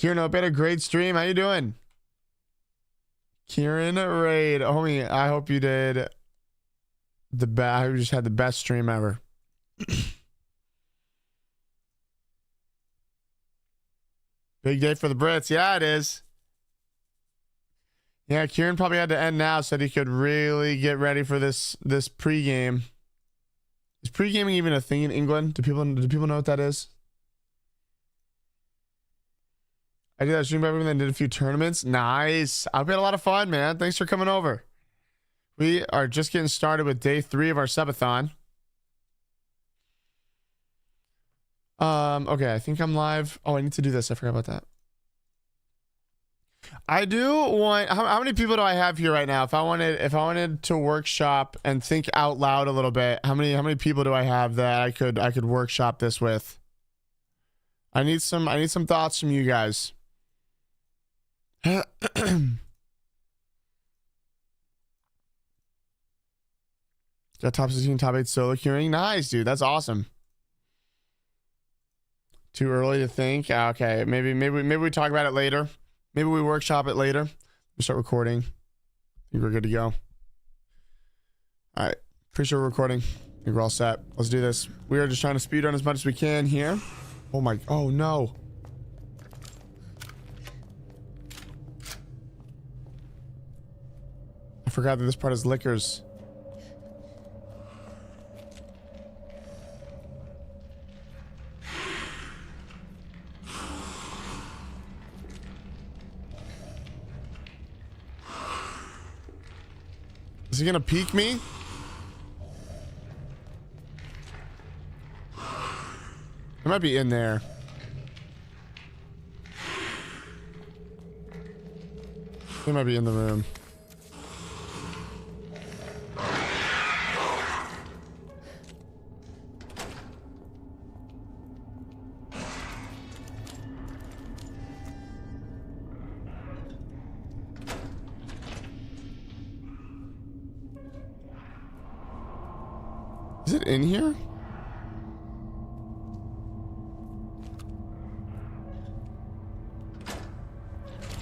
Kieran, hope you had a great stream. How you doing? Kieran Raid. Homie, I hope you did the best. I just had the best stream ever. Big day for the Brits. Yeah, it is. Yeah, Kieran probably had to end now so that he could really get ready for this pregame. Is pre-gaming even a thing in England? Do people know what that is? I did that stream by everyone and did a few tournaments. Nice. I've had a lot of fun, man. Thanks for coming over. We are just getting started with day 3 of our subathon. Okay, I think I'm live. Oh, I need to do this. I forgot about that. I do want. How many people do I have here right now? If I wanted to workshop and think out loud a little bit, how many people do I have that I could workshop this with? I need some thoughts from you guys. Got top 16, top 8 solo queuing. Nice, dude. That's awesome. Too early to think. Okay, maybe we talk about it later. Maybe we workshop it later. We start recording. I think we're good to go. All right, pretty sure we're recording. I think we're all set. Let's do this. We are just trying to speed run as much as we can here. Oh no. I forgot that this part is liquors. Is he gonna peek me? He might be in there. He might be in the room. Is it in here?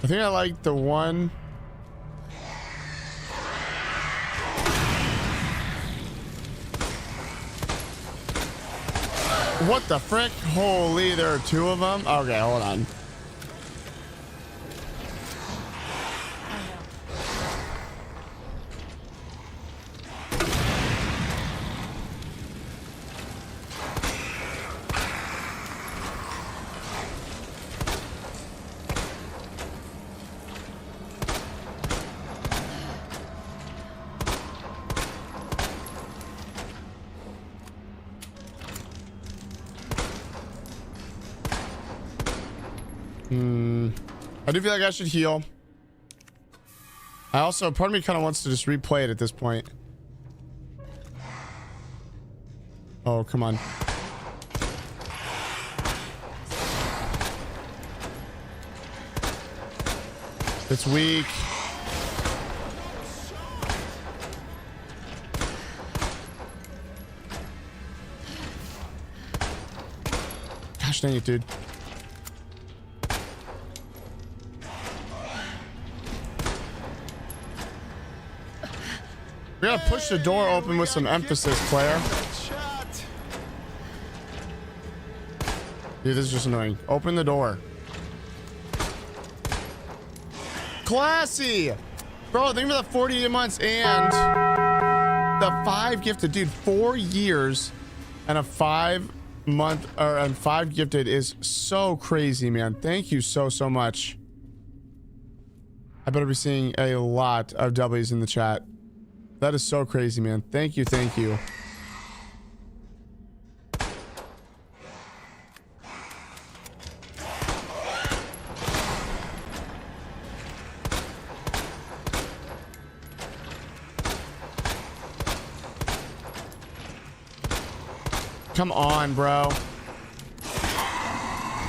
I think I like the one. What the frick? Holy, there are 2 of them? Okay, hold on. I do feel like I should heal. I also, part of me kind of wants to just replay it at this point. Oh, come on. It's weak. Gosh dang it, dude. We gotta push the door open with some emphasis, player. Dude, this is just annoying. Open the door. Classy! Bro, thank you for the 48 months and the 5 gifted. Dude, 4 years and a 5-month and 5 gifted is so crazy, man. Thank you so much. I better be seeing a lot of W's in the chat. That is so crazy, man. Thank you, thank you. Come on, bro. I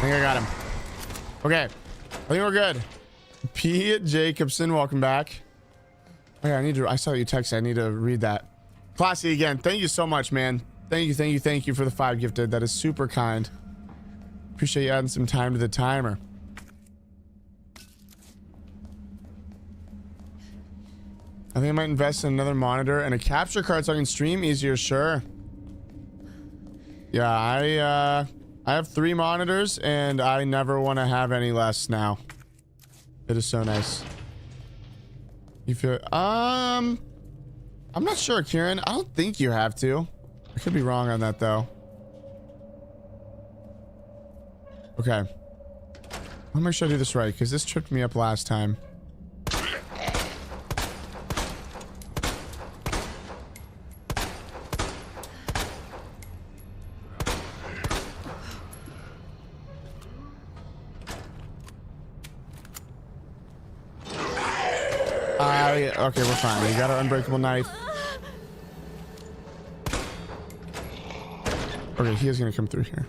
think I got him. Okay. I think we're good. P. Jacobson, welcome back. Okay, I saw you text. I need to read that. Classy again. Thank you so much, man. Thank you for the 5 gifted. That is super kind. Appreciate you adding some time to the timer. I think I might invest in another monitor and a capture card so I can stream easier. Sure. Yeah, I have 3 monitors and I never want to have any less now. It is so nice. You feel I'm not sure, Kieran. I don't think you have to. I could be wrong on that though. Okay. I'll make sure I do this right because this tripped me up last time. Okay, we're fine. We got our unbreakable knife. Okay, he is gonna come through here.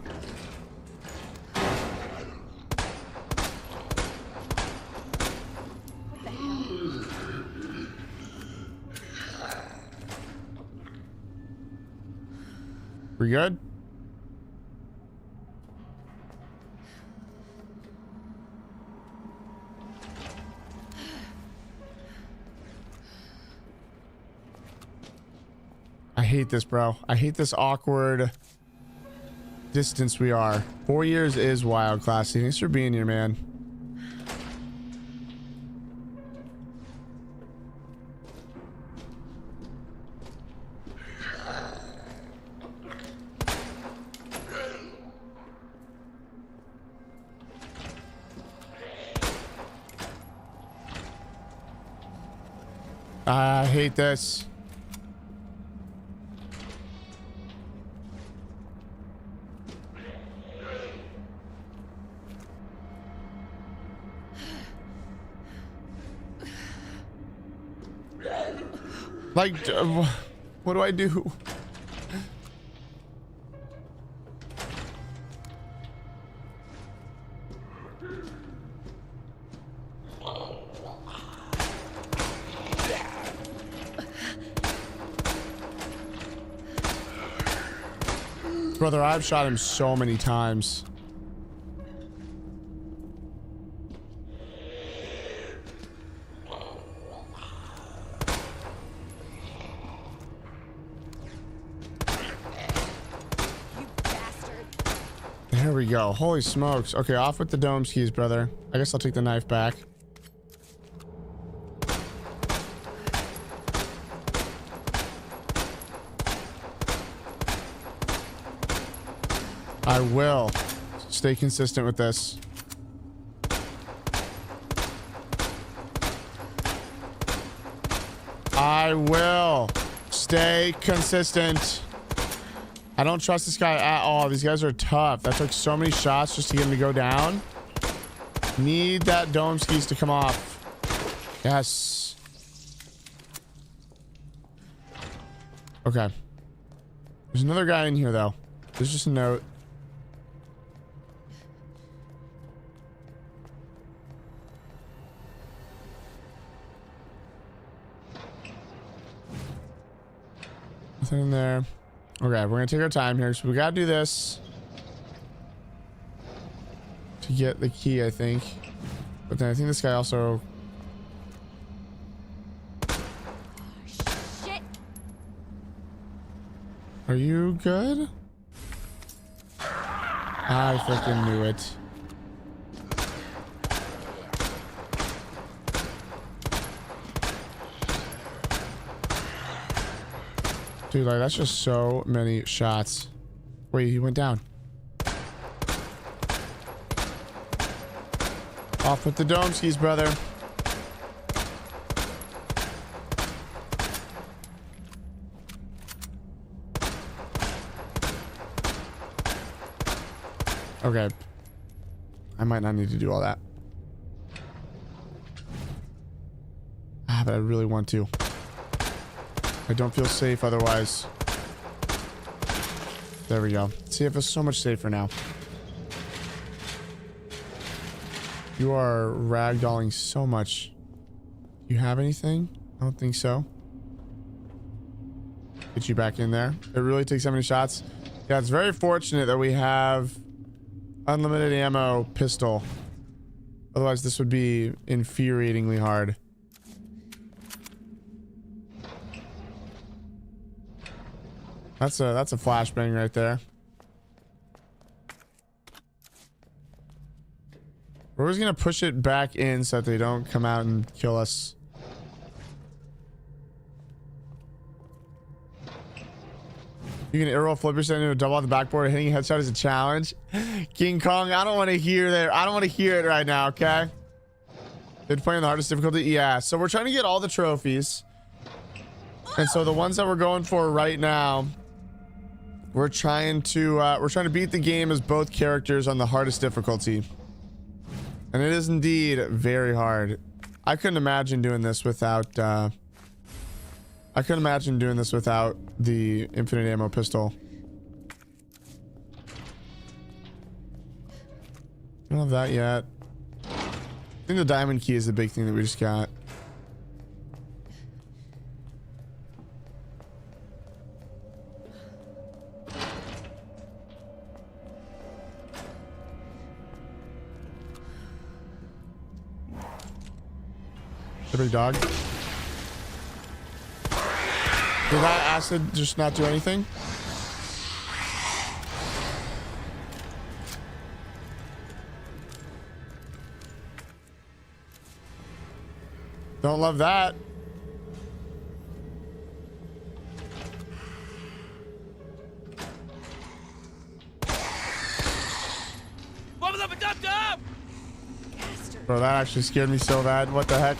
We good? I hate this, bro. I hate this awkward distance we are. 4 years is wild, Classy. Thanks for being here, man. I hate this. Like, what do I do? Brother, I've shot him so many times. There we go. Holy smokes. Okay, off with the dome skis, brother. I guess I'll take the knife back. I will stay consistent with this. I will stay consistent. I don't trust this guy at all. These guys are tough. That took so many shots just to get him to go down. Need that dome skis to come off. Yes. Okay. There's another guy in here, though. There's just a note. Nothing in there. Okay, we're gonna take our time here. So we gotta do this to get the key, I think. But then I think this guy also. Shit. Are you good? I freaking knew it. Dude, like, that's just so many shots. Wait, he went down. Off with the dome skis, brother. Okay. I might not need to do all that. Ah, but I really want to. I don't feel safe otherwise. There we go. See, I feel so much safer now. You are ragdolling so much. Do you have anything? I don't think so. Get you back in there. It really takes so many shots. Yeah, it's very fortunate that we have unlimited ammo pistol. Otherwise, this would be infuriatingly hard. That's a flashbang right there. We're always gonna push it back in so that they don't come out and kill us. You can arrow flip yourself into a double on the backboard. Hitting a headshot is a challenge. King Kong, I don't want to hear that. I don't want to hear it right now, okay? Did play on the hardest difficulty? Yeah. So we're trying to get all the trophies. And so the ones that we're going for right now, we're trying to beat the game as both characters on the hardest difficulty. And it is indeed very hard. I couldn't imagine doing this without the infinite ammo pistol. I don't have that yet. I think the diamond key is the big thing that we just got. The big dog. Did that acid just not do anything? Don't love that. Bro, that actually scared me so bad. What the heck?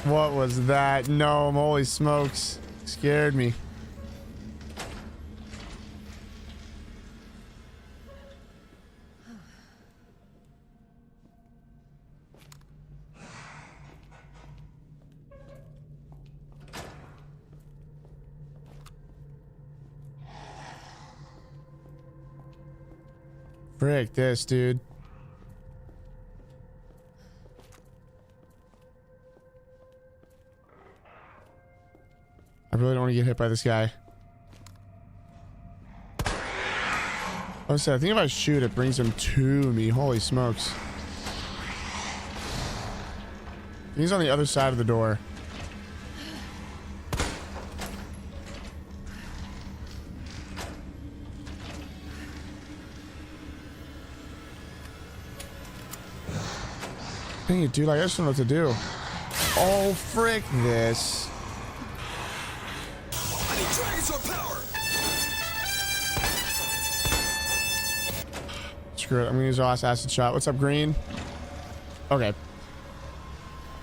What was that? No, holy smokes. Scared me. Frick this, dude. I really don't want to get hit by this guy. Oh, so I think if I shoot, it brings him to me. Holy smokes. He's on the other side of the door. Dang it, dude. I just don't know what to do. Oh, frick this. Screw it. I'm gonna use the last acid shot. What's up, green? Okay.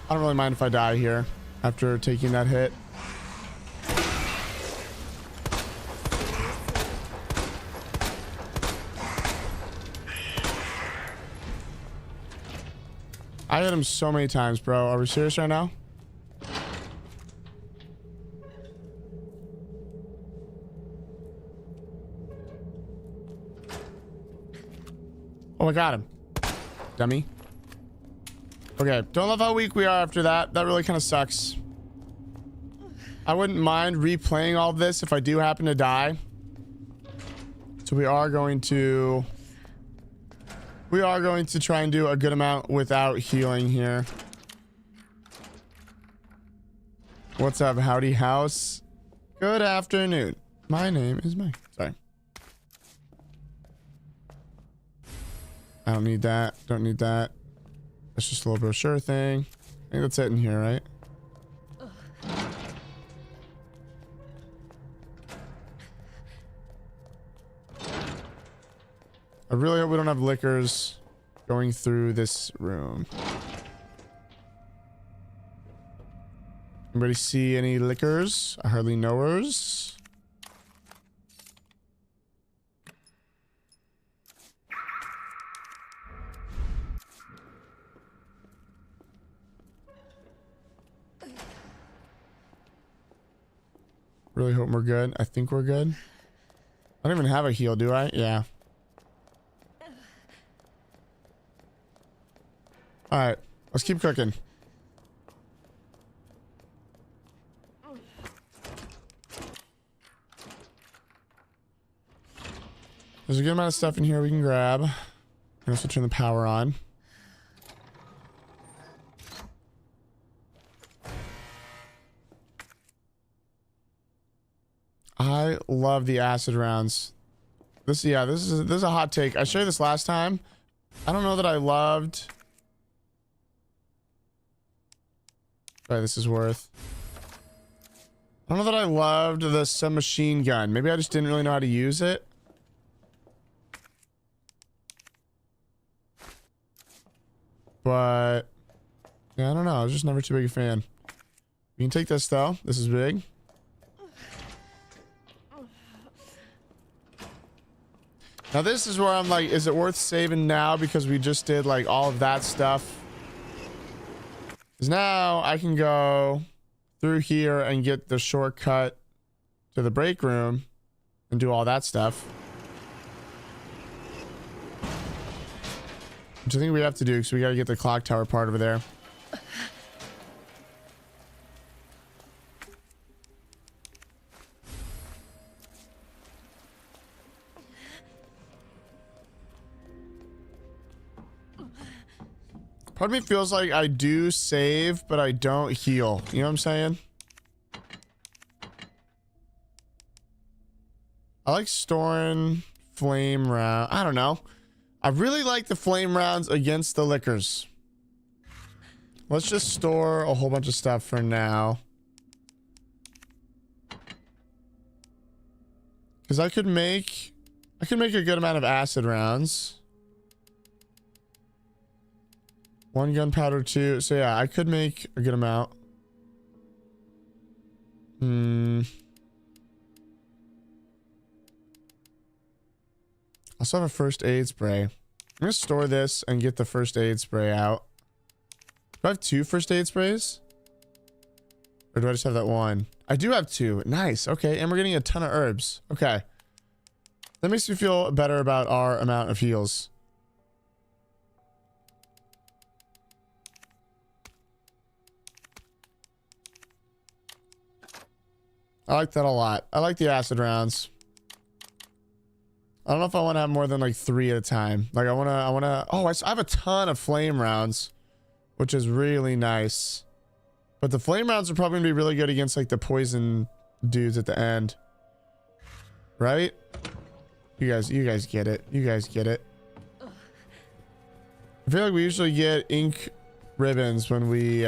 I don't really mind if I die here after taking that hit. I hit him so many times, bro. Are we serious right now? Oh, I got him. Dummy. Okay, don't love how weak we are after that. That really kind of sucks. I wouldn't mind replaying all this if I do happen to die. So we are going to try and do a good amount without healing here. What's up, howdy house? Good afternoon. My name is Mike. Sorry. I don't need that. Don't need that. That's just a little brochure thing. I think that's it in here, right? I really hope we don't have liquors going through this room. Anybody see any liquors? I hardly knowers. Really hope we're good. I think we're good. I don't even have a heal, do I? Yeah. All right, let's keep cooking. There's a good amount of stuff in here we can grab. And also turn the power on. I love the acid rounds. This is a hot take. I showed you this last time. I don't know that I loved. Right, this is worth. I don't know that I loved the submachine gun. Maybe I just didn't really know how to use it. But yeah, I don't know. I was just never too big a fan. You can take this though. This is big. Now this is where I'm like, is it worth saving now because we just did like all of that stuff? Because now I can go through here and get the shortcut to the break room and do all that stuff. Which I think we have to do because we got to get the clock tower part over there. Part of me feels like I do save, but I don't heal. You know what I'm saying? I like storing flame round. I don't know. I really like the flame rounds against the liquors. Let's just store a whole bunch of stuff for now. Because I could make a good amount of acid rounds. 1 gunpowder, 2. So yeah, I could make a good amount. I also have a first aid spray. I'm gonna store this and get the first aid spray out. Do I have 2 first aid sprays? Or do I just have that 1? I do have 2. Nice. Okay, and we're getting a ton of herbs. Okay. That makes me feel better about our amount of heals. I like that a lot. I like the acid rounds. I don't know if I want to have more than like 3 at a time. Like I want to, oh, I have a ton of flame rounds, which is really nice. But the flame rounds are probably gonna be really good against like the poison dudes at the end. Right? You guys get it. You guys get it. I feel like we usually get ink ribbons when we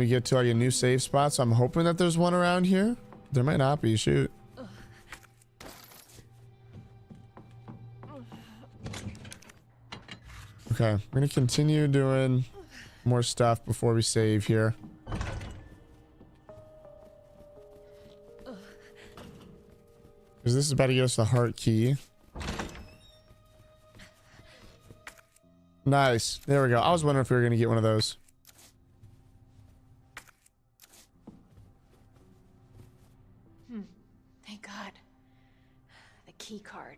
get to like a new save spot, so I'm hoping that there's one around here. There might not be. Shoot. Okay, we're gonna continue doing more stuff before we save here. Because this is about to get us the heart key. Nice. There we go. I was wondering if we were gonna get one of those. Thank God. The key card.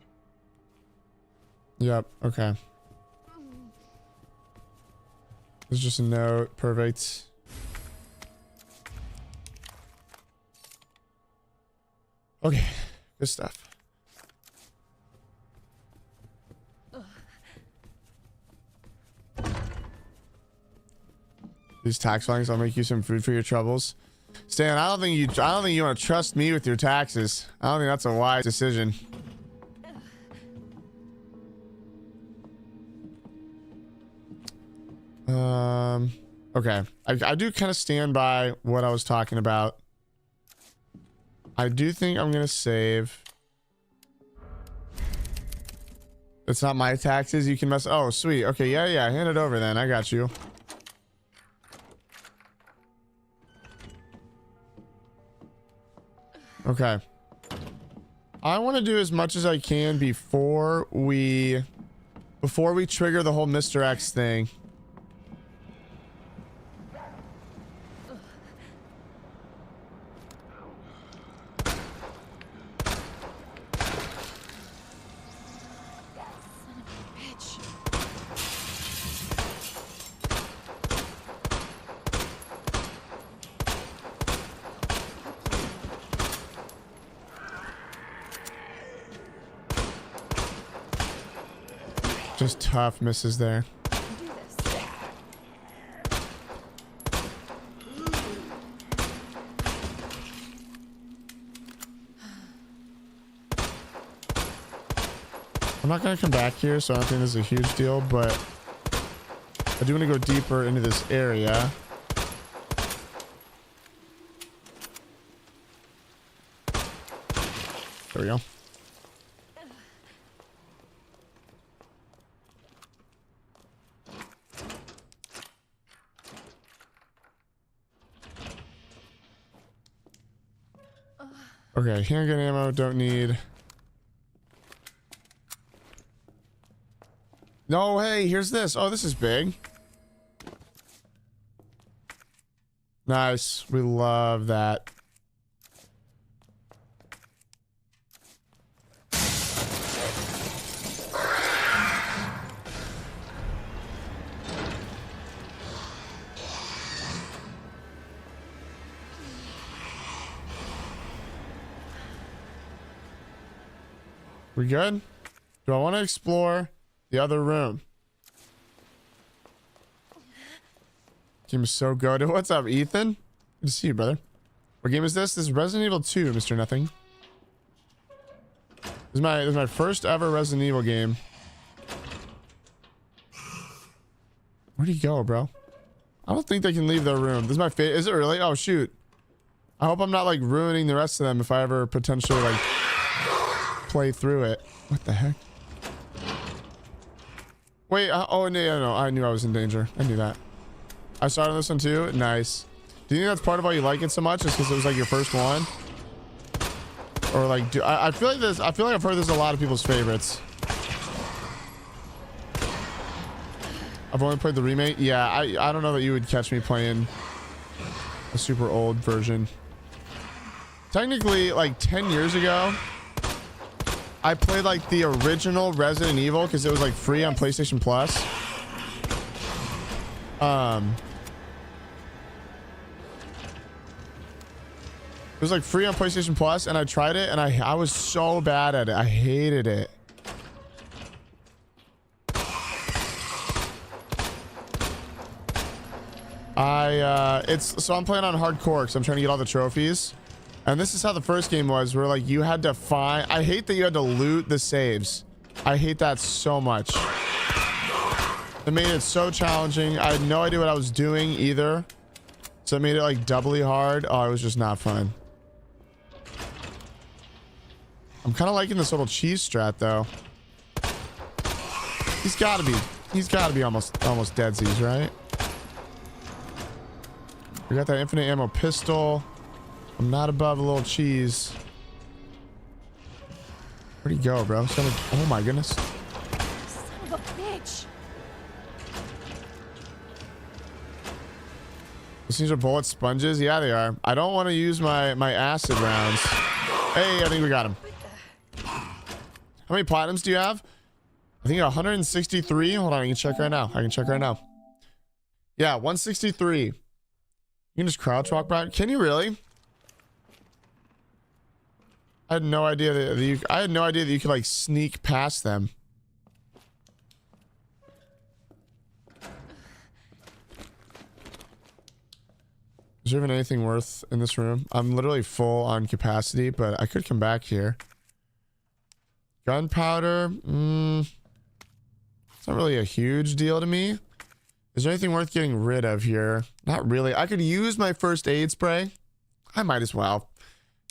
Yep. Okay. There's just a note. Perfect. Okay. Good stuff. These tax filings, I'll make you some food for your troubles. Stan, I don't think you want to trust me with your taxes. I don't think that's a wise decision. Okay. I do kind of stand by what I was talking about. I do think I'm gonna save. It's not my taxes. You can mess. Oh, sweet. Okay, yeah. Hand it over then. I got you. Okay. I want to do as much as I can before we trigger the whole Mr. X thing. Just tough misses there. I'm not gonna come back here, so I don't think this is a huge deal, but I do want to go deeper into this area. There we go. Okay, handgun ammo, don't need. No, hey, here's this. Oh, this is big. Nice. We love that. We good? Do I want to explore the other room? Game is so good. What's up, Ethan? Good to see you, brother. What game is this? This is Resident Evil 2, Mr. Nothing. This is my first ever Resident Evil game. Where'd he go, bro? I don't think they can leave their room. This is my favorite. Is it really? Oh, shoot. I hope I'm not like ruining the rest of them if I ever potentially like play through it. What the heck? Wait, oh no, I knew I was in danger. I knew that. I started this one too. Nice. Do you think that's part of why you like it so much? Is because it was like your first one? Or like, I feel like this. I feel like I've heard this is a lot of people's favorites. I've only played the remake. Yeah, I don't know that you would catch me playing a super old version. Technically, like 10 years ago, I played like the original Resident Evil because it was like free on PlayStation Plus. It was like free on PlayStation Plus, and I tried it, and I was so bad at it. I hated it. So I'm playing on hardcore because I'm trying to get all the trophies. And this is how the first game was, where like you had to find. I hate that you had to loot the saves. I hate that so much. It made it so challenging. I had no idea what I was doing either. So it made it like doubly hard. Oh, it was just not fun. I'm kind of liking this little cheese strat though. He's got to be almost deadsies, right? We got that infinite ammo pistol. I'm not above a little cheese. Where'd he go, bro? Oh my goodness. Son of a bitch. These are bullet sponges. Yeah, they are. I don't want to use my acid rounds. Hey, I think we got him. How many platinums do you have? I think 163. Hold on, I can check right now. Yeah, 163. You can just crouch walk by. Can you really? I had no idea that you could like sneak past them. Is there even anything worth in this room? I'm literally full on capacity, but I could come back here. Gunpowder. It's not really a huge deal to me. Is there anything worth getting rid of here? Not really. I could use my first aid spray. I might as well.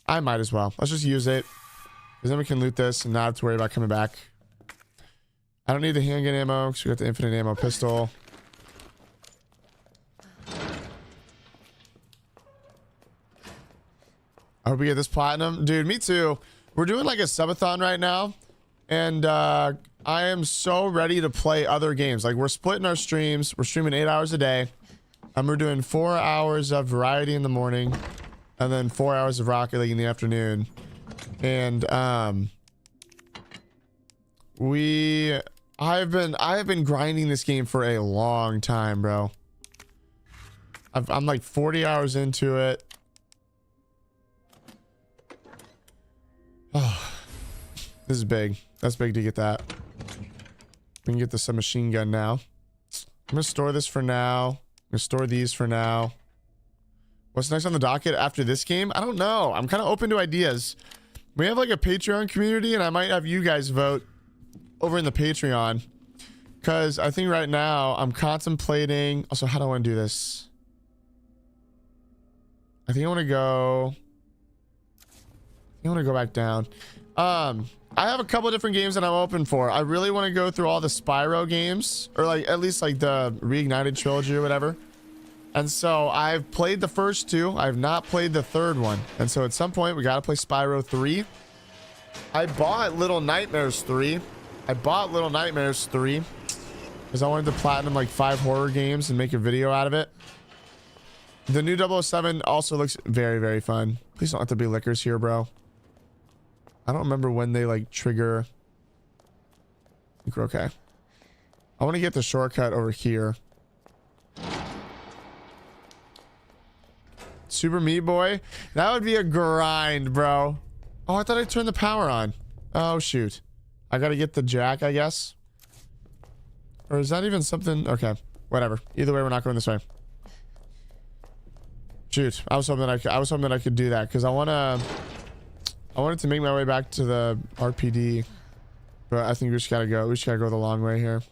Let's just use it. Because then we can loot this and not have to worry about coming back. I don't need the handgun ammo because we got the infinite ammo pistol. I hope we get this platinum. Dude, me too. We're doing like a subathon right now. And I am so ready to play other games. Like we're splitting our streams. We're streaming 8 hours a day. And we're doing 4 hours of variety in the morning. And then 4 hours of Rocket League in the afternoon. And I have been grinding this game for a long time, bro. I'm like 40 hours into it. Oh, this is big. That's big to get that. We can get the submachine gun now. I'm gonna store this for now. I'm gonna store these for now. What's next on the docket after this game? I don't know. I'm kind of open to ideas. We have like a Patreon community, and I might have you guys vote over in the Patreon, because I think right now I'm contemplating. Also, how do I want to do this? I think I want to go. I want to go back down. I have a couple different games that I'm open for. I really want to go through all the Spyro games, or like at least like the Reignited trilogy or whatever. And so I've played the first two. I've not played the third one. And so at some point we got to play Spyro 3. I bought Little Nightmares 3. Because I wanted to platinum like 5 horror games and make a video out of it. The new 007 also looks very, very fun. Please don't have to be lickers here, bro. I don't remember when they like trigger. I think we're okay. I want to get the shortcut over here. Super Meat Boy. That would be a grind, bro. Oh, I thought I turned the power on. Oh, shoot. I got to get the jack, I guess. Or is that even something? Okay, whatever. Either way, we're not going this way. Shoot. I was hoping that I could do that because I wanted to make my way back to the RPD, but I think we just gotta go. We just gotta go the long way here,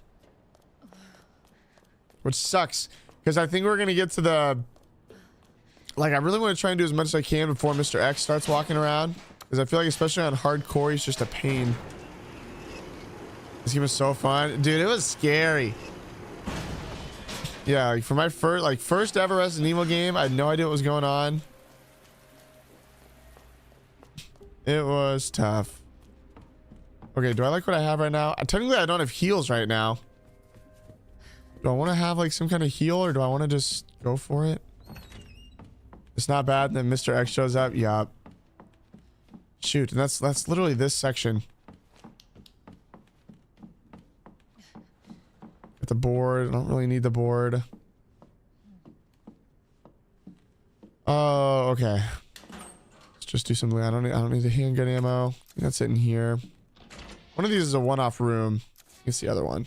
which sucks because I think we're gonna get to the. Like, I really want to try and do as much as I can before Mr. X starts walking around, because I feel like especially on hardcore, he's just a pain. This game was so fun, dude. It was scary. Yeah, like for my first ever Resident Evil game, I had no idea what was going on. It was tough. Okay, do I like what I have right now? Technically, I don't have heals right now. Do I want to have like some kind of heal, or do I want to just go for it? It's not bad. And then Mr. X shows up. Yup. Shoot, and that's literally this section. Get the board. I don't really need the board. Oh, okay. Just do something. I don't need the handgun ammo. That's it in here. One of these is a one-off room. It's the other one.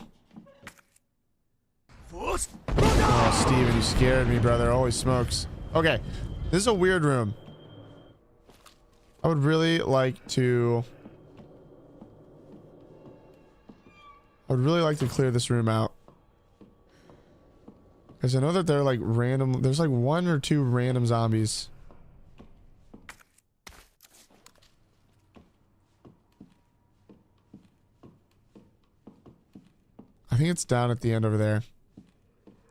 Oh, Steven, you scared me, brother. Holy smokes. Okay, this is a weird room. I would really like to clear this room out, because I know that they're like random. There's like 1 or 2 random zombies. I think it's down at the end over there.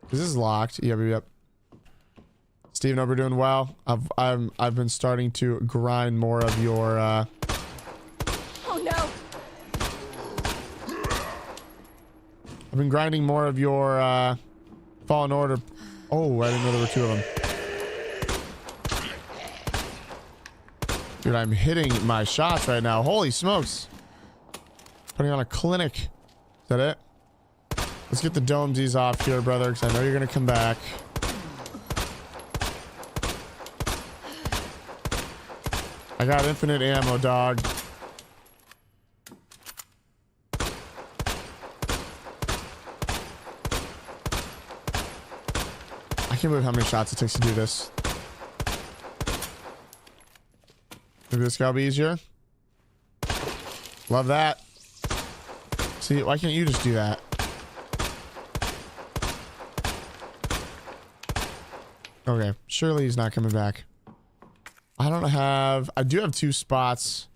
Is this locked? Yep. Steven, hope we're doing well. I've been starting to grind more of your Oh no. I've been grinding more of your Fallen Order. Oh, I didn't know there were 2 of them. Dude, I'm hitting my shots right now. Holy smokes. Putting on a clinic. Is that it? Let's get the domesies off here, brother, because I know you're going to come back. I got infinite ammo, dog. I can't believe how many shots it takes to do this. Maybe this guy will be easier. Love that. See, why can't you just do that? Okay, surely he's not coming back. I do have 2 spots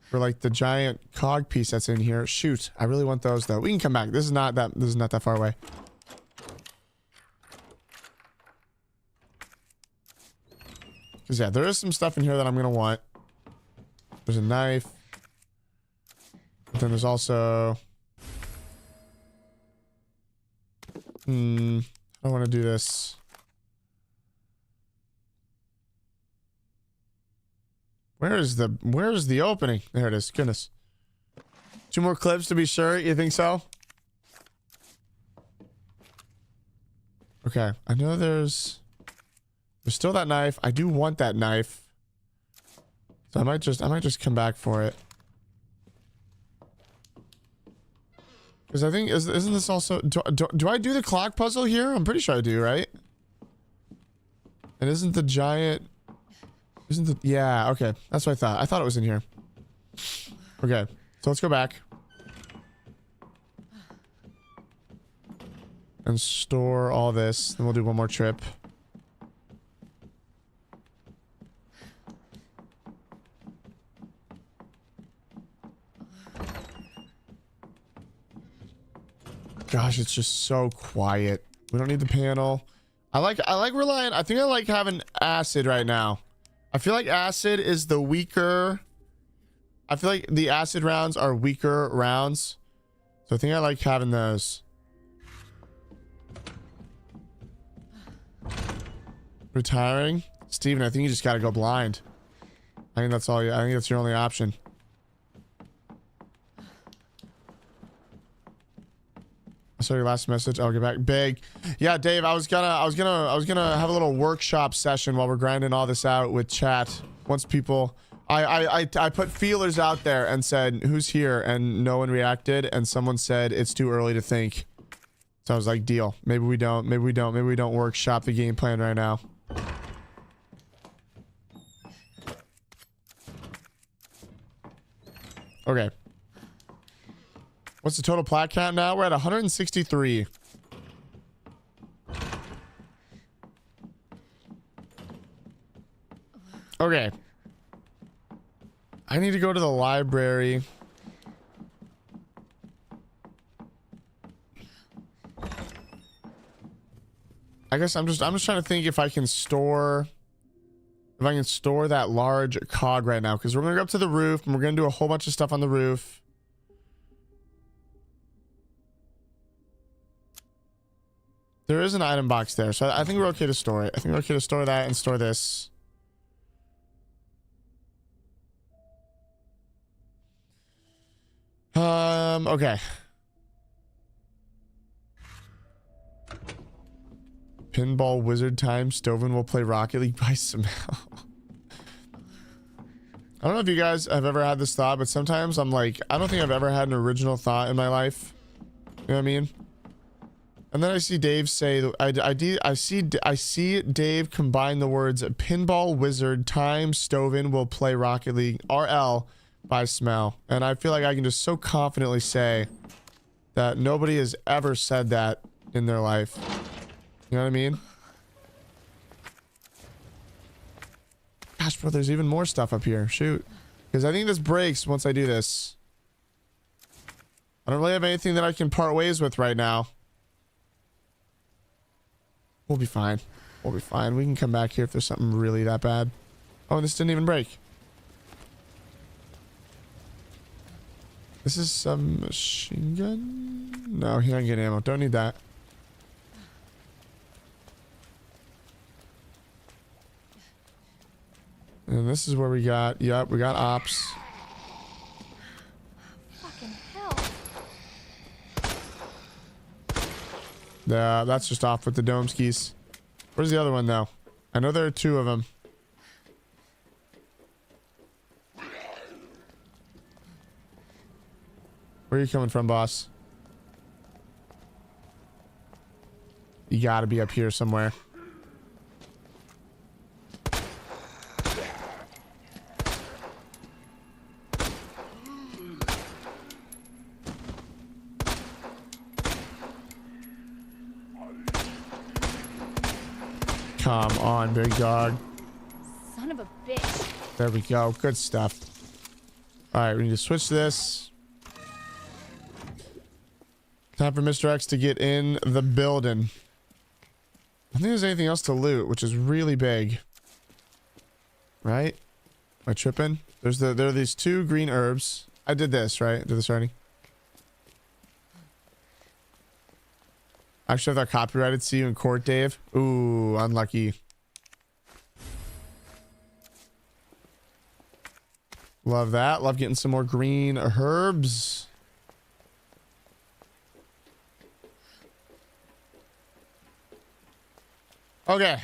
for like the giant cog piece that's in here. Shoot, I really want those though. We can come back. This is not that far away. Cause yeah, there is some stuff in here that I'm gonna want. There's a knife. But then there's also I don't want to do this. Where's the opening? There it is. Goodness. 2 more clips to be sure. You think so? Okay. I know there's still that knife. I do want that knife. So I might just come back for it. Because I think isn't this also do I do the clock puzzle here? I'm pretty sure I do, right? And isn't the giant yeah, okay. That's what I thought. I thought it was in here. Okay. So let's go back. and store all this. Then we'll do one more trip. Gosh, it's just so quiet. We don't need the panel. I like relying. I think I like having acid right now. I feel like acid is the weaker. I feel like the acid rounds are weaker rounds. So I think I like having those. Retiring? Steven, I think you just gotta go blind. I think that's all you, I think that's your only option. I saw your last message. I'll get back. Big. Yeah, Dave, I was gonna have a little workshop session while we're grinding all this out with chat. Once people, I put feelers out there and said, who's here? And no one reacted. And someone said, it's too early to think. So I was like, deal. Maybe we don't workshop the game plan right now. Okay. What's the total plat count now? We're at 163. Okay. I need to go to the library. I guess I'm just trying to think if I can store that large cog right now, because we're gonna go up to the roof and we're gonna do a whole bunch of stuff on the roof. There is an item box there, so I think we're okay to store it. I think we're okay to store that and store this. Okay. Pinball Wizard time. Stoven will play Rocket League by Smell. I don't know if you guys have ever had this thought, but sometimes I'm like, I don't think I've ever had an original thought in my life. You know what I mean? And then I see Dave say, I see Dave combine the words Pinball Wizard time Stoven will play Rocket League RL by Smell. And I feel like I can just so confidently say that nobody has ever said that in their life. You know what I mean? Gosh, bro, there's even more stuff up here. Shoot. Because I think this breaks once I do this. I don't really have anything that I can part ways with right now. We'll be fine. We'll be fine. We can come back here if there's something really that bad. Oh, this didn't even break. This is some machine gun? No, he don't get ammo. Don't need that. And this is where we got, yep, we got ops. Fucking hell. Yeah, that's just off with the dome skis. Where's the other one though? I know there are two of them. Where are you coming from, boss? You gotta be up here somewhere. Come on, big dog. Son of a bitch. There we go. Good stuff. All right, we need to switch this. Time for Mr. X to get in the building. I don't think there's anything else to loot, which is really big. Right? Am I tripping? There are these two green herbs. I did this, right? I did this already. Actually, have that copyrighted. See you in court, Dave. Ooh, unlucky. Love that. Love getting some more green herbs. Okay.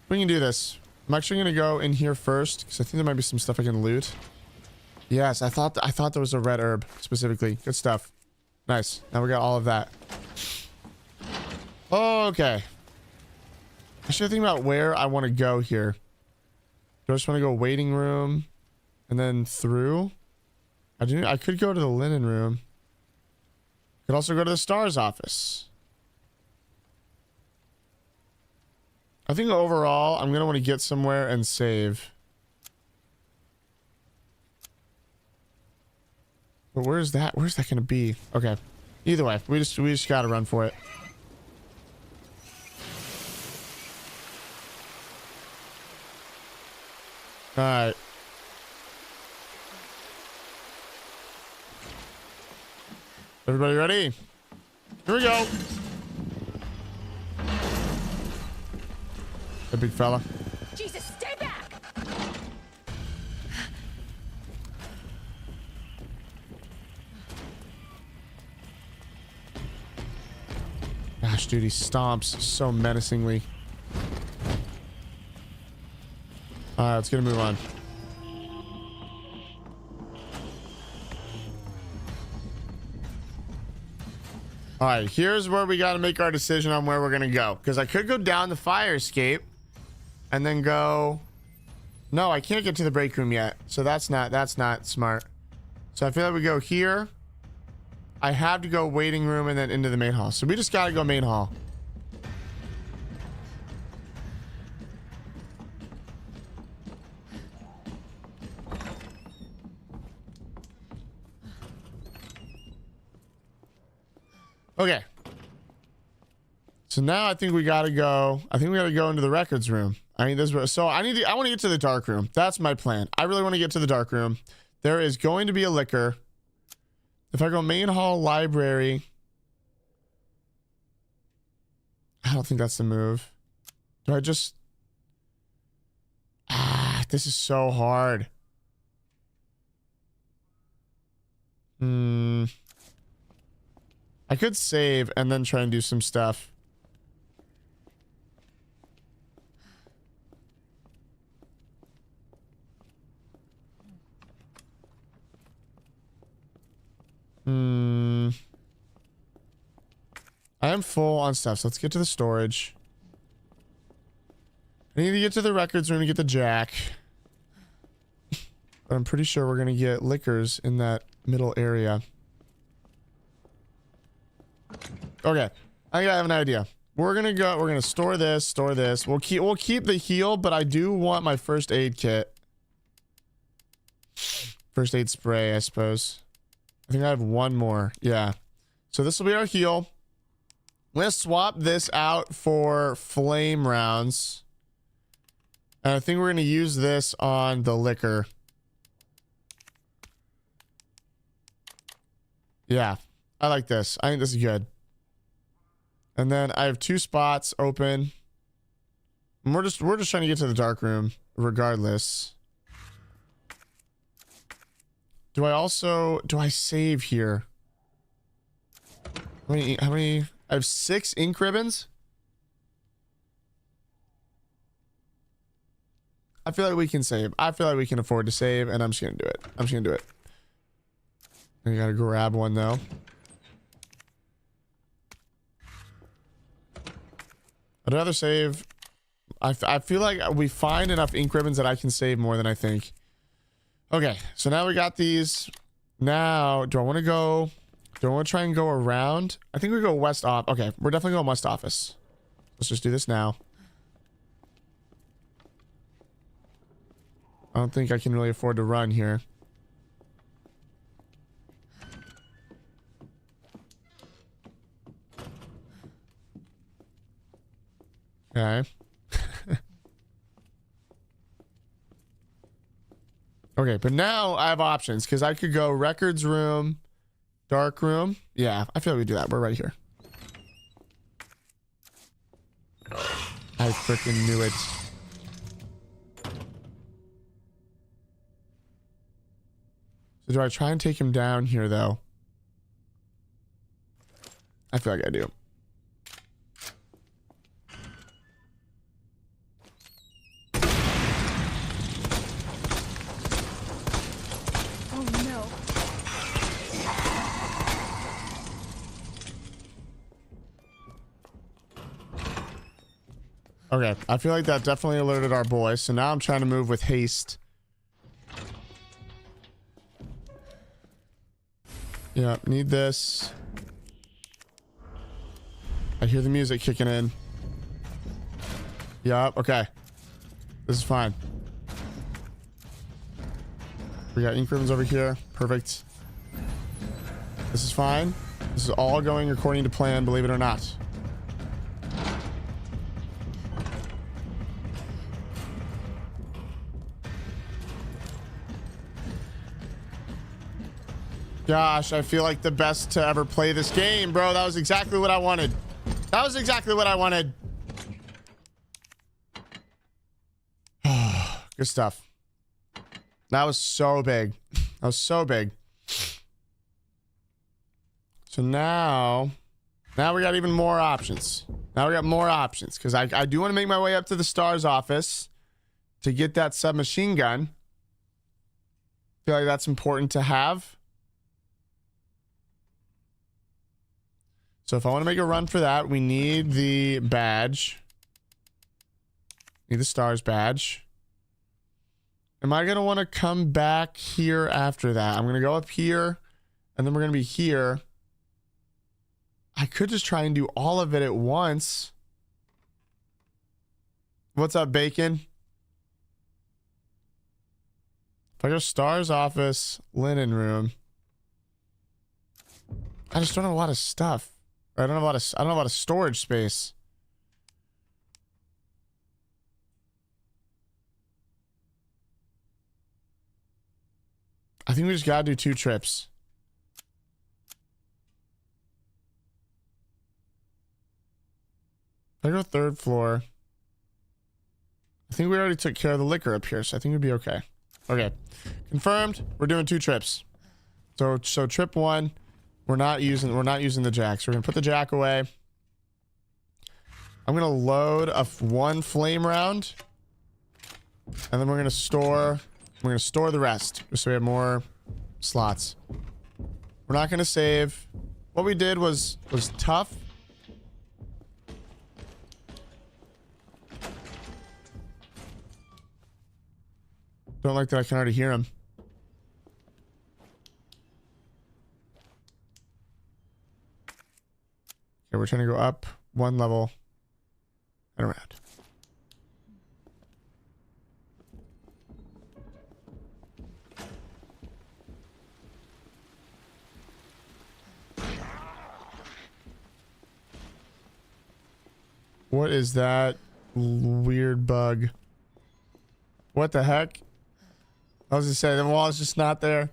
We can do this. I'm actually going to go in here first because I think there might be some stuff I can loot. Yes, I thought there was a red herb specifically. Good stuff. Nice. Now we got all of that. Okay. I should think about where I want to go here. Do I just want to go waiting room and then through? I could go to the linen room. Could also go to the stars office. I think overall, I'm going to want to get somewhere and save. But where's that? Where's that going to be? Okay. Either way, we just got to run for it. All right. Everybody ready? Here we go. The big fella. Jesus, stay back! Gosh, dude, he stomps so menacingly. All right, let's get a move on. All right, here's where we got to make our decision on where we're going to go. Because I could go down the fire escape and then go... No, I can't get to the break room yet. So that's not smart. So I feel like we go here. I have to go waiting room and then into the main hall. So we just got to go main hall. Okay. So now I think we gotta go. I think we gotta go into the records room. I mean, so I want to get to the dark room. That's my plan. I really want to get to the dark room. There is going to be a liquor. If I go main hall, library. I don't think that's the move. Do I just... this is so hard. I could save and then try and do some stuff. I am full on stuff, so let's get to the storage. I need to get to the records room to get the jack. But I'm pretty sure we're going to get liquors in that middle area. Okay, I think I have an idea. We're gonna store this. We'll keep the heal, but I do want my first aid kit. First aid spray, I suppose. I think I have one more. Yeah. So this will be our heal. I'm gonna swap this out for flame rounds. And I think we're gonna use this on the liquor. Yeah, I like this. I think this is good. And then I have 2 spots open. And we're just trying to get to the dark room regardless. Do I save here? How many? I have 6 ink ribbons. I feel like we can save. I feel like we can afford to save, and I'm just gonna do it. I gotta grab one though. I'd rather save. I feel like we find enough ink ribbons that I can save more than I think. Okay, so now we got these. Now, do I want to try and go around? I think we go west off. Okay, we're definitely going west office. Let's just do this now. I don't think I can really afford to run here. Okay. Okay, but now I have options because I could go records room, dark room. Yeah, I feel like we do that. We're right here. I freaking knew it. So do I try and take him down here though? I feel like I do. Okay, I feel like that definitely alerted our boy. So now I'm trying to move with haste. Yeah, need this. I hear the music kicking in. Yup. Okay. This is fine. We got ink ribbons over here. Perfect. This is fine. This is all going according to plan, believe it or not. Gosh, I feel like the best to ever play this game, bro. That was exactly what I wanted. That was exactly what I wanted. Good stuff. That was so big. That was so big. So now we got even more options. Now we got more options because I do want to make my way up to the STARS office to get that submachine gun. I feel like that's important to have. So if I want to make a run for that, we need the badge. Need the STARS badge. Am I going to want to come back here after that? I'm going to go up here, and then we're going to be here. I could just try and do all of it at once. What's up, Bacon? If I go STARS office, linen room. I just don't have a lot of stuff. I don't have a lot of storage space. I think we just gotta do 2 trips. If I go 3rd floor. I think we already took care of the liquor up here, so I think we'd be okay. Okay. Confirmed. We're doing 2 trips. So trip 1, we're not using the jack. So we're gonna put the jack away. I'm gonna load a 1 flame round. And then we're gonna store the rest, just so we have more slots. We're not gonna save. What we did was tough. Don't like that I can already hear him. Okay, we're trying to go up 1 level and around. What is that weird bug? What the heck? I was gonna say the wall is just not there.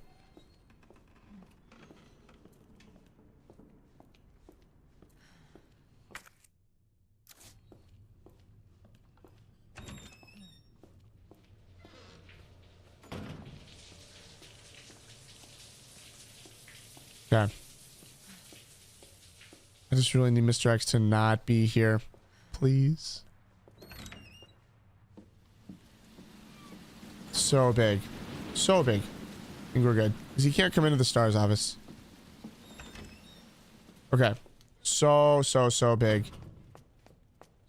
Okay. I just really need Mr. X to not be here. Please. So big. So big. I think we're good. Because he can't come into the STARS office. Okay. So big.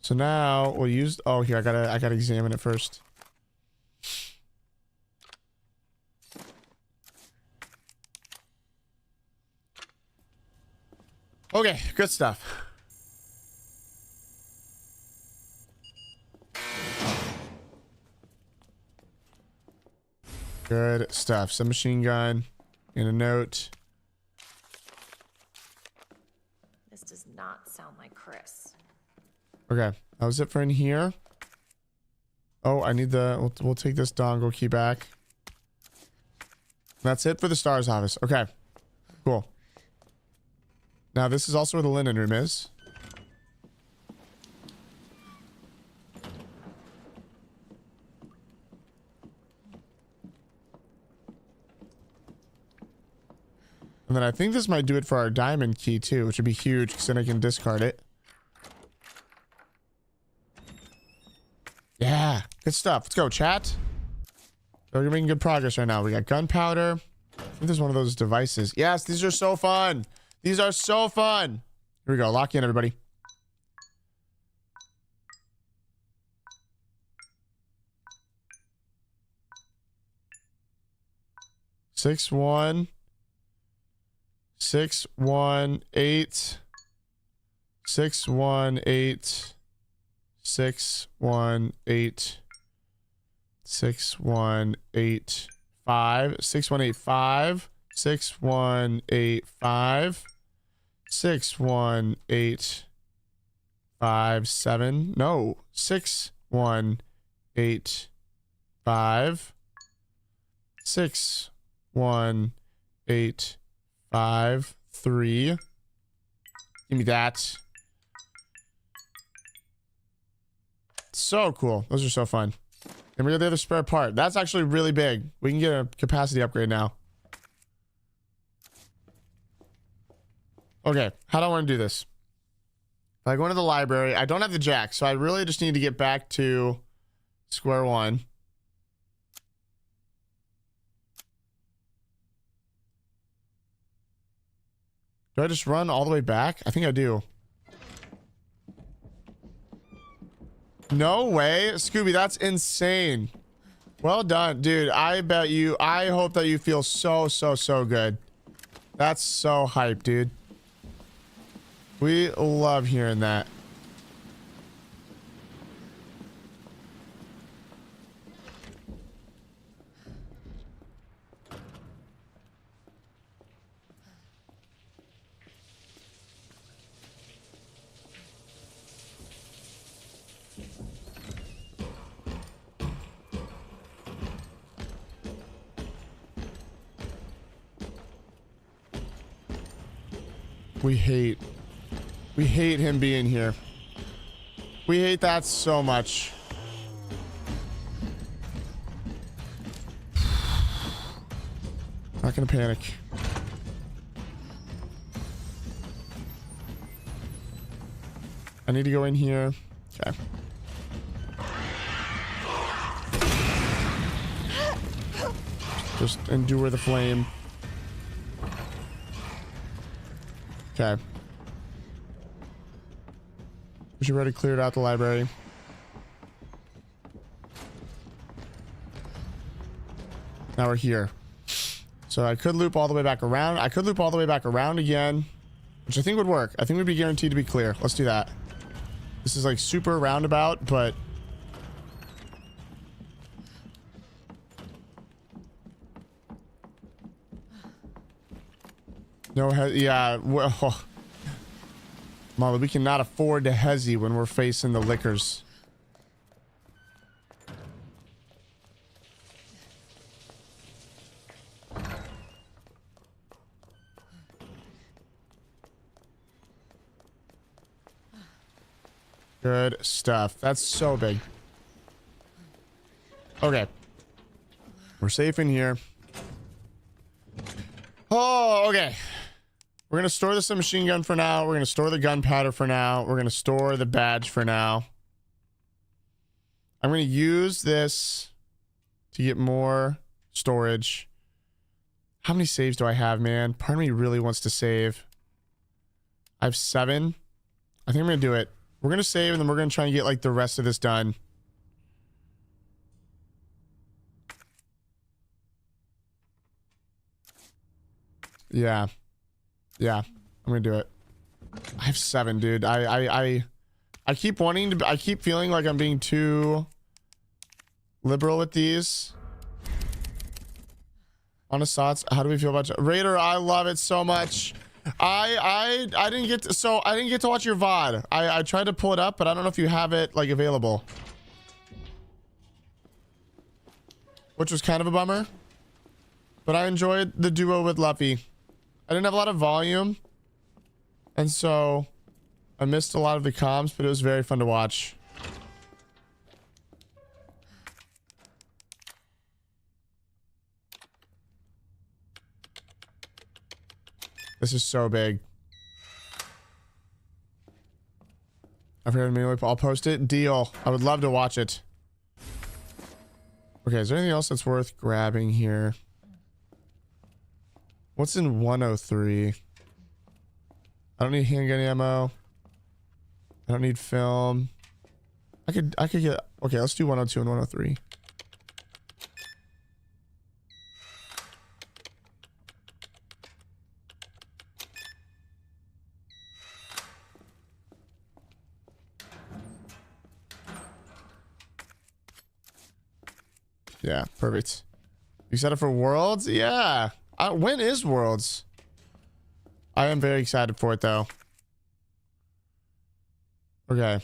So now we'll use... Oh, here. I gotta examine it first. Okay. Good stuff. Good stuff. Submachine gun and a note. This does not sound like Chris. Okay, that was it for in here. Oh, I need the... We'll take this dongle key back. That's it for the STARS office. Okay, cool. Now this is also where the linen room is. And then I think this might do it for our diamond key too, which would be huge because then I can discard it. Yeah, good stuff. Let's go, chat. We're making good progress right now. We got gunpowder. I think there's one of those devices. Yes, these are so fun. These are so fun. Here we go. Lock in, everybody. Six, 1, 6, 1, 8, 6, 1, 8, 6185 6185 6185 6185 no 6185 61853. Give me that. So cool. Those are so fun. And we got the other spare part. That's actually really big. We can get a capacity upgrade now. Okay, how do I want to do this? If I go into the library, I don't have the jack, so I really just need to get back to square one. Do I just run all the way back? I think I do. No way, Scooby, that's insane. Well done, dude. I hope that you feel so good. That's so hype, dude. We love hearing that. We hate him being here. We hate that so much. Not gonna panic. I need to go in here. Okay. Just endure the flame. Okay. We should already cleared out the library. Now we're here. So I could loop all the way back around. I could loop all the way back around again, which I think would work. I think we'd be guaranteed to be clear. Let's do that. This is like super roundabout, but no, yeah, well, Molly, we cannot afford to hezzy when we're facing the lickers. Good stuff. That's so big. Okay. We're safe in here. Oh, okay. We're going to store the submachine gun for now. We're going to store the gunpowder for now. We're going to store the badge for now. I'm going to use this to get more storage. How many saves do I have, man? Part of me really wants to save. I have 7. I think I'm going to do it. We're going to save and then we're going to try and get like the rest of this done. Yeah. Yeah. I'm going to do it. I have 7, dude. I keep wanting to, I keep feeling like I'm being too liberal with these. Honest thoughts. How do we feel about Raider? I love it so much. I didn't get to, so I didn't get to watch your VOD. I tried to pull it up, but I don't know if you have it like available, which was kind of a bummer, but I enjoyed the duo with Luffy. I didn't have a lot of volume, and so I missed a lot of the comms, but it was very fun to watch. This is so big. I forgot to I'll post it. Deal. I would love to watch it. Okay, is there anything else that's worth grabbing here? What's in 103? I don't need handgun ammo. I don't need film. I could get, okay, let's do 102 and 103. Yeah, perfect. You set up for Worlds? Yeah. When is Worlds? I am very excited for it though. Okay.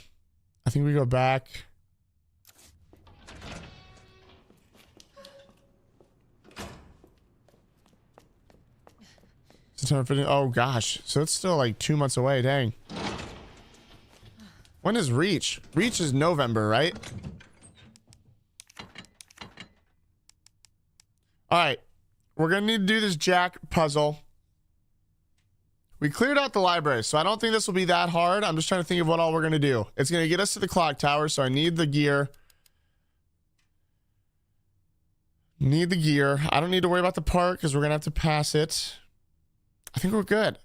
I think we go back. September 15th. Oh gosh. So it's still like 2 months away. Dang. When is Reach? Reach is November, right? All right. We're going to need to do this Jack puzzle. We cleared out the library, so I don't think this will be that hard. I'm just trying to think of what all we're going to do. It's going to get us to the clock tower, so I need the gear. Need the gear. I don't need to worry about the park because we're going to have to pass it. I think we're good.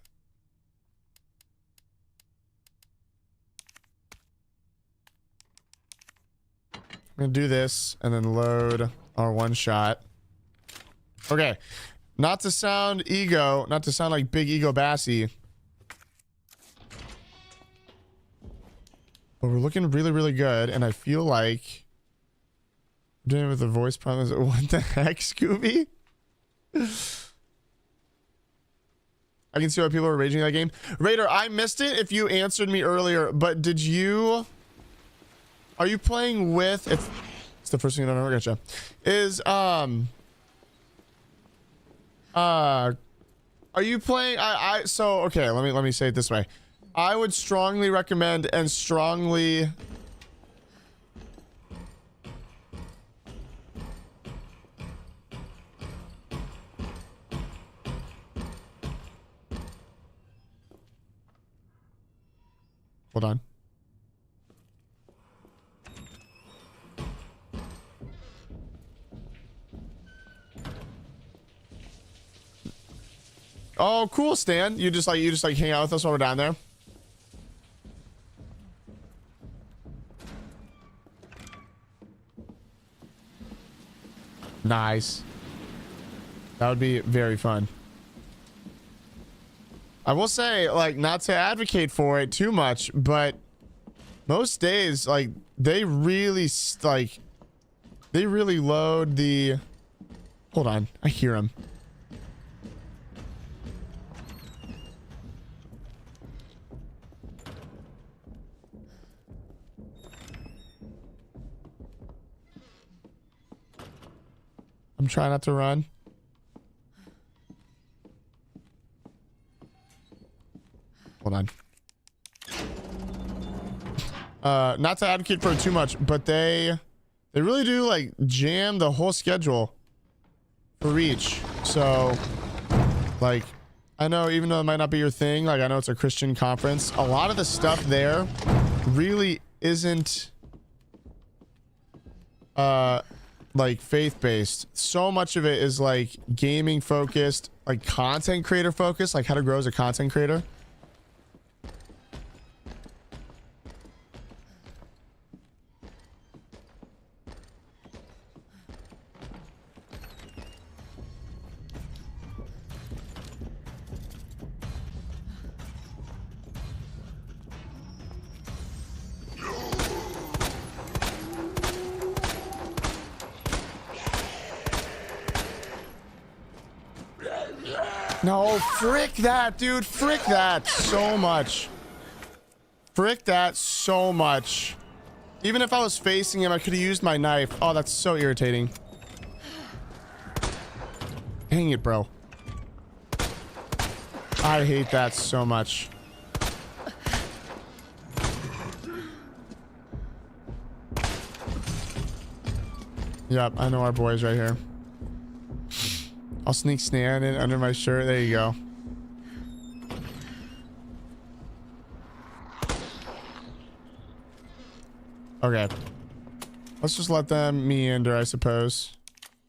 I'm going to do this and then load our one shot. Okay. Not to sound ego, not to sound like big ego Bassy. But we're looking really, really good. And I feel like I'm doing it with the voice problems. What the heck, Scooby? I can see why people are raging that game. Raider, I missed it if you answered me earlier, but did you... Are you playing with... It's the first thing I never gotcha. Is, are you playing... So, okay, let me say it this way. I would strongly recommend and strongly... Hold on. Oh, cool, Stan. You just like hang out with us while we're down there. Nice. That would be very fun. I will say, like, not to advocate for it too much, but most days, like, they really load the... Hold on. I hear him. I'm trying not to run. Hold on. Not to advocate for it too much, but they really do like jam the whole schedule for Reach. So like, I know even though it might not be your thing, like I know it's a Christian conference, a lot of the stuff there really isn't like faith-based. So much of it is like gaming focused, like content creator focused, like how to grow as a content creator. No, frick that, dude. Frick that so much. Frick that so much. Even if I was facing him, I could have used my knife. Oh, that's so irritating. Dang it, bro. I hate that so much. Yep, I know our boys right here. I'll sneak Stan in under my shirt. There you go. Okay. Let's just let them meander, I suppose.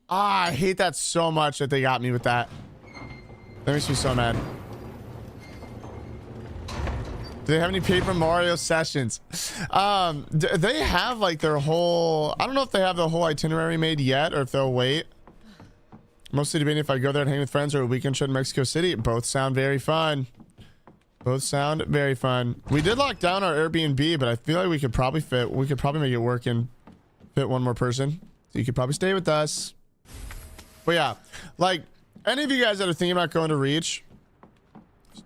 Ah, I hate that so much that they got me with that. That makes me so mad. Do they have any Paper Mario sessions? They have like their whole... I don't know if they have the whole itinerary made yet or if they'll wait. Mostly debating if I go there and hang with friends or a weekend trip in Mexico City. Both sound very fun. Both sound very fun. We did lock down our Airbnb, but I feel like we could probably make it work and fit one more person. So you could probably stay with us. But yeah, like any of you guys that are thinking about going to Reach,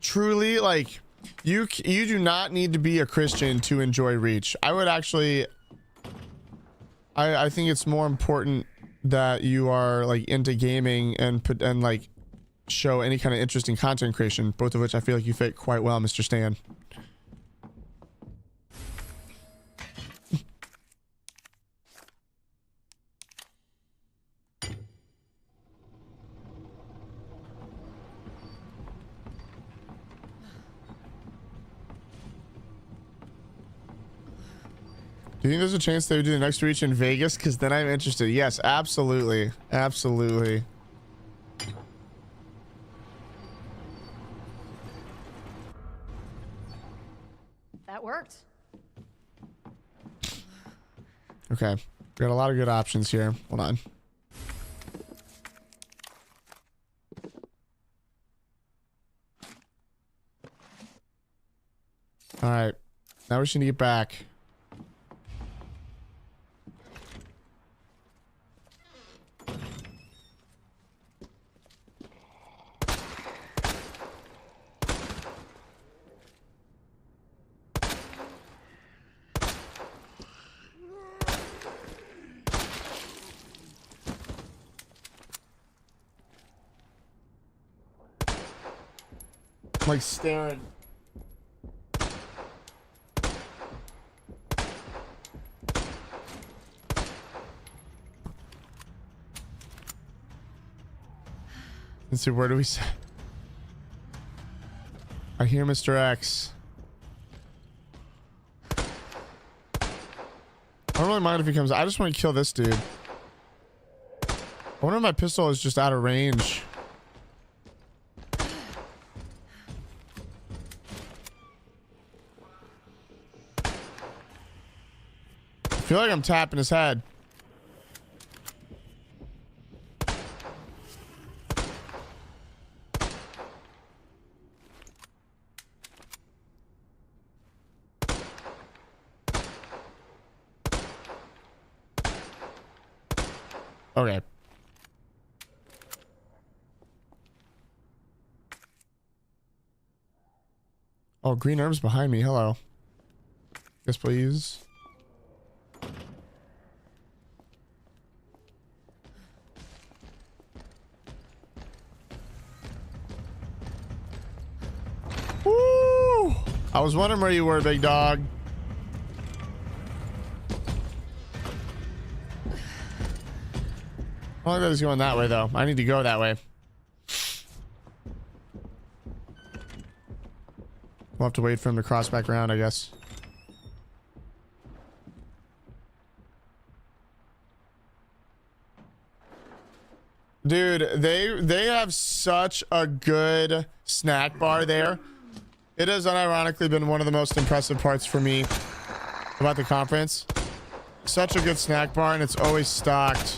truly, like you do not need to be a Christian to enjoy Reach. I would actually, I think it's more important that you are like into gaming and like show any kind of interesting content creation, both of which I feel like you fit quite well, Mr. Stan. Do you think there's a chance they would do the next Reach in Vegas? Because then I'm interested. Yes, absolutely. Absolutely. That worked. Okay. We got a lot of good options here. Hold on. All right. Now we should get back. Like staring. Let's see, where do we say? I hear Mr. X. I don't really mind if he comes. I just want to kill this dude. I wonder if my pistol is just out of range. I feel like I'm tapping his head. Okay. Oh, green herbs behind me. Hello. Yes, please. Woo! I was wondering where you were, big dog. I don't think he's going that way, though. I need to go that way. We'll have to wait for him to cross back around, I guess. Dude, they have such a good snack bar there. It has unironically been one of the most impressive parts for me about the conference. Such a good snack bar, and it's always stocked.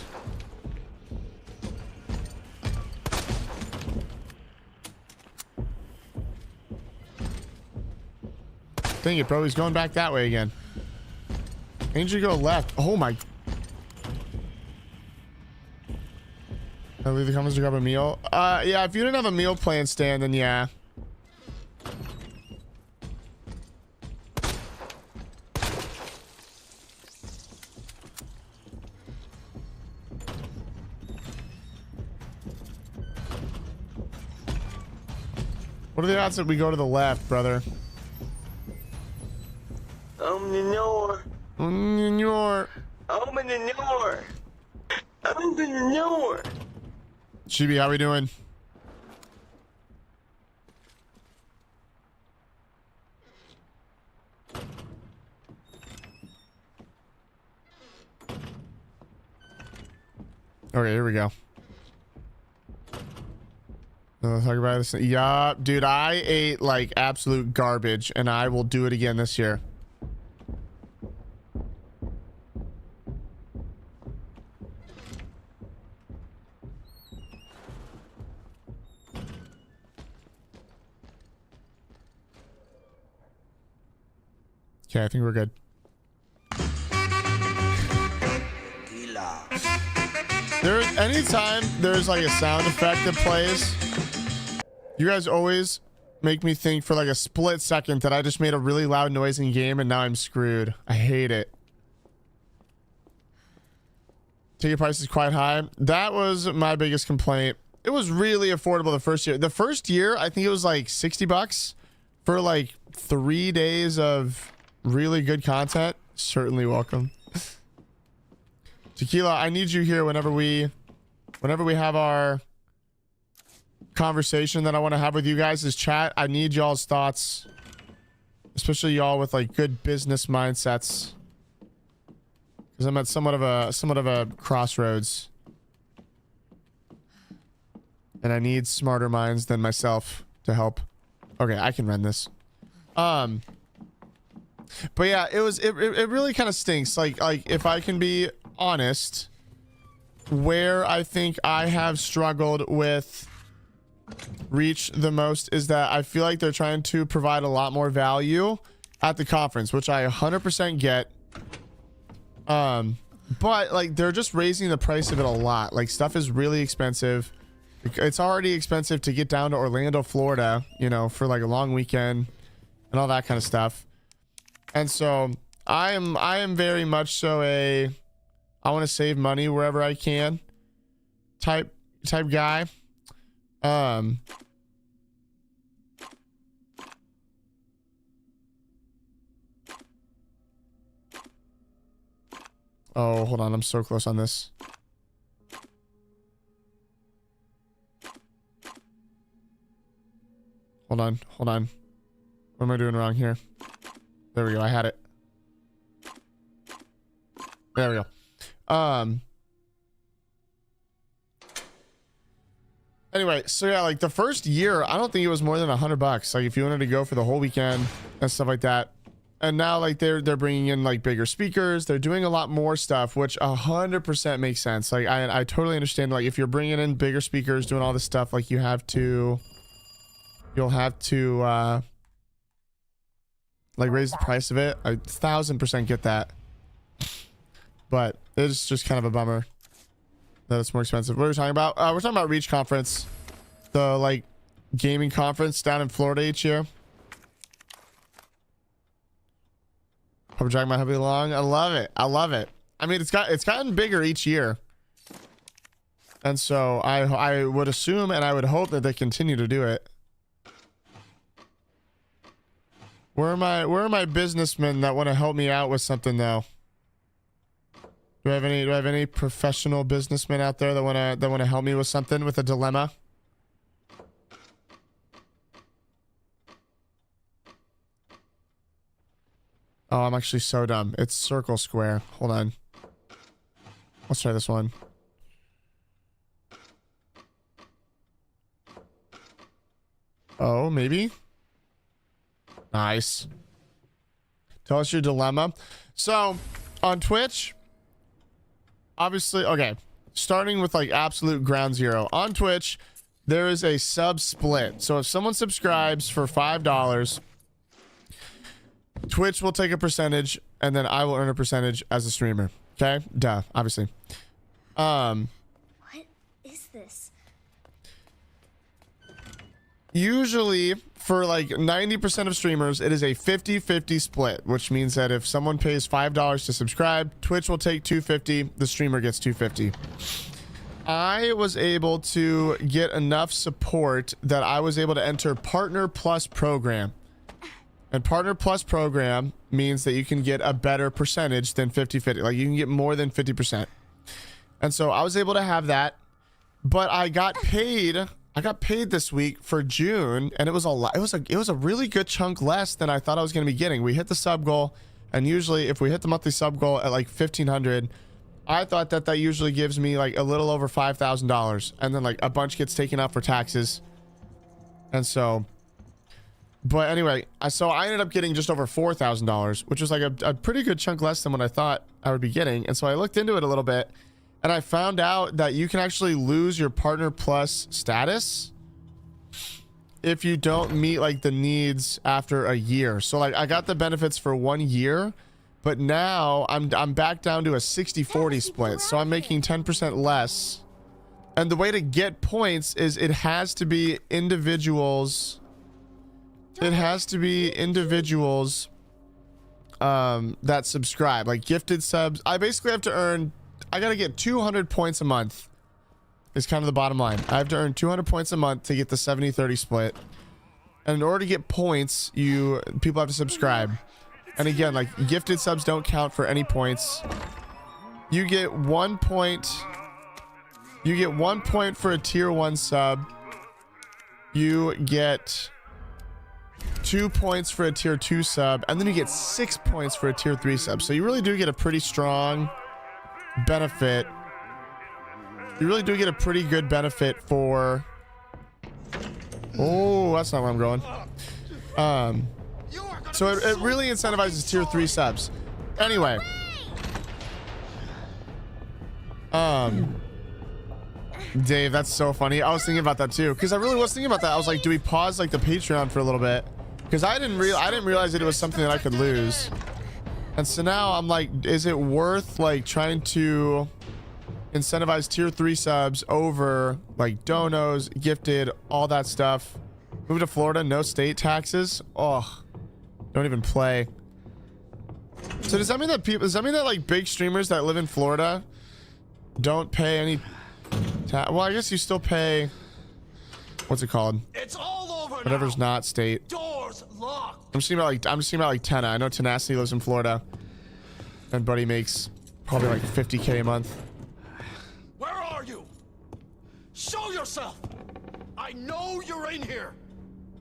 Dang it, bro. He's going back that way again. I need you to go left. Oh my. I leave the comments to grab a meal. Yeah, if you didn't have a meal plan stand, then yeah. What are the odds that we go to the left, brother? Open the door. Open the door. Open the door. Open the door. Chibi, how we doing? Okay, here we go. Let's talk about this. Yeah, dude, I ate like absolute garbage, and I will do it again this year. Okay, I think we're good. anytime there's like a sound effect that plays, you guys always make me think for like a split second that I just made a really loud noise in game and now I'm screwed. I hate it. Ticket price is quite high. That was my biggest complaint. It was really affordable the first year. The first year, I think it was like 60 bucks for like 3 days of really good content. Certainly welcome. Tequila, I need you here whenever we have our conversation that I want to have with you guys is chat. I need y'all's thoughts, especially y'all with like good business mindsets, because I'm at somewhat of a crossroads and I need smarter minds than myself to help. Okay, I can run this. But yeah, it really kind of stinks. Like if I can be honest, where I think I have struggled with Reach the most is that I feel like they're trying to provide a lot more value at the conference, which I 100% get. But like they're just raising the price of it a lot. Like stuff is really expensive. It's already expensive to get down to Orlando, Florida, you know, for like a long weekend and all that kind of stuff. And so I am very much so I want to save money wherever I can type guy. Oh, hold on, I'm so close on this. Hold on. What am I doing wrong here? There we go. I had it. There we go. Anyway, so yeah, like the first year, I don't think it was more than $100. Like if you wanted to go for the whole weekend and stuff like that. And now like they're bringing in like bigger speakers. They're doing a lot more stuff, which 100% makes sense. Like I totally understand. Like if you're bringing in bigger speakers, doing all this stuff, like you'll have to like raise the price of it. I 1000% get that. But it's just kind of a bummer that it's more expensive. What are we talking about? We're talking about Reach Conference, the like gaming conference down in Florida each year. Hope drag my hubby along. I love it. I mean, it's gotten bigger each year, and so I would assume and I would hope that they continue to do it. Where are my businessmen that want to help me out with something though? Do I have any professional businessmen out there that want to help me with something, with a dilemma? Oh, I'm actually so dumb. It's circle square. Hold on. Let's try this one. Oh, maybe. Nice. Tell us your dilemma. So, on Twitch, obviously, okay, starting with like absolute ground zero. On Twitch, there is a sub split. So if someone subscribes for $5, Twitch will take a percentage and then I will earn a percentage as a streamer. Okay? Duh, obviously. What is this? Usually for like 90% of streamers, it is a 50-50 split, which means that if someone pays $5 to subscribe, Twitch will take $2.50, the streamer gets $2.50. I was able to get enough support that I was able to enter Partner Plus program. And Partner Plus program means that you can get a better percentage than 50-50. Like you can get more than 50%. And so I was able to have that, but I got paid this week for June, and it was a lot. It was a really good chunk less than I thought I was going to be getting. We hit the sub goal, and usually if we hit the monthly sub goal at like 1,500, I thought that usually gives me like a little over $5,000, and then like a bunch gets taken out for taxes. And so, but anyway, so I ended up getting just over $4,000, which was like a pretty good chunk less than what I thought I would be getting. And so I looked into it a little bit, and I found out that you can actually lose your Partner Plus status if you don't meet like the needs after a year. So like I got the benefits for 1 year, but now I'm back down to a 60-40 split. So I'm making 10% less And the way to get points is it has to be individuals. It has to be individuals that subscribe, like gifted subs. I basically have to earn, I got to get 200 points a month is kind of the bottom line. I have to earn 200 points a month to get the 70-30 split. And in order to get points, people have to subscribe. And again, like gifted subs don't count for any points. You get 1 point. You get 1 point for a tier 1 sub. You get 2 points for a tier 2 sub, and then you get 6 points for a tier 3 sub. So you really do get a pretty strong benefit. You really do get a pretty good benefit for, oh, that's not where I'm going. So it really incentivizes tier 3 subs. Anyway, Dave, that's so funny. I was thinking about that too, because I really was thinking about that. I was like, do we pause like the Patreon for a little bit? Because I didn't realize that it was something that I could lose. And so now I'm like, is it worth like trying to incentivize tier 3 subs over like donos, gifted, all that stuff? Move to Florida, no state taxes. Oh, don't even play. So does that mean that like big streamers that live in Florida don't pay any well, I guess you still pay, what's it called? It's all over whatever's now. Not state. Doors locked. I'm just thinking about like Tenna. I know Tenacity lives in Florida, and Buddy makes probably like 50K a month. Where are you? Show yourself. I know you're in here.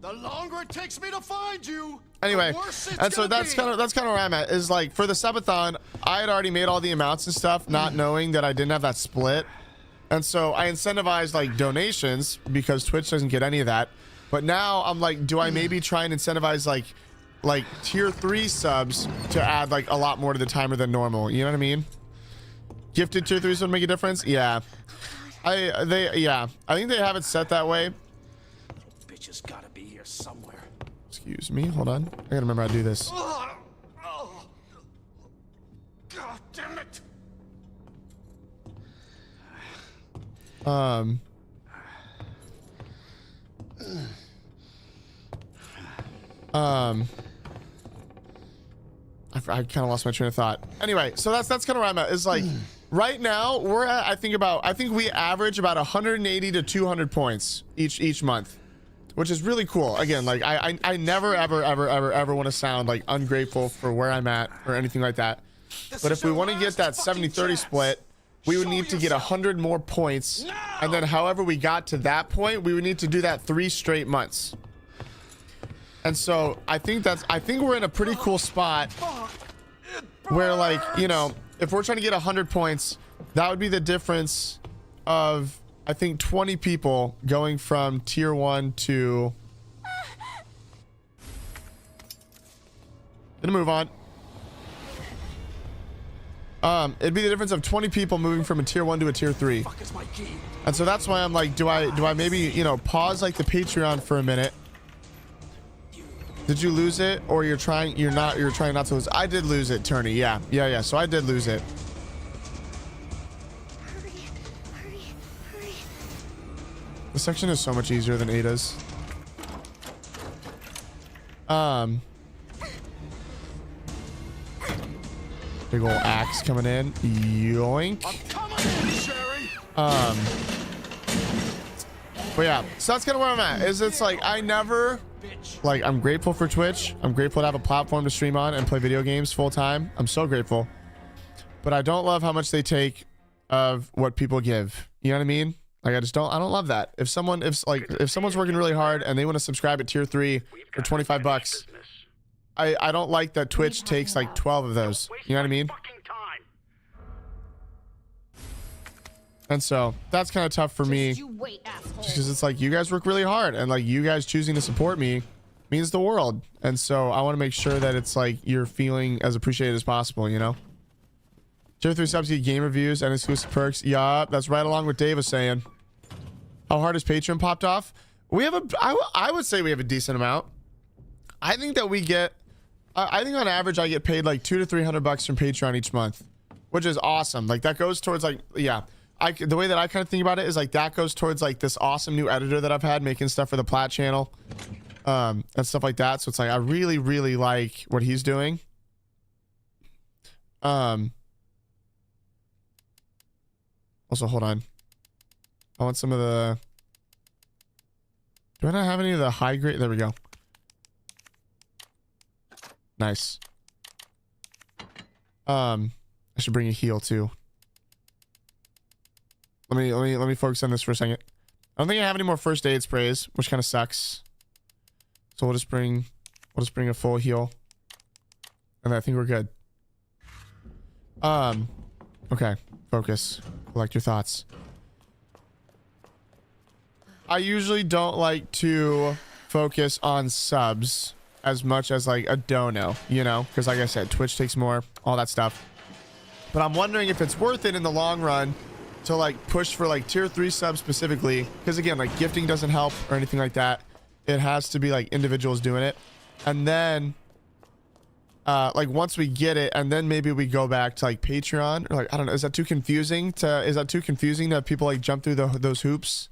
The longer it takes me to find you, Anyway, the worse it's and so gonna that's be. kind of where I'm at. Is like for the subathon, I had already made all the amounts and stuff, not knowing that I didn't have that split. And so I incentivized like donations because Twitch doesn't get any of that. But now I'm like, do I maybe try and incentivize like tier 3 subs to add like a lot more to the timer than normal? You know what I mean? Gifted tier 3s would make a difference. Yeah, I think they have it set that way. Bitch has got to be here somewhere. Excuse me, hold on. I gotta remember how to do this. Oh, God damn it. I kind of lost my train of thought. Anyway, so that's kind of where I'm at. Is like right now we're at, I think we average about 180 to 200 points each month, which is really cool. Again, like I never ever want to sound like ungrateful for where I'm at or anything like that. But if we want to get that 70-30 split, we would need to get 100 more points, and then however we got to that point, we would need to do that 3 straight months. And so I think we're in a pretty cool spot where, like, you know, if we're trying to get 100 points, that would be the difference of, I think, 20 people going from tier 1 to, gonna move on. It'd be the difference of 20 people moving from a tier 1 to a tier 3. And so that's why I'm like, do I maybe, you know, pause like the Patreon for a minute? Did you lose it, or you're trying not to lose? I did lose it, Turney. Yeah. So I did lose it. Hurry. The section is so much easier than Ada's. Big ol' axe coming in. Yoink. I'm coming in, Sherry. But yeah, so that's kind of where I'm at. It's like I never, like, I'm grateful for Twitch. I'm grateful to have a platform to stream on and play video games full time. I'm so grateful. But I don't love how much they take of what people give. You know what I mean? Like, I don't love that. If someone's working really hard and they want to subscribe at tier 3 for 25 bucks, I don't like that Twitch takes like 12 of those. You know what I mean? And so that's kind of tough for me, You wait, asshole. because it's like you guys work really hard, and like you guys choosing to support me means the world. And so I want to make sure that it's like you're feeling as appreciated as possible, you know? Tier 3 subs get game reviews and exclusive perks. Yeah, that's right along what Dave was saying. How hard is Patreon popped off? We have I would say we have a decent amount. I think that we get, I think on average I get paid like $200 to $300 from Patreon each month, which is awesome. Like that goes towards like, yeah. the way that I kind of think about it is like that goes towards like this awesome new editor that I've had making stuff for the Plat channel, and stuff like that. So it's like I really, really like what he's doing. Also, hold on. I want some of the. Do I not have any of the high grade? There we go. Nice. I should bring a heal too. Let me focus on this for a second. I don't think I have any more first aid sprays, which kind of sucks. So we'll just bring a full heal, and I think we're good. Okay, focus. Collect your thoughts. I usually don't like to focus on subs as much as like a dono, you know, because like I said, Twitch takes more, all that stuff. But I'm wondering if it's worth it in the long run to like push for like tier 3 subs specifically, because again, like gifting doesn't help or anything like that. It has to be like individuals doing it, and then like once we get it, and then maybe we go back to like Patreon, or like I don't know, is that too confusing to have people like jump through those hoops?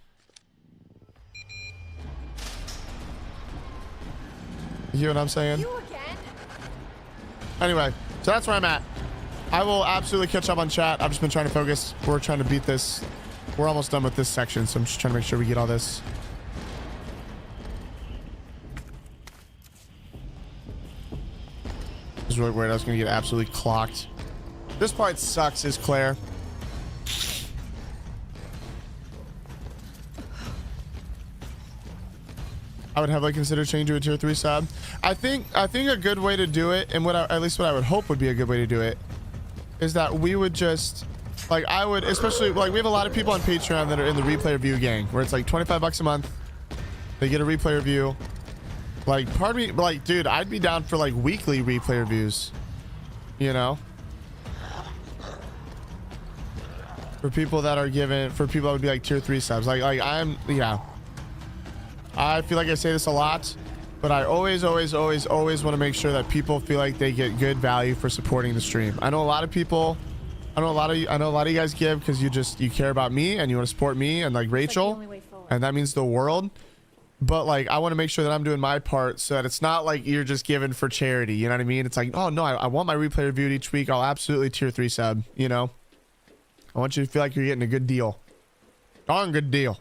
You know what I'm saying? You again? Anyway, so that's where I'm at. I will absolutely catch up on chat. I've just been trying to focus. We're trying to beat this. We're almost done with this section, so I'm just trying to make sure we get all this. I was really worried I was going to get absolutely clocked. This part sucks, is Claire. I would heavily consider changing to a tier 3 sub. I think a good way to do it, and at least what I would hope would be a good way to do it, is that we would just like, I would, especially like we have a lot of people on Patreon that are in the replay review gang, where it's like 25 bucks a month. They get a replay review. Like, pardon me, like, dude, I'd be down for like weekly replay reviews, you know, for people that are given, for people that would be like tier 3 subs. Like yeah. I feel like I say this a lot, but I always want to make sure that people feel like they get good value for supporting the stream. I know a lot of people, I know a lot of you guys give because you care about me and you want to support me and like Rachel, and that means the world. But like, I want to make sure that I'm doing my part so that it's not like you're just giving for charity. You know what I mean? It's like, oh no, I want my replay reviewed each week. I'll absolutely tier 3 sub, you know? I want you to feel like you're getting a good deal. Darn good deal.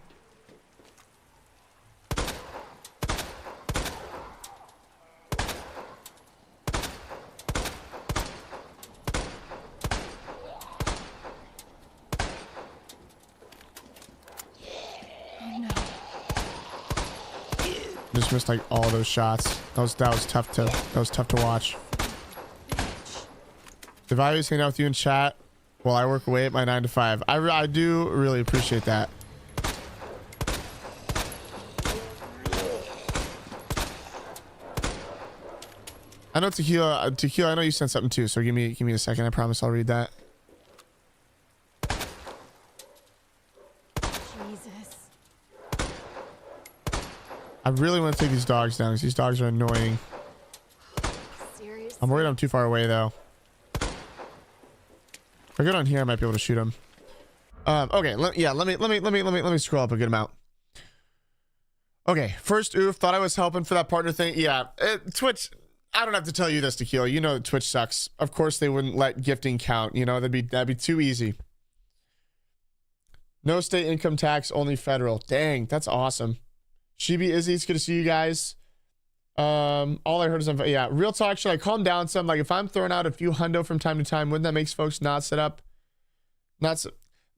Just missed like all those shots. That was tough to watch. The value is hanging out with you in chat while I work away at my 9 to 5. I do really appreciate that. I know Tequila, I know you sent something too, so give me a second. I promise I'll read that. I really want to take these dogs down because these dogs are annoying. Seriously? I'm worried I'm too far away though. If I go down here, I might be able to shoot them. Okay, let me scroll up a good amount. Okay, first oof, thought I was helping for that partner thing. Yeah, Twitch. I don't have to tell you this, Tequila. You know Twitch sucks. Of course they wouldn't let gifting count. You know that'd be too easy. No state income tax, only federal. Dang, that's awesome. Shibi, Izzy, it's good to see you guys. All I heard is, yeah, real talk. Should I calm down some? Like, if I'm throwing out a few hundo from time to time, wouldn't that make folks not set up?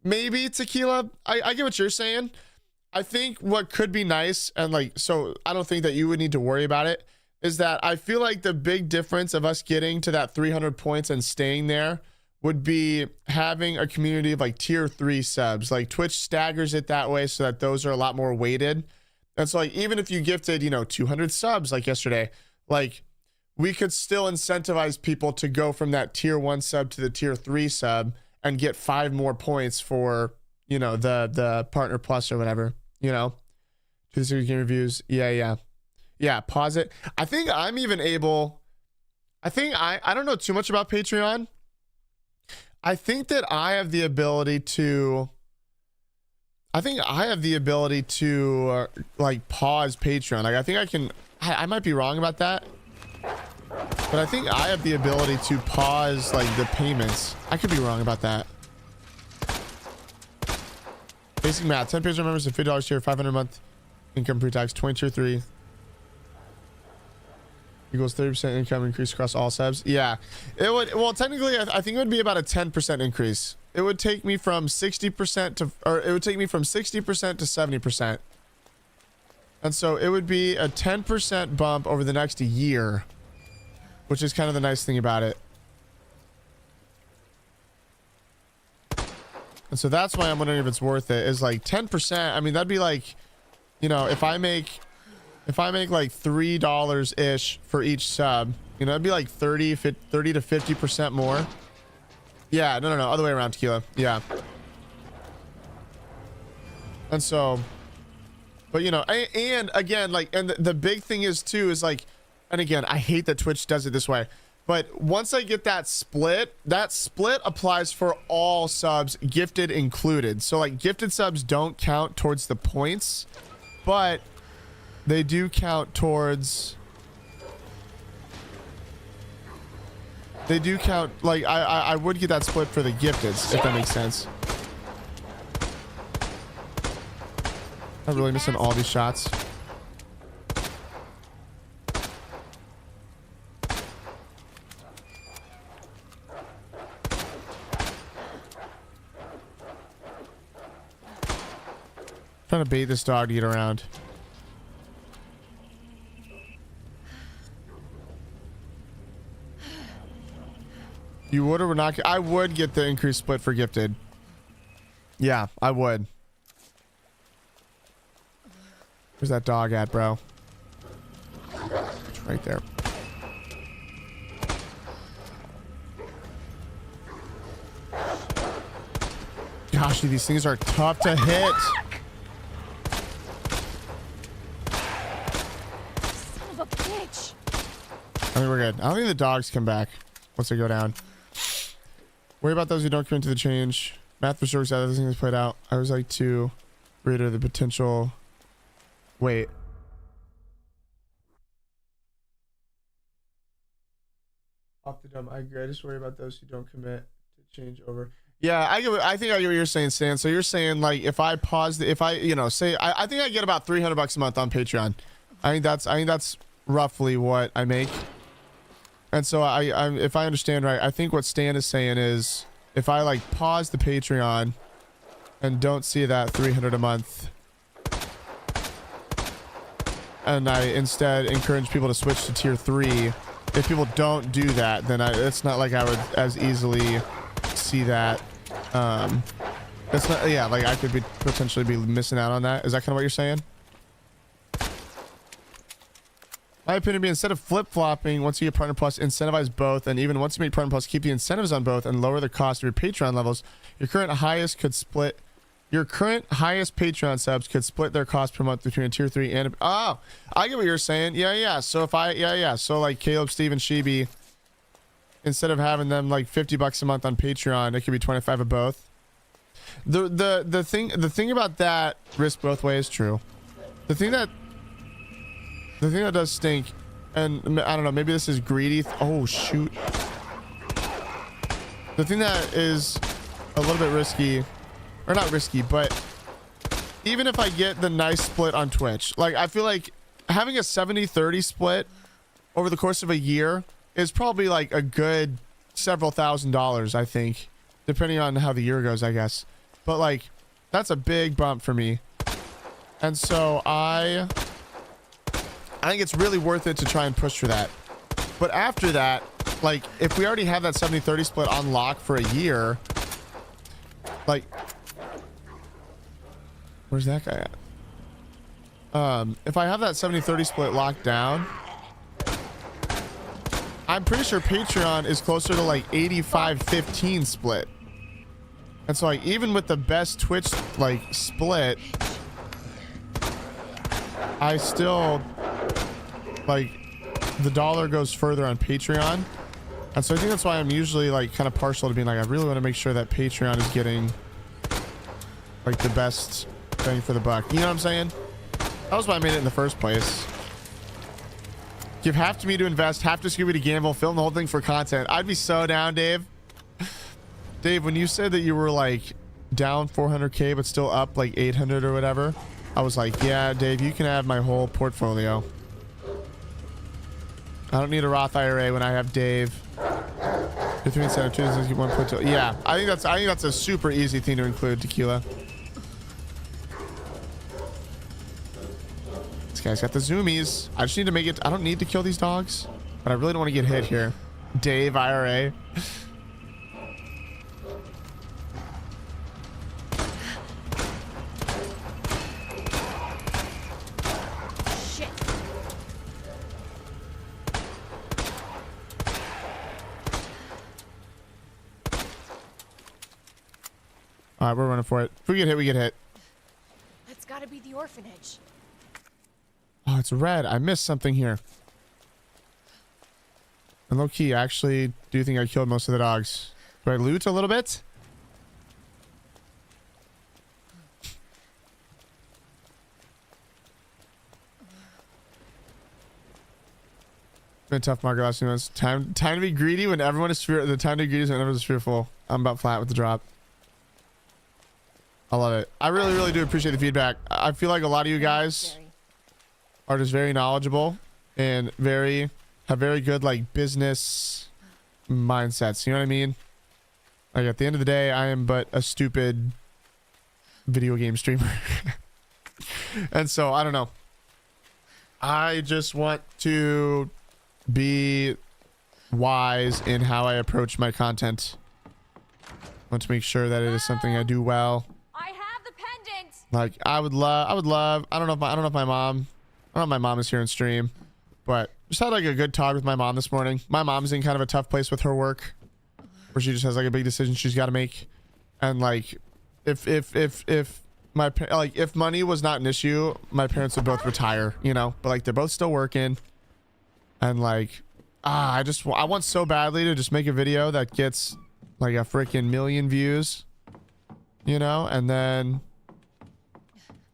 Maybe, Tequila. I get what you're saying. I think what could be nice, and like, so I don't think that you would need to worry about it, is that I feel like the big difference of us getting to that 300 points and staying there would be having a community of like tier 3 subs. Like Twitch staggers it that way so that those are a lot more weighted. And so like, even if you gifted, 200 subs like yesterday, like we could still incentivize people to go from that tier 1 sub to the tier 3 sub and get 5 more points for, the partner plus or whatever, 2 game reviews. Yeah. Pause it. I think I'm even able, I don't know too much about Patreon. I think that I have the ability to I think I have the ability to like pause Patreon. Like I think I can, I might be wrong about that, but I think I have the ability to pause like the payments. I could be wrong about that. Basic math, 10 Patreon members at $50 tier, 500 a month income pre-tax, 20 tier 3 equals 30% income increase across all subs. Yeah, it would. Well, technically I think it would be about a 10% increase. It would take me from 60% to, or it would take me from 60% to 70%. And so it would be a 10% bump over the next year, which is kind of the nice thing about it. And so that's why I'm wondering if it's worth it. Is like 10%. I mean, that'd be like, you know, if I make like $3 ish for each sub, you know, it'd be like 30 to 50% more. Yeah, no, other way around, Tequila. Yeah. And so, but you know, and again, like, and the big thing is too, is like, and again, I hate that Twitch does it this way, but once I get that split applies for all subs, gifted included. So like gifted subs don't count towards the points, but they do count towards, they do count, like I would get that split for the gifteds, if that makes sense. I'm really missing all these shots. Trying to bait this dog to get around. You would or would not? I would get the increased split for gifted. Yeah, I would. Where's that dog at, bro? It's right there. Gosh, these things are tough to hit. Son of a bitch. I mean, we're good. I don't think the dogs come back once they go down. Worry about those who don't commit to the change. Math for sure, other things played out. I was like to reiterate the potential. Wait. Off the dumb. I agree. I just worry about those who don't commit to change over. Yeah, I think I get what you're saying, Stan. So you're saying like if I pause the, if I, you know, say I think I get about $300 a month on Patreon. I think that's roughly what I make. And so I if I understand right, I think what Stan is saying is if I like pause the Patreon and don't see that 300 a month, and I instead encourage people to switch to tier 3, if people don't do that, then it's not like I would as easily see that. It's not, yeah, like I could be potentially be missing out on that. Is that kind of what you're saying? My opinion would be instead of flip-flopping, once you get Partner Plus, incentivize both, and even once you make Partner Plus, keep the incentives on both and lower the cost of your Patreon levels. Your current highest Patreon subs could split their cost per month between a tier 3 and oh, I get what you're saying. Yeah. So if I so like Caleb, Steve, and Sheeby, instead of having them like $50 a month on Patreon, it could be 25 of both. The thing about that, risk both ways, true. The thing that does stink, and I don't know, maybe this is greedy. Oh shoot. The thing that is a little bit risky, or not risky, but even if I get the nice split on Twitch, like I feel like having a 70-30 split over the course of a year is probably like a good several $1,000s, I think, depending on how the year goes, I guess. But like that's a big bump for me, and so I think it's really worth it to try and push for that. But after that, like if we already have that 70-30 split on lock for a year, like where's that guy at? If I have that 70-30 split locked down, I'm pretty sure Patreon is closer to like 85-15 split. And so like even with the best Twitch like split, I still like the dollar goes further on Patreon. And so I think that's why I'm usually like kind of partial to being like, I really want to make sure that Patreon is getting like the best bang for the buck. You know what I'm saying? That was why I made it in the first place. Give half to me to invest, half to Scooby to gamble, film the whole thing for content. I'd be so down, Dave. Dave, when you said that you were like down 400k but still up like 800 or whatever, I was like, yeah, Dave, you can have my whole portfolio. I don't need a Roth IRA when I have Dave. 3 incentive 2 yeah, I think that's a super easy thing to include, Tequila. This guy's got the zoomies. I just need to make it. I don't need to kill these dogs, but I really don't want to get hit here. Dave IRA. Shit. All right, we're running for it. If we get hit, we get hit. That's gotta be the orphanage. Oh, it's red. I missed something here. And low key, I actually do think I killed most of the dogs. Do I loot a little bit? Been a tough market last few months. Time to be greedy when everyone is fearful. The time to be greedy is when everyone is fearful. I'm about flat with the drop. I love it. I really, really do appreciate the feedback. I feel like a lot of you guys are just very knowledgeable and have very good like business mindsets. You know what I mean? Like at the end of the day, I am but a stupid video game streamer. And so I don't know. I just want to be wise in how I approach my content. I want to make sure that it is something I do well. I have the pendant. Like I would love, I don't know if my mom, I don't know if my mom is here in stream, but just had like a good talk with my mom this morning. My mom's in kind of a tough place with her work where she just has like a big decision she's got to make. And like, if money was not an issue, my parents would both retire, you know, but like they're both still working. And like, I want so badly to just make a video that gets like a freaking million views, you know, and then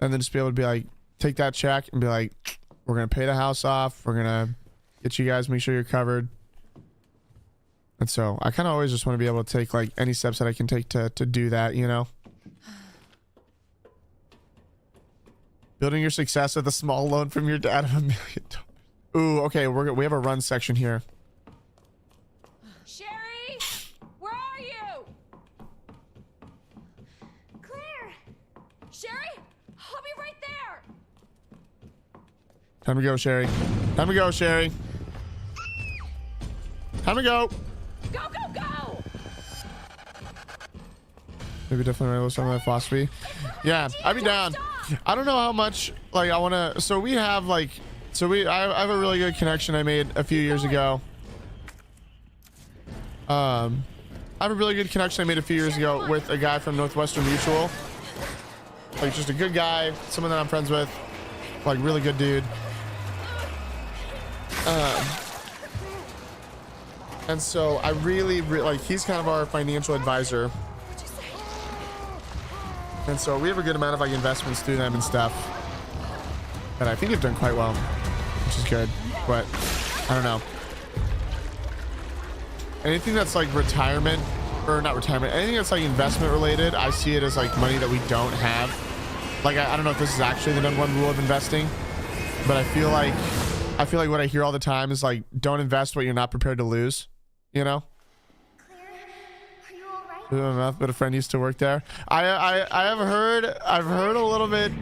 just be able to be like, take that check and be like, we're going to pay the house off. We're going to get you guys, make sure you're covered. And so I kind of always just want to be able to take like any steps that I can take to do that, you know? Building your success with a small loan from your dad of $1 million. Ooh, okay. We have a run section here. Sherry, where are you? Claire. Sherry, I'll be right there. Time to go, Sherry. Time to go, Sherry. Time to go. Go, go, go. Maybe definitely write some of that philosophy. Yeah, I'd be down. I don't know how much like I want to. So we have like, I have a really good connection I made a few years ago. I have a really good connection I made a few years ago with a guy from Northwestern Mutual. Like just a good guy, someone that I'm friends with, like really good dude. And so I really like, he's kind of our financial advisor. And so we have a good amount of like investments through them and stuff. And I think they've done quite well, which is good. But I don't know. Anything that's like retirement, or not retirement, anything that's like investment related, I see it as like money that we don't have. Like I don't know if this is actually the #1 rule of investing, but I feel like what I hear all the time is like, don't invest what you're not prepared to lose. You know? Claire, are you all right? Enough, but a friend used to work there. I've heard a little bit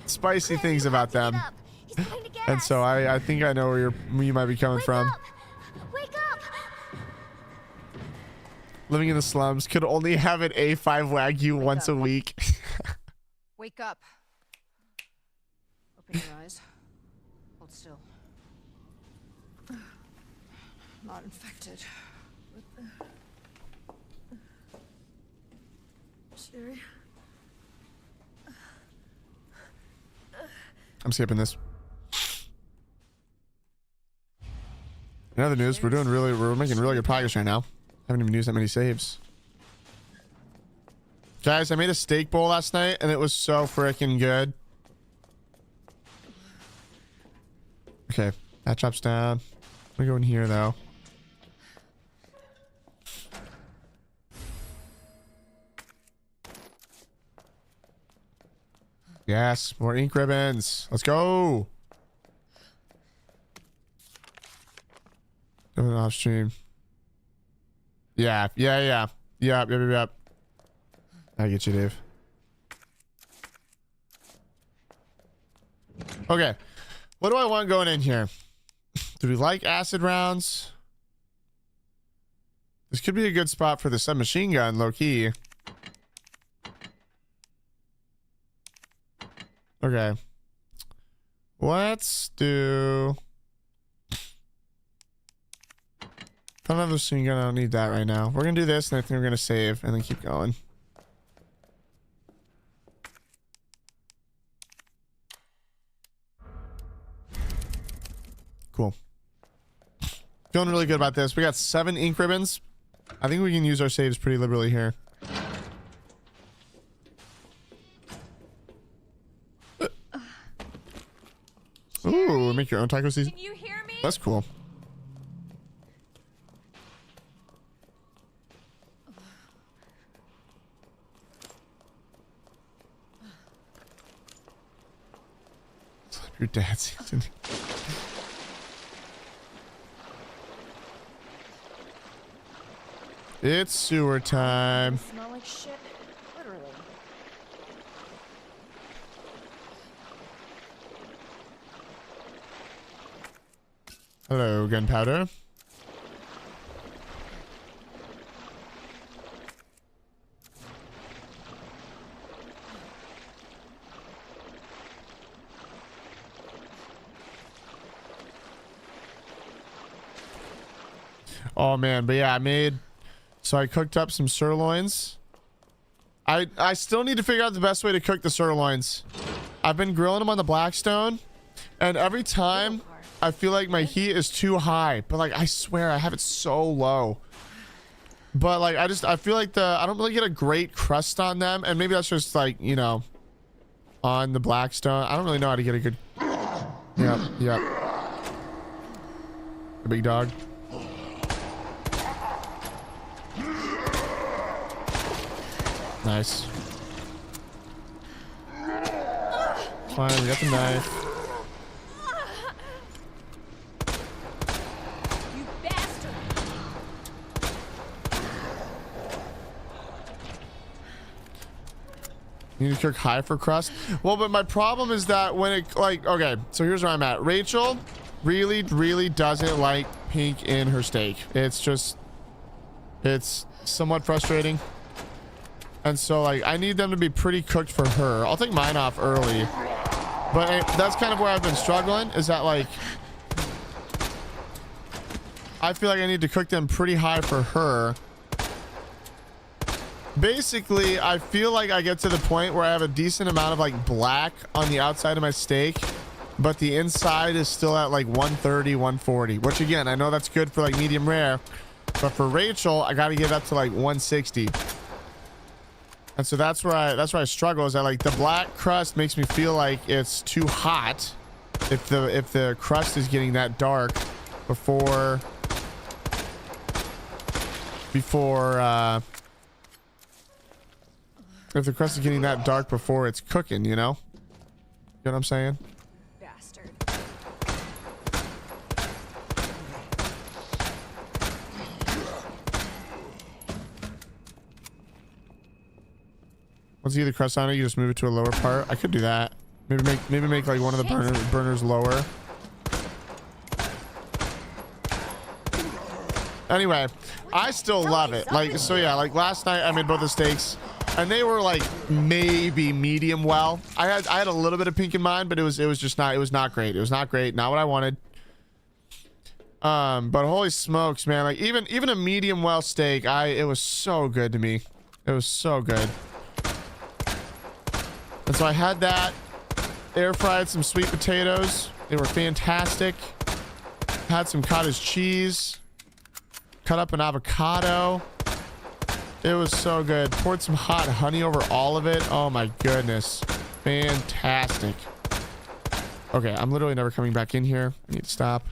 spicy things about them, and so I think I know where you might be coming from. Wake up! Living in the slums, could only have an A5 Wagyu once a week. Wake up. Open your eyes. Hold still. Not infected. Sherry. I'm skipping this. In other news, we're making really good progress right now. Haven't even used that many saves. Guys, I made a steak bowl last night and it was so freaking good. Okay, that chops down. We go in here though. Yes, more ink ribbons. Let's go. Coming off stream. Yeah. Yep. I get you, Dave. Okay. What do I want going in here? Do we like acid rounds? This could be a good spot for the submachine gun, low key. Okay. Let's do... If I don't have a machine gun, I don't need that right now. We're gonna do this, and I think we're gonna save, and then keep going. Cool. Feeling really good about this. We got 7 ink ribbons. I think we can use our saves pretty liberally here. Ooh, make your own taco season. Can you hear me? That's cool. Your dad season. It's sewer time. Smell like shit. Literally. Hello, gunpowder. Oh man, but yeah, I cooked up some sirloins. I still need to figure out the best way to cook the sirloins. I've been grilling them on the Blackstone, and every time I feel like my heat is too high, but like I swear I have it so low. But like I feel like I don't really get a great crust on them, and maybe that's just like, you know, on the Blackstone. I don't really know how to get a good. Yep. The big dog. Nice. Fine, we got the knife. You bastard! You need to cook high for crust. Well, but my problem is that when it, like, okay, so here's where I'm at. Rachel really doesn't like pink in her steak. It's somewhat frustrating. And so like I need them to be pretty cooked for her. I'll take mine off early, but that's kind of where I've been struggling, is that like I feel like I need to cook them pretty high for her. Basically, I feel like I get to the point where I have a decent amount of like black on the outside of my steak, but the inside is still at like 130, 140, which again, I know that's good for like medium rare, but for Rachel, I got to get up to like 160. And so that's where I struggle, is that like the black crust makes me feel like it's too hot if the crust is getting that dark before if the crust is getting that dark before it's cooking, you know? You know what I'm saying? Bastard. Once you get the crust on it, you just move it to a lower part. I could do that. Maybe make like one of the burners lower. Anyway, I still love it. Like, so yeah, like last night I made both the steaks and they were like maybe medium well. I had a little bit of pink in mine, but it was not great. It was not great. Not what I wanted. But holy smokes, man. Like even a medium well steak, it was so good to me. It was so good. And so I had that, air fried some sweet potatoes. They were fantastic. Had some cottage cheese, cut up an avocado, It was so good. Poured some hot honey over all of it. Oh my goodness. Fantastic. Okay, I'm literally never coming back in here. I need to stop.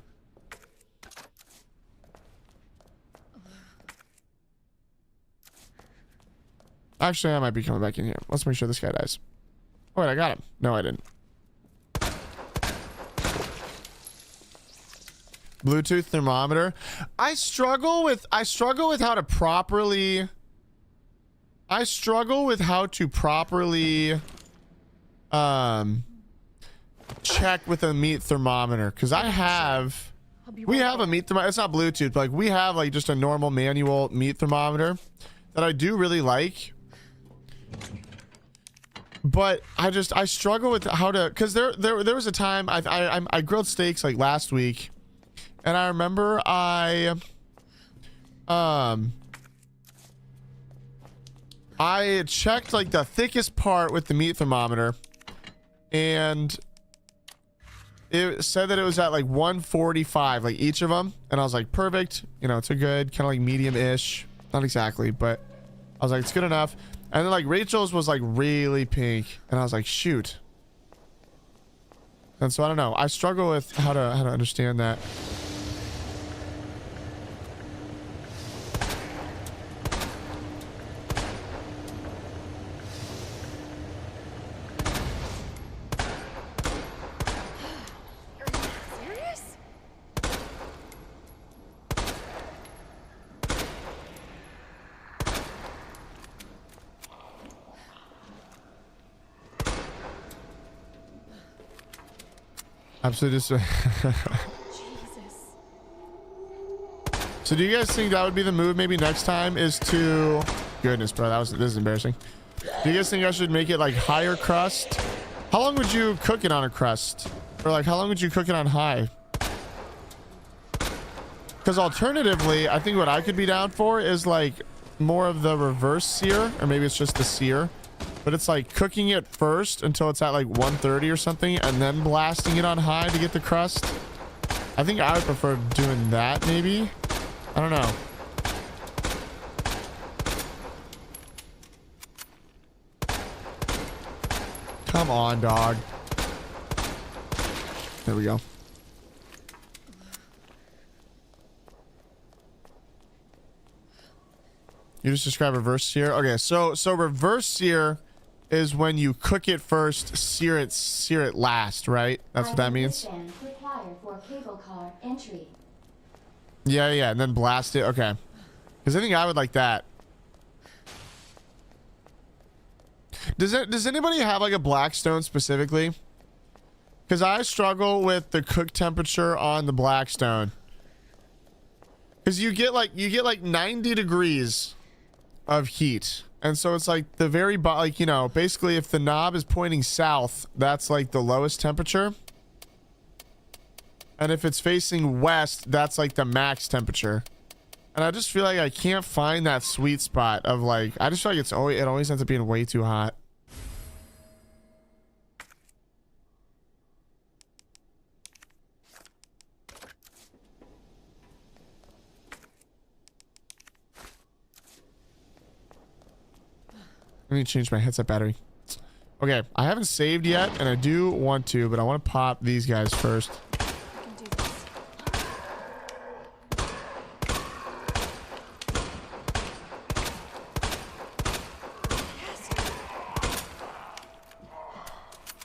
Actually, I might be coming back in here. Let's make sure this guy dies. Oh wait, I got him. No, I didn't. Bluetooth thermometer. I struggle with how to properly check with a meat thermometer, because we have a meat thermometer. It's not Bluetooth, but like we have like just a normal manual meat thermometer that I do really like. But I struggle with how to, because there was a time I grilled steaks like last week, and I remember I checked like the thickest part with the meat thermometer, and it said that it was at like 145, like each of them, and I was like, perfect, you know, it's a good kind of like medium-ish, not exactly, but I was like, it's good enough. And then like Rachel's was like really pink, and I was like, shoot. And so I don't know, I struggle with how to understand that. Absolutely. Jesus. So do you guys think that would be the move maybe next time, is to, goodness bro, this is embarrassing. Do you guys think I should make it like higher crust? How long would you cook it on a crust? Or like how long would you cook it on high? Because alternatively, I think what I could be down for is like more of the reverse sear, or maybe it's just the sear. But it's like cooking it first until it's at like 130 or something, and then blasting it on high to get the crust. I think I would prefer doing that maybe. I don't know. Come on, dog. There we go. You just described reverse sear. Okay, so reverse sear is when you cook it first, sear it last, right? That's what that means. For cable car entry. Yeah, and then blast it. Okay, because I think I would like that. Does anybody have like a Blackstone specifically? Because I struggle with the cook temperature on the Blackstone. Because you get like 90 degrees of heat. And so it's like the very like, you know, basically if the knob is pointing south, that's like the lowest temperature. And if it's facing west, that's like the max temperature. And I just feel like I can't find that sweet spot of like, I just feel like it always ends up being way too hot. I need to change my headset battery. Okay, I haven't saved yet, and I do want to, but I want to pop these guys first. I can do this.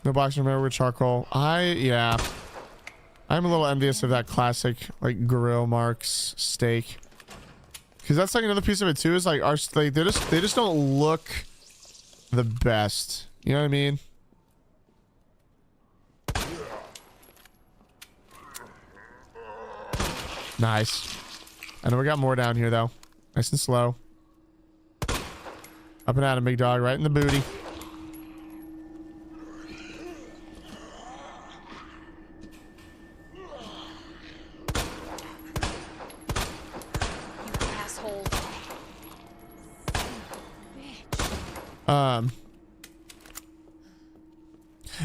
No box remember with charcoal. Yeah. I'm a little envious of that classic like grill marks steak. Because that's like another piece of it too, is like our steak, they just don't look the best. You know what I mean? Nice. I know we got more down here though. Nice and slow. Up and at him, big dog, right in the booty.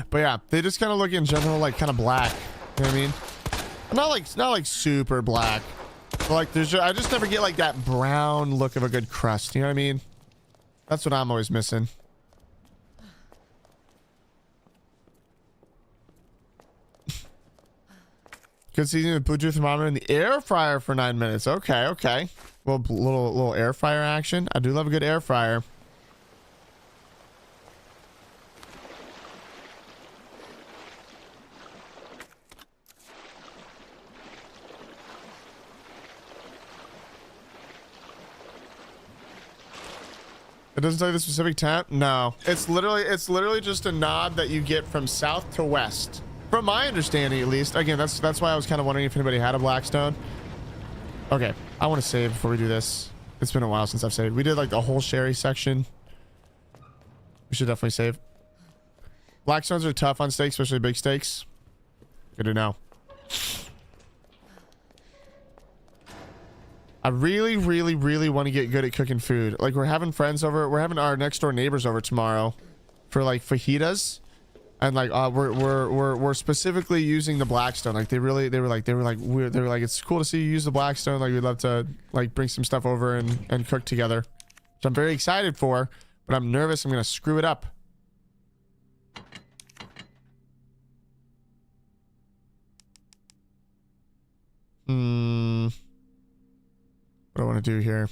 But yeah, they just kind of look in general like kind of black. You know what I mean? Not like super black. But like I just never get like that brown look of a good crust. You know what I mean? That's what I'm always missing. Good seasoning the Buju thermometer in the air fryer for 9 minutes. Okay, okay. Little air fryer action. I do love a good air fryer. It doesn't tell you the specific temp. No, it's literally just a knob that you get from south to west, from my understanding at least. Again, that's why I was kind of wondering if anybody had a Blackstone. Okay, I want to save before we do this. It's been a while since I've saved. We did like the whole sherry section. We should definitely save. Blackstones are tough on steaks, especially big steaks. Good to know. I really want to get good at cooking food. Like, we're having friends over. We're having our next door neighbors over tomorrow for like fajitas, and like we're specifically using the Blackstone. Like they were like it's cool to see you use the Blackstone. Like we'd love to like bring some stuff over and cook together. So I'm very excited for, but I'm nervous I'm gonna screw it up. What do I want to do here?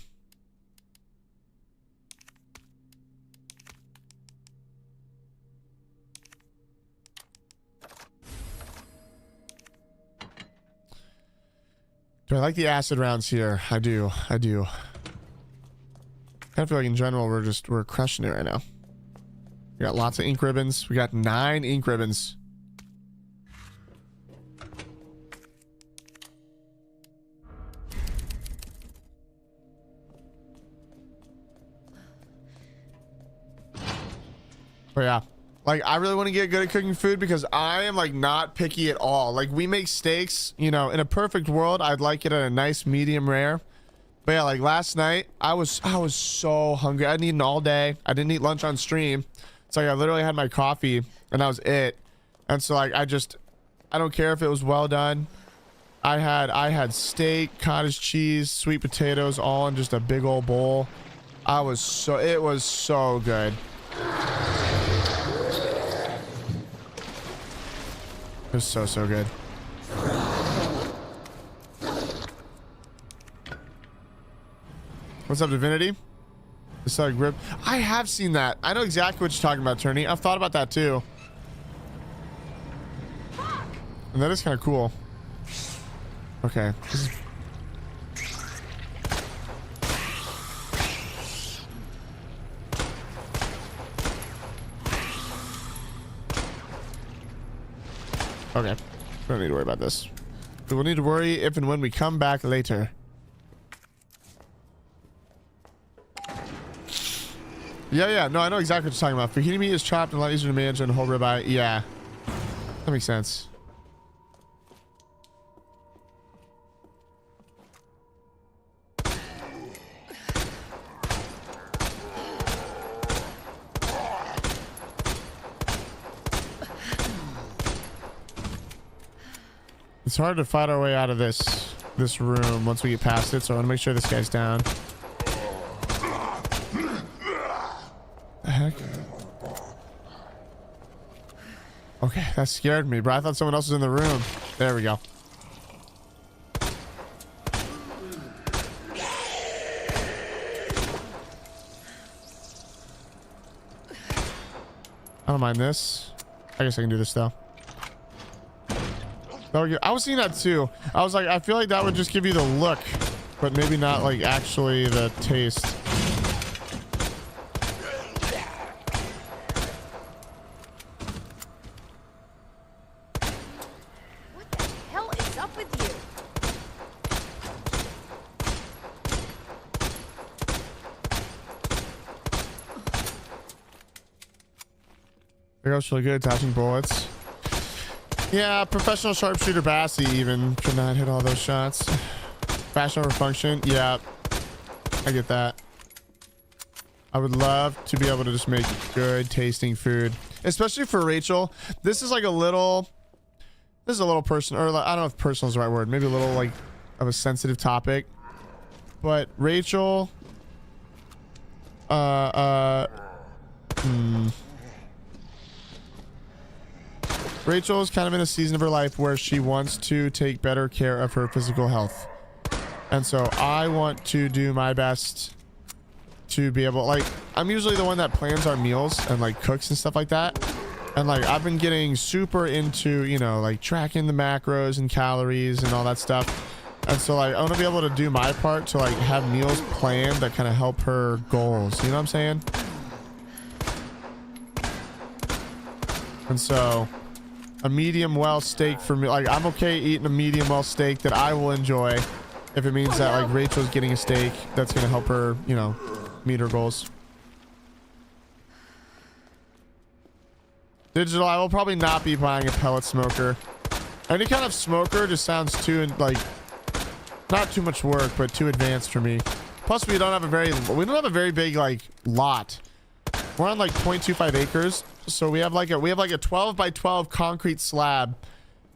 Do I like the acid rounds here? I do. I do. I feel like in general we're crushing it right now. We got lots of ink ribbons. We got 9 ink ribbons. But yeah, like I really want to get good at cooking food because I am like not picky at all. Like we make steaks, you know, in a perfect world, I'd like it at a nice medium rare. But yeah, like last night, I was so hungry. I hadn't eaten all day. I didn't eat lunch on stream. So like, I literally had my coffee and that was it. And so like, I don't care if it was well done. I had steak, cottage cheese, sweet potatoes, all in just a big old bowl. It was so good. It was so good. What's up, Divinity? It's like grip. I have seen that. I know exactly what you're talking about, Turney. I've thought about that too. And that is kind of cool. Okay. Okay, we don't need to worry about this. We will need to worry if and when we come back later. Yeah, no, I know exactly what you're talking about. Fajita meat is chopped and a lot easier to manage than whole ribeye. Yeah, that makes sense. It's hard to fight our way out of this room once we get past it, so I want to make sure this guy's down. The heck? Okay, that scared me, bro. I thought someone else was in the room. There we go. I don't mind this. I guess I can do this though. I was seeing that too. I was like, I feel like that would just give you the look, but maybe not like actually the taste. What the hell is up with you? That was really good attaching bullets. Yeah, professional sharpshooter Bassie even could not hit all those shots. Fashion over function. Yeah, I get that. I would love to be able to just make good tasting food, especially for Rachel. This is like a little personal, or like, I don't know if personal is the right word. Maybe a little like of a sensitive topic. But Rachel Rachel is kind of in a season of her life where she wants to take better care of her physical health. And so I want to do my best to be able, like, I'm usually the one that plans our meals and like cooks and stuff like that. And like, I've been getting super into, you know, like tracking the macros and calories and all that stuff. And so like, I want to be able to do my part to like have meals planned that kind of help her goals. You know what I'm saying? And so a medium well steak for me, like I'm okay eating a medium well steak that I will enjoy if it means that like Rachel's getting a steak that's going to help her, you know, meet her goals. Digital, I will probably not be buying a pellet smoker. Any kind of smoker just sounds too, like, not too much work, but too advanced for me. Plus, we don't have a very big like lot. We're on like 0.25 acres, so we have like a 12 by 12 concrete slab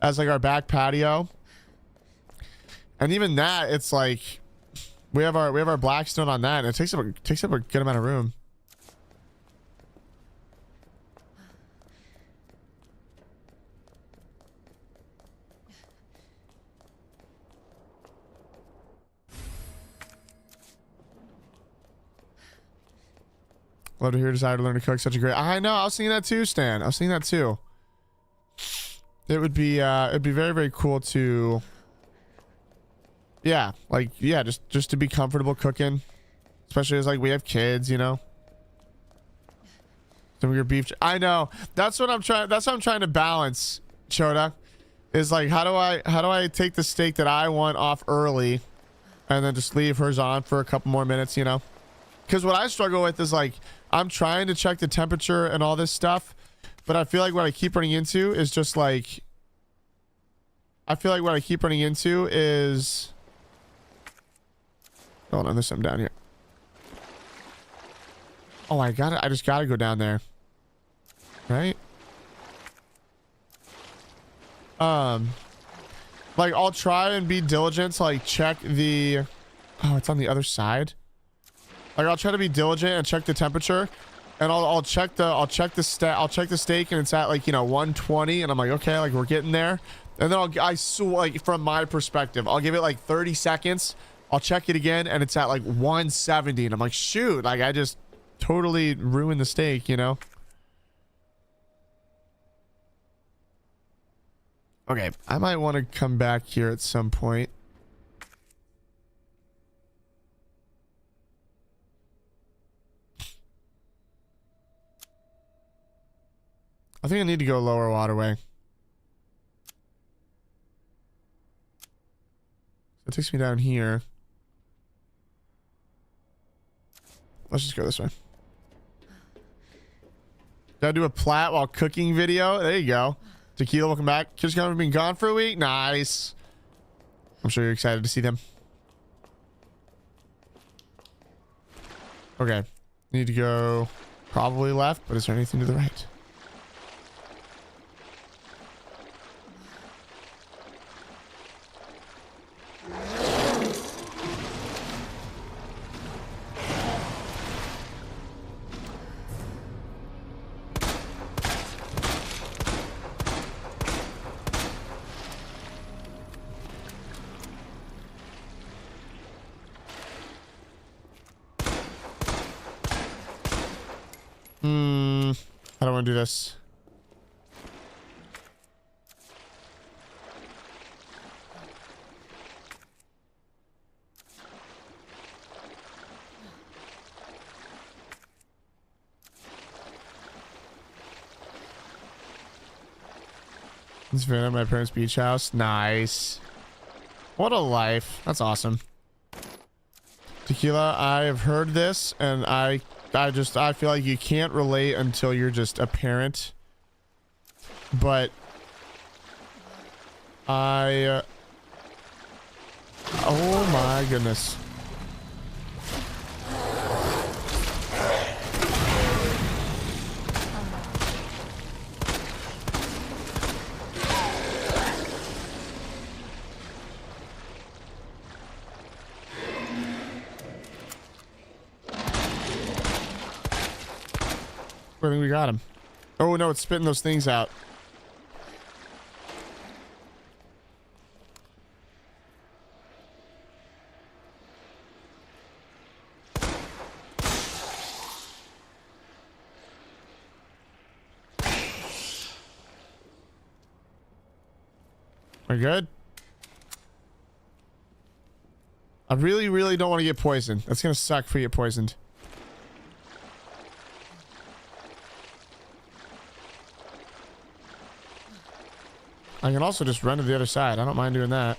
as like our back patio. And even that, it's like we have our blackstone on that, and it takes up a good amount of room. Love to hear desire to learn to cook. Such a great. I know. I was thinking that too, Stan. I was thinking that too. It would be very, very cool to. Yeah, like just to be comfortable cooking, especially as like we have kids, you know. Some of your beef. I know. That's what I'm trying. That's what I'm trying to balance, Choda. Is like how do I take the steak that I want off early, and then just leave hers on for a couple more minutes, you know. Because what I struggle with is like I'm trying to check the temperature and all this stuff, but I feel like what I keep running into is just like hold on, there's something down here. Oh, I just gotta go down there, right? Like I'll try and be diligent to like check the. Oh, it's on the other side. Like I'll try to be diligent and check the temperature, and I'll check the steak, and it's at like, you know, 120, and I'm like, okay, like we're getting there. And then like from my perspective, I'll give it like 30 seconds. I'll check it again, and it's at like 170, and I'm like, shoot, like I just totally ruined the steak, you know. Okay, I might want to come back here at some point. I think I need to go lower waterway. It takes me down here. Let's just go this way. Gotta do a plat while cooking video. There you go. Tequila, welcome back. Kids have been gone for a week. Nice. I'm sure you're excited to see them. Okay. Need to go probably left, but is there anything to the right? I don't want to do this. This is at my parents' beach house. Nice. What a life. That's awesome. Tequila, I have heard this, and I feel like you can't relate until you're just a parent. But oh my goodness. I think we got him. Oh no, it's spitting those things out. We're good. I really, really don't want to get poisoned. That's gonna suck if we get poisoned. I can also just run to the other side. I don't mind doing that.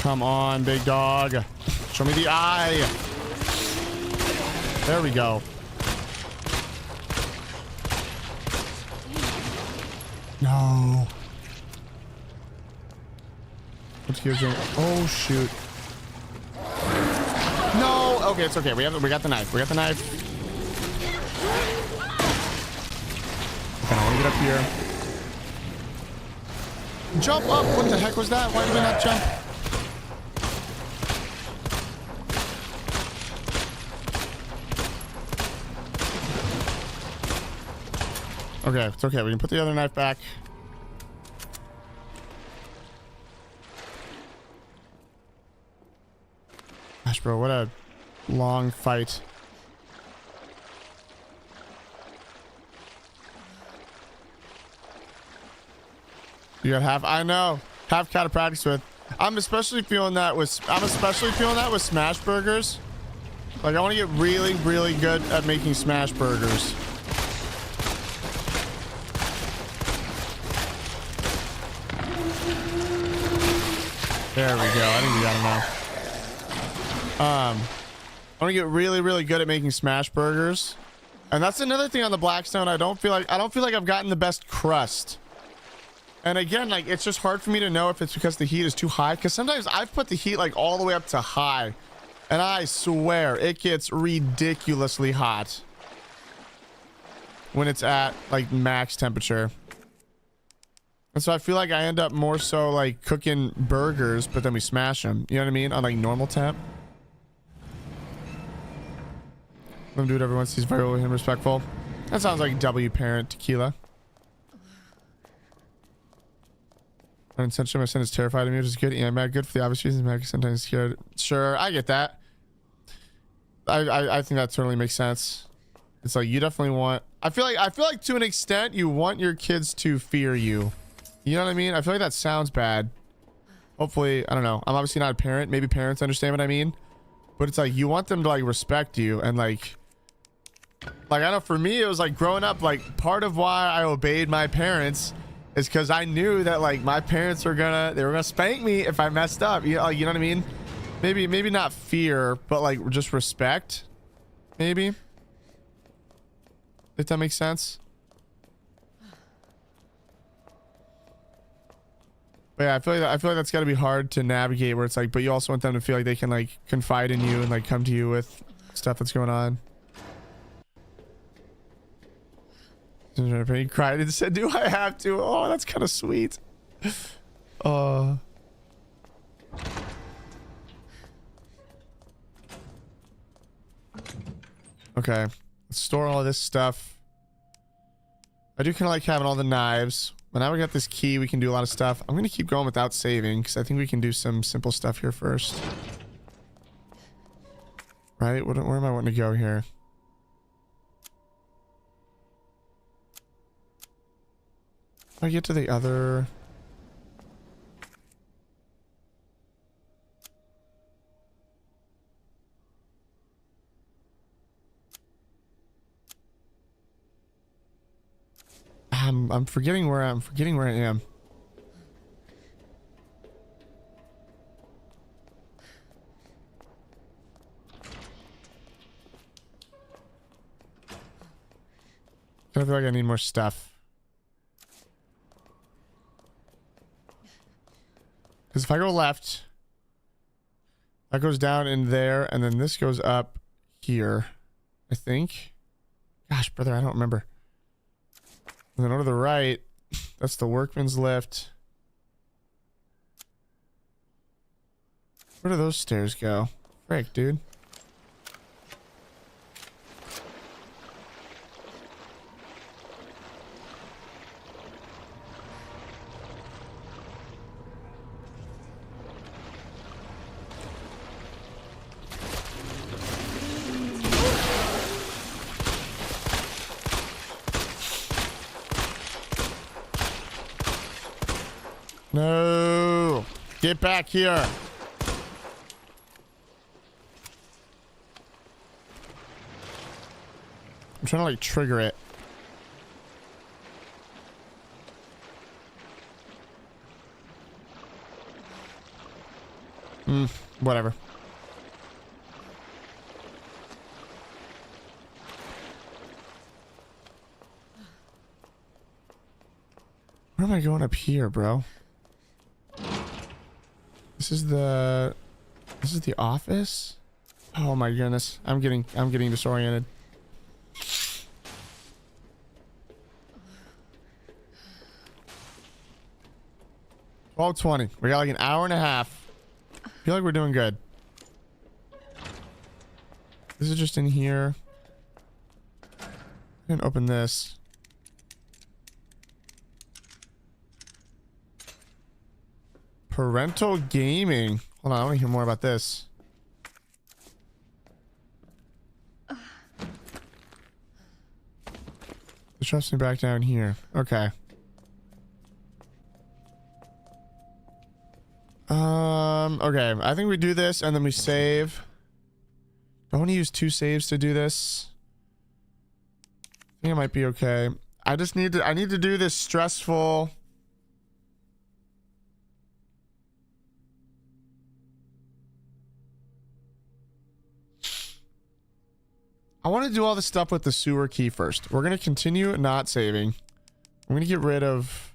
Come on, big dog. Show me the eye. There we go. No. What's here? Oh shoot. No. Okay, it's okay. We got the knife. We got the knife. Okay, I want to get up here. Jump up. What the heck was that? Why did we not jump? Okay, it's okay. We can put the other knife back. Gosh, bro, what a long fight. You got half. I know. Half cat to practice with. I'm especially feeling that with smash burgers. Like, I want to get really, really good at making smash burgers. There we go. I think we got him now. I want to get really, really good at making smash burgers. And that's another thing on the Blackstone. I don't feel like I've gotten the best crust. And again, like, it's just hard for me to know if it's because the heat is too high. Because sometimes I've put the heat like all the way up to high. And I swear it gets ridiculously hot when it's at like max temperature. And so I feel like I end up more so like cooking burgers, but then we smash them. You know what I mean? On like normal temp. Let him do it every once. He's very and respectful. That sounds like W parent tequila. Essentially, my son is terrified of me, which is good. Yeah, mad good for the obvious reasons. Mad sometimes scared. Sure, I get that. I think that totally makes sense. It's like you definitely want. I feel like to an extent you want your kids to fear you. You know what I mean? I feel like that sounds bad. Hopefully, I don't know. I'm obviously not a parent. Maybe parents understand what I mean. But it's like you want them to like respect you and like I know for me it was like growing up, like part of why I obeyed my parents is because I knew that like my parents were gonna spank me if I messed up. You know what I mean? Maybe not fear, but like just respect. Maybe. If that makes sense. But yeah, I feel like that's got to be hard to navigate where it's like, but you also want them to feel like they can like confide in you and like come to you with stuff that's going on. He cried and said, "Do I have to?" Oh, that's kind of sweet. Okay, let's store all this stuff. I do kind of like having all the knives. But now we got this key, we can do a lot of stuff. I'm going to keep going without saving because I think we can do some simple stuff here first. Right? Where am I wanting to go here? If I get to the other... I'm forgetting where I am. I feel like I need more stuff. Because if I go left, that goes down in there, and then this goes up here, I think. Gosh, brother, I don't remember. And then over to the right, that's the workman's lift. Where do those stairs go? Frick, dude. No! Get back here! I'm trying to like trigger it. Whatever. Where am I going up here, bro? This is the office? Oh my goodness. I'm getting disoriented. Well, 20. We got like an hour and a half. I feel like we're doing good. This is just in here. I didn't open this. Parental gaming. Hold on, I want to hear more about this. It drops me back down here. Okay. Okay. I think we do this and then we save. I want to use 2 saves to do this. I think it might be okay. I need to do this stressful. I want to do all this stuff with the sewer key first. We're going to continue not saving. I'm going to get rid of...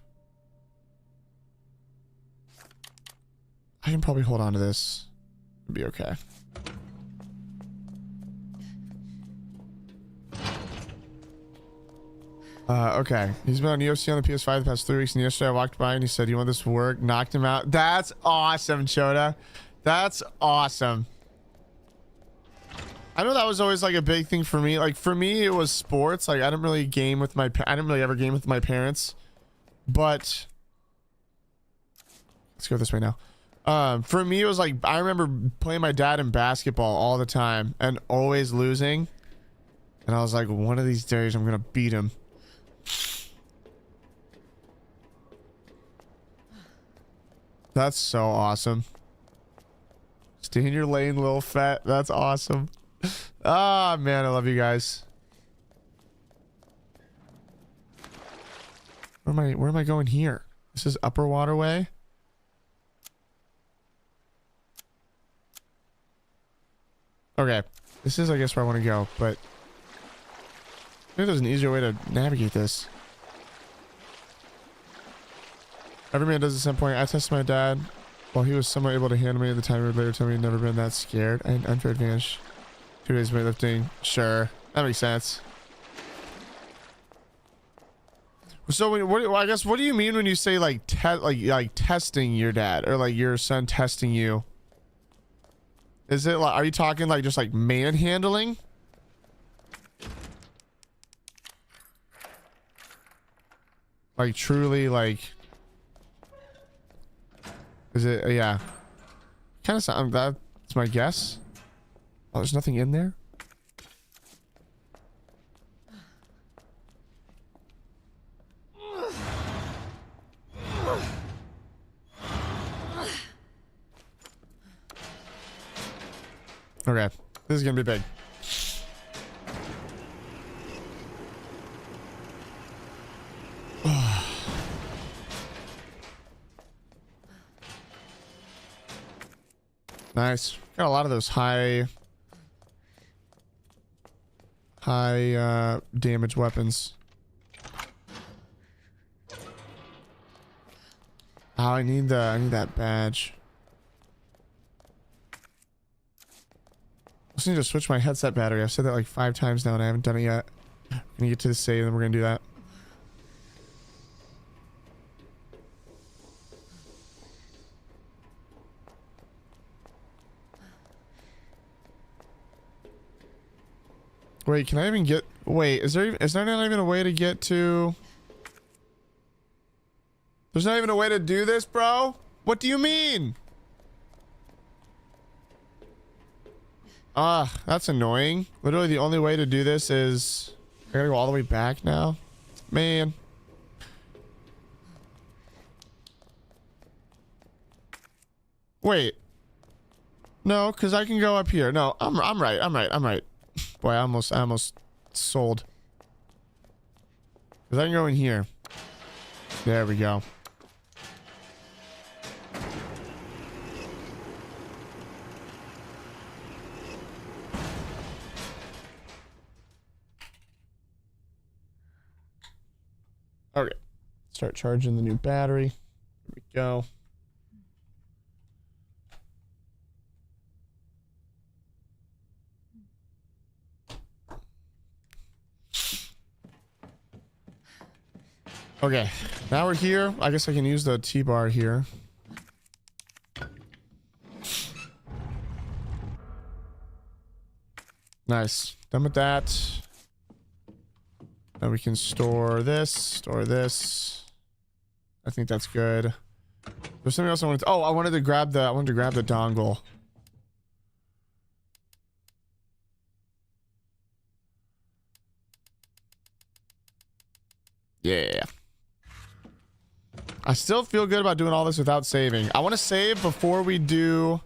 I can probably hold on to this. It'll be okay. Okay. He's been on UFC on the PS5 the past 3 weeks, and yesterday I walked by and he said, "You want this to work?" Knocked him out. That's awesome, Choda. That's awesome. I know that was always like a big thing for me. Like for me, it was sports. Like I didn't really ever game with my parents. But let's go this way now. For me, it was like I remember playing my dad in basketball all the time and always losing. And I was like, one of these days I'm gonna beat him. That's so awesome. Stay in your lane, little fat. That's awesome. Ah, man, I love you guys. Where am I going here? This is Upper Waterway. Okay. This is, I guess, where I want to go, but maybe there's an easier way to navigate this. Every man does at some point. I tested my dad while he was somewhat able to handle me at the time. He would later tell me he'd never been that scared. I had unfair advantage. 2 days weightlifting. Sure. That makes sense. So I guess what do you mean when you say like testing your dad or like your son testing you? Is it like, are you talking like just like manhandling? Like truly like, is it, yeah. Kind of sound, that's my guess. Oh, there's nothing in there? Okay, this is gonna be big. Nice. Got a lot of those high damage weapons. Oh, I need that badge. I just need to switch my headset battery. I've said that like 5 times now and I haven't done it yet. I'm gonna get to the save and then we're gonna do that. Wait, can I even get... Wait, is there not even a way to get to... There's not even a way to do this, bro? What do you mean? Ah, that's annoying. Literally the only way to do this is... I gotta go all the way back now? Man. Wait. No, because I can go up here. No, I'm right. Boy, I almost sold. Because I can go in here. There we go. Okay. Start charging the new battery. Here we go. Okay, now we're here. I guess I can use the T-bar here. Nice. Done with that. Now we can store this, I think that's good. There's something else I wanted to... Oh, I wanted to grab the dongle. Yeah. I still feel good about doing all this without saving. I want to save before we do...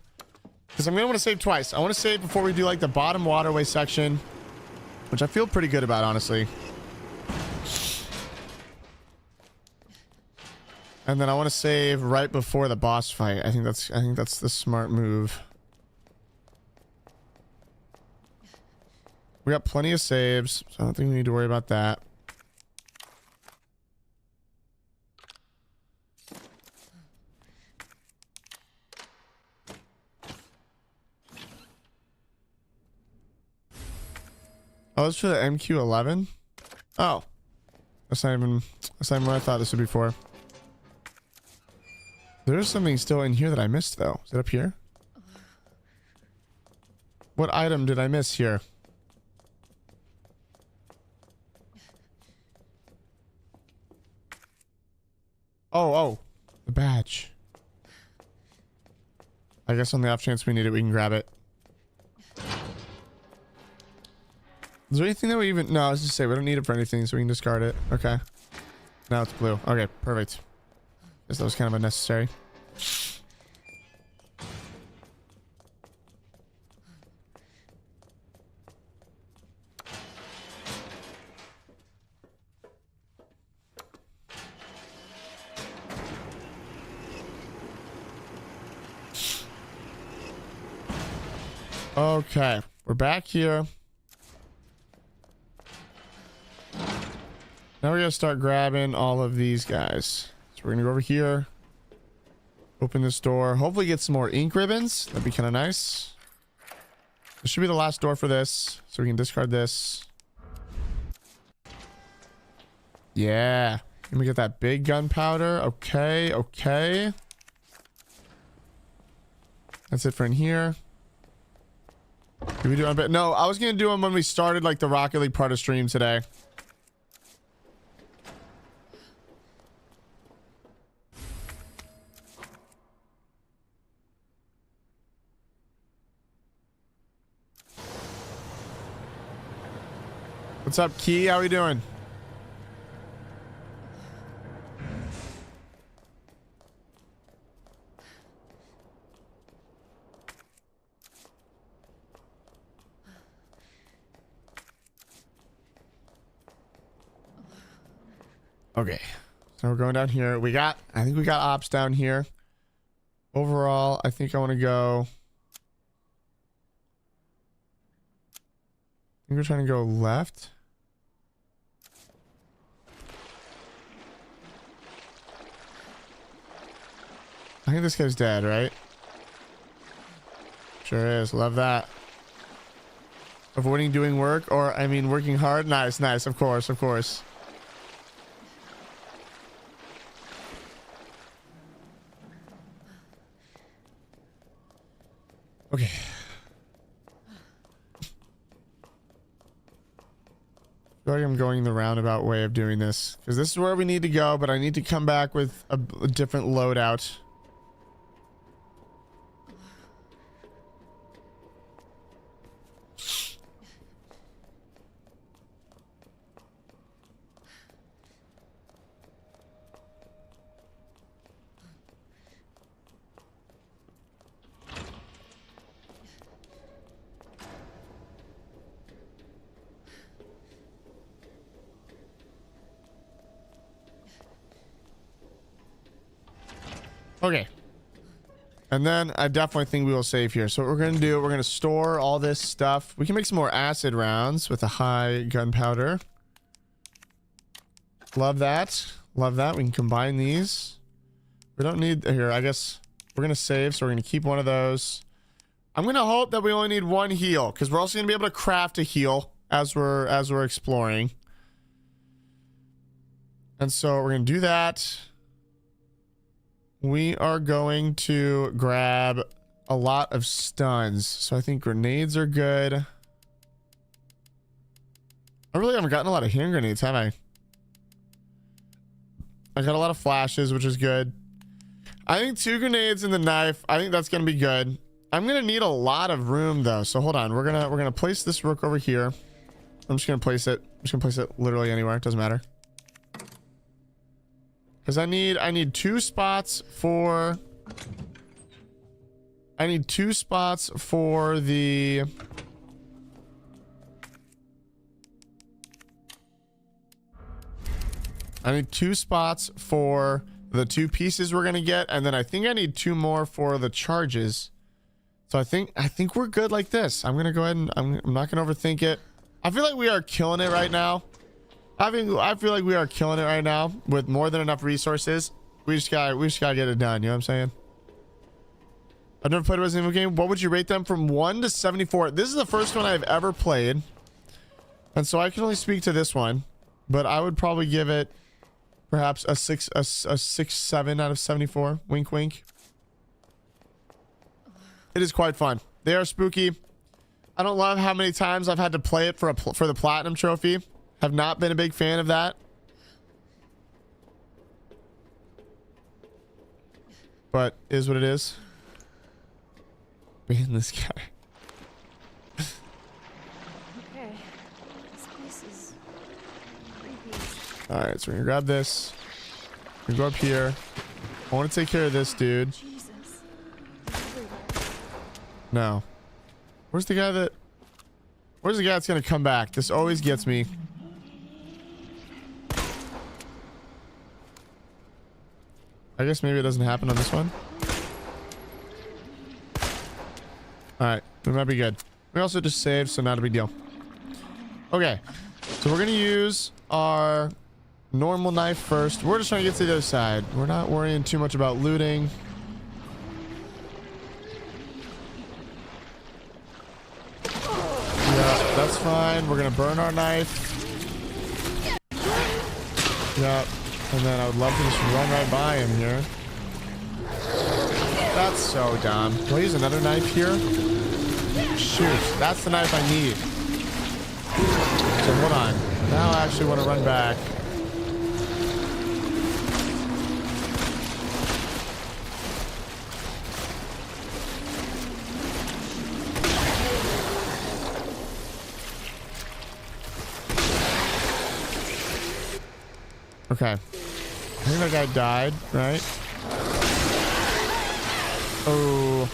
Because I'm going to want to save twice. I want to save before we do like the bottom waterway section. Which I feel pretty good about, honestly. And then I want to save right before the boss fight. I think that's the smart move. We got plenty of saves, so I don't think we need to worry about that. Oh, that's for the MQ-11? Oh. That's not even what I thought this would be for. There's something still in here that I missed, though. Is it up here? What item did I miss here? Oh. The badge. I guess on the off chance we need it, we can grab it. Is there anything that we even... No, I was just say we don't need it for anything, so we can discard it. Okay. Now it's blue. Okay, perfect. Guess that was kind of unnecessary. Okay, we're back here. Now we're gonna start grabbing all of these guys. So we're gonna go over here. Open this door. Hopefully get some more ink ribbons. That'd be kind of nice. This should be the last door for this. So we can discard this. Yeah. Let me get that big gunpowder. Okay. That's it for in here. Did we do it a bit? No, I was gonna do them when we started like the Rocket League part of stream today. What's up, Key? How we doing? Okay. So we're going down here. I think we got ops down here. Overall, I think I want to go... I think we're trying to go left. I think this guy's dead, right? Sure is. Love that. Avoiding doing work, or I mean working hard. Nice, nice. Of course, of course. Okay. I feel like I'm going the roundabout way of doing this because this is where we need to go, but I need to come back with a different loadout. Okay. And then I definitely think we will save here. So what we're going to do, we're going to store all this stuff. We can make some more acid rounds with a high gunpowder. Love that. Love that. We can combine these. We don't need here. I guess we're going to save. So we're going to keep one of those. I'm going to hope that we only need one heal because we're also going to be able to craft a heal as we're exploring. And so we're going to do that. We are going to grab a lot of stuns. So I think grenades are good. I really haven't gotten a lot of hand grenades, have I? I got a lot of flashes, which is good. I think 2 grenades and the knife. I think that's going to be good. I'm going to need a lot of room though. So hold on. We're going to place this rook over here. I'm just going to place it. I'm just going to place it literally anywhere. It doesn't matter. Because I need 2 spots for... I need 2 spots for the... I need 2 spots for the 2 pieces we're going to get. And then I think I need 2 more for the charges. So I think we're good like this. I'm going to go ahead and I'm not going to overthink it. I feel like we are killing it right now. I feel like we are killing it right now with more than enough resources. We just gotta get it done. You know what I'm saying? I've never played a Resident Evil game. What would you rate them from 1 to 74? This is the first one I've ever played, and so I can only speak to this one. But I would probably give it perhaps a 6, 7 out of 74. Wink, wink. It is quite fun. They are spooky. I don't love how many times I've had to play it for the platinum trophy. Have not been a big fan of that. But is what it is. Man, this guy. Okay. This place is creepy. Alright, so we're gonna grab this. We go up here. I want to take care of this dude. Jesus. Everywhere. No. Where's the guy that's gonna come back? This always gets me. I guess maybe it doesn't happen on this one. Alright, we might be good. We also just saved, so not a big deal. Okay, so we're gonna use our normal knife first. We're just trying to get to the other side. We're not worrying too much about looting. Yeah, that's fine. We're gonna burn our knife. Yep. And then I would love to just run right by him here. That's so dumb. Do I use another knife here? Shoot, that's the knife I need. So hold on. Now I actually want to run back. Okay. I think that guy died, right? Oh.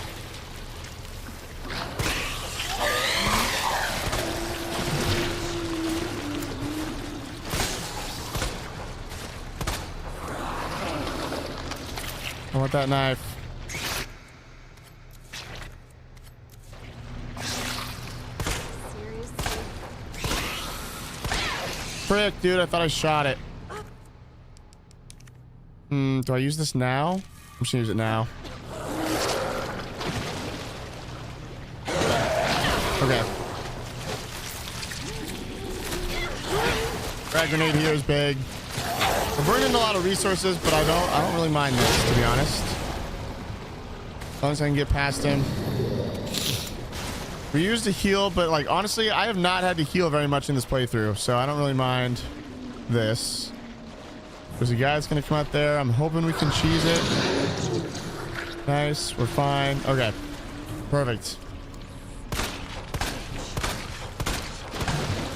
I want that knife. Seriously? Frick, dude, I thought I shot it. Do I use this now? just gonna use it now. Okay. Frag grenade here is big. We're burning a lot of resources, but I don't really mind this, to be honest. As long as I can get past him. We used a heal, but like honestly, I have not had to heal very much in this playthrough, so I don't really mind this. There's a guy that's gonna come out there. I'm hoping we can cheese it. Nice, we're fine. Okay, perfect.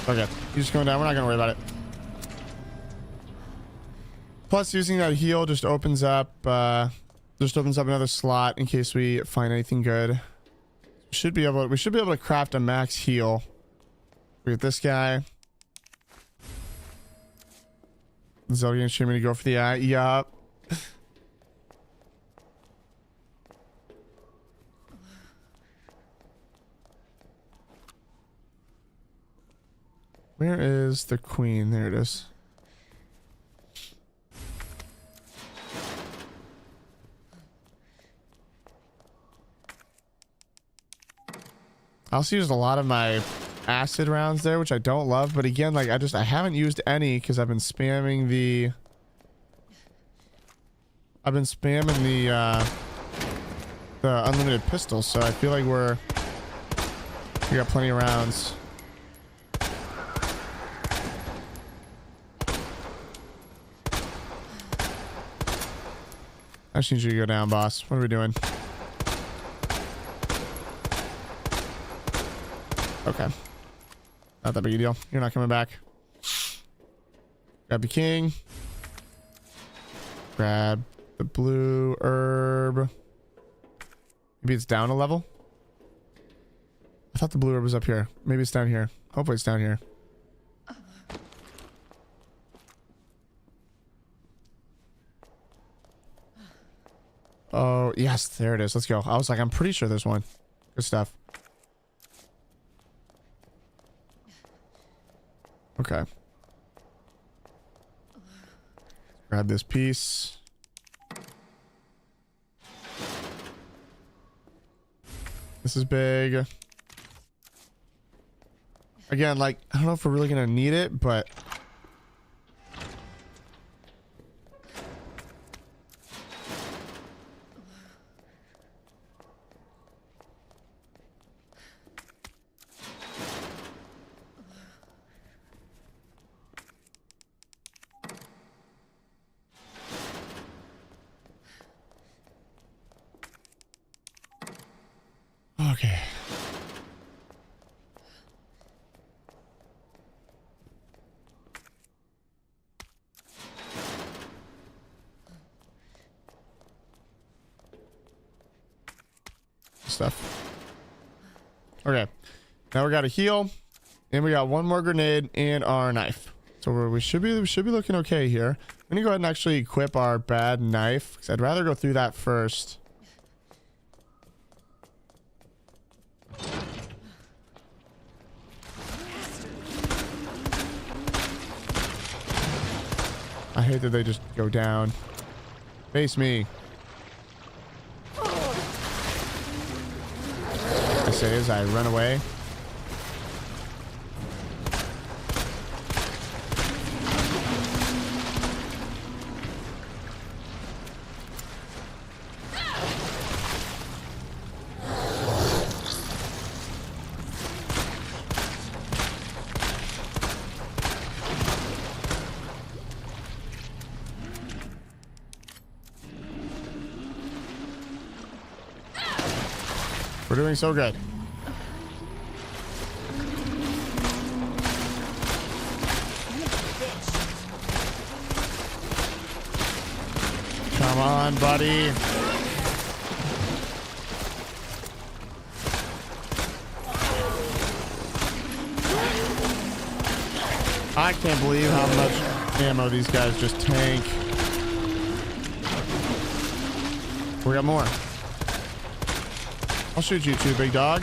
Okay, he's just going down. We're not gonna worry about it. Plus, using that heal just opens up another slot in case we find anything good. We should be able to craft a max heal. We get this guy. Zillion should me to go for the eye. Yup. Where is the queen? There it is. I also used a lot of my acid rounds there, which I don't love, but again, like I haven't used any because I've been spamming the unlimited pistols, so I feel like we got plenty of rounds. I just need you to go down, boss. What are we doing? Okay. Not that big a deal. You're not coming back. Grab the king. Grab the blue herb. Maybe it's down a level. I thought the blue herb was up here. Maybe it's down here. Hopefully it's down here. Oh, yes, there it is. Let's go. I was like, I'm pretty sure there's one. Good stuff. Okay. Grab this piece. This is big. Again, like, I don't know if we're really gonna need it, but okay. Stuff. Okay. Now we got a heal, and we got one more grenade and our knife. So we should be looking okay here. I'm gonna go ahead and actually equip our bad knife because I'd rather go through that first. I hate that they just go down. Face me. I say as I run away. We're doing so good. Come on, buddy. I can't believe how much ammo these guys just tank. We got more. I'll shoot you too, big dog.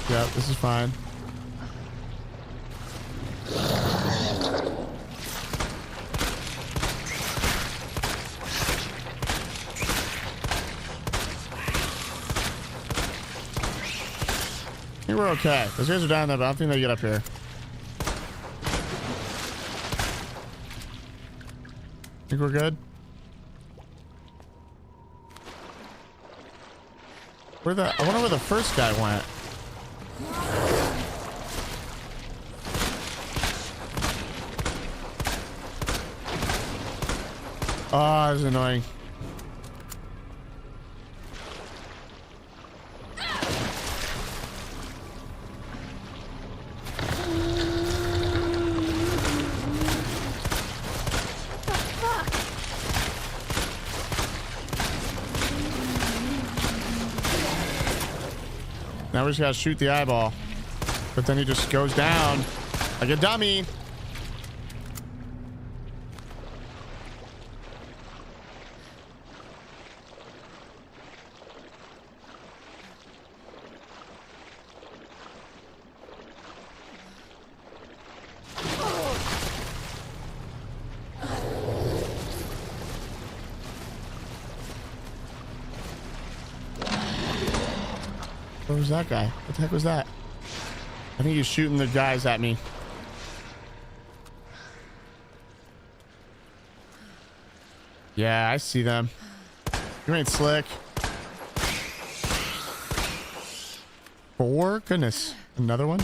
Yeah, this is fine. we're okay. Those guys are down there, but I don't think they get up here. Think we're good? I wonder where the first guy went. Oh, that was annoying. Now we just gotta shoot the eyeball. But then he just goes down like a dummy. Where was that guy? What the heck was that? I think he's shooting the guys at me. Yeah, I see them. You ain't slick. 4? Goodness. Another one?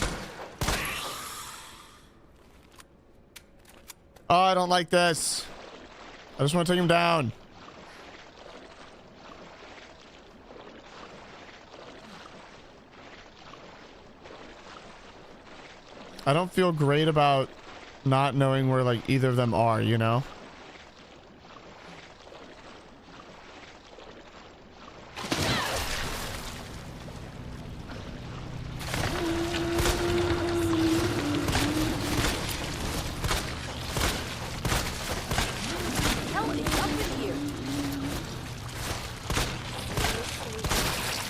Oh, I don't like this. I just want to take him down. I don't feel great about not knowing where like either of them are, you know? Hell is up with you.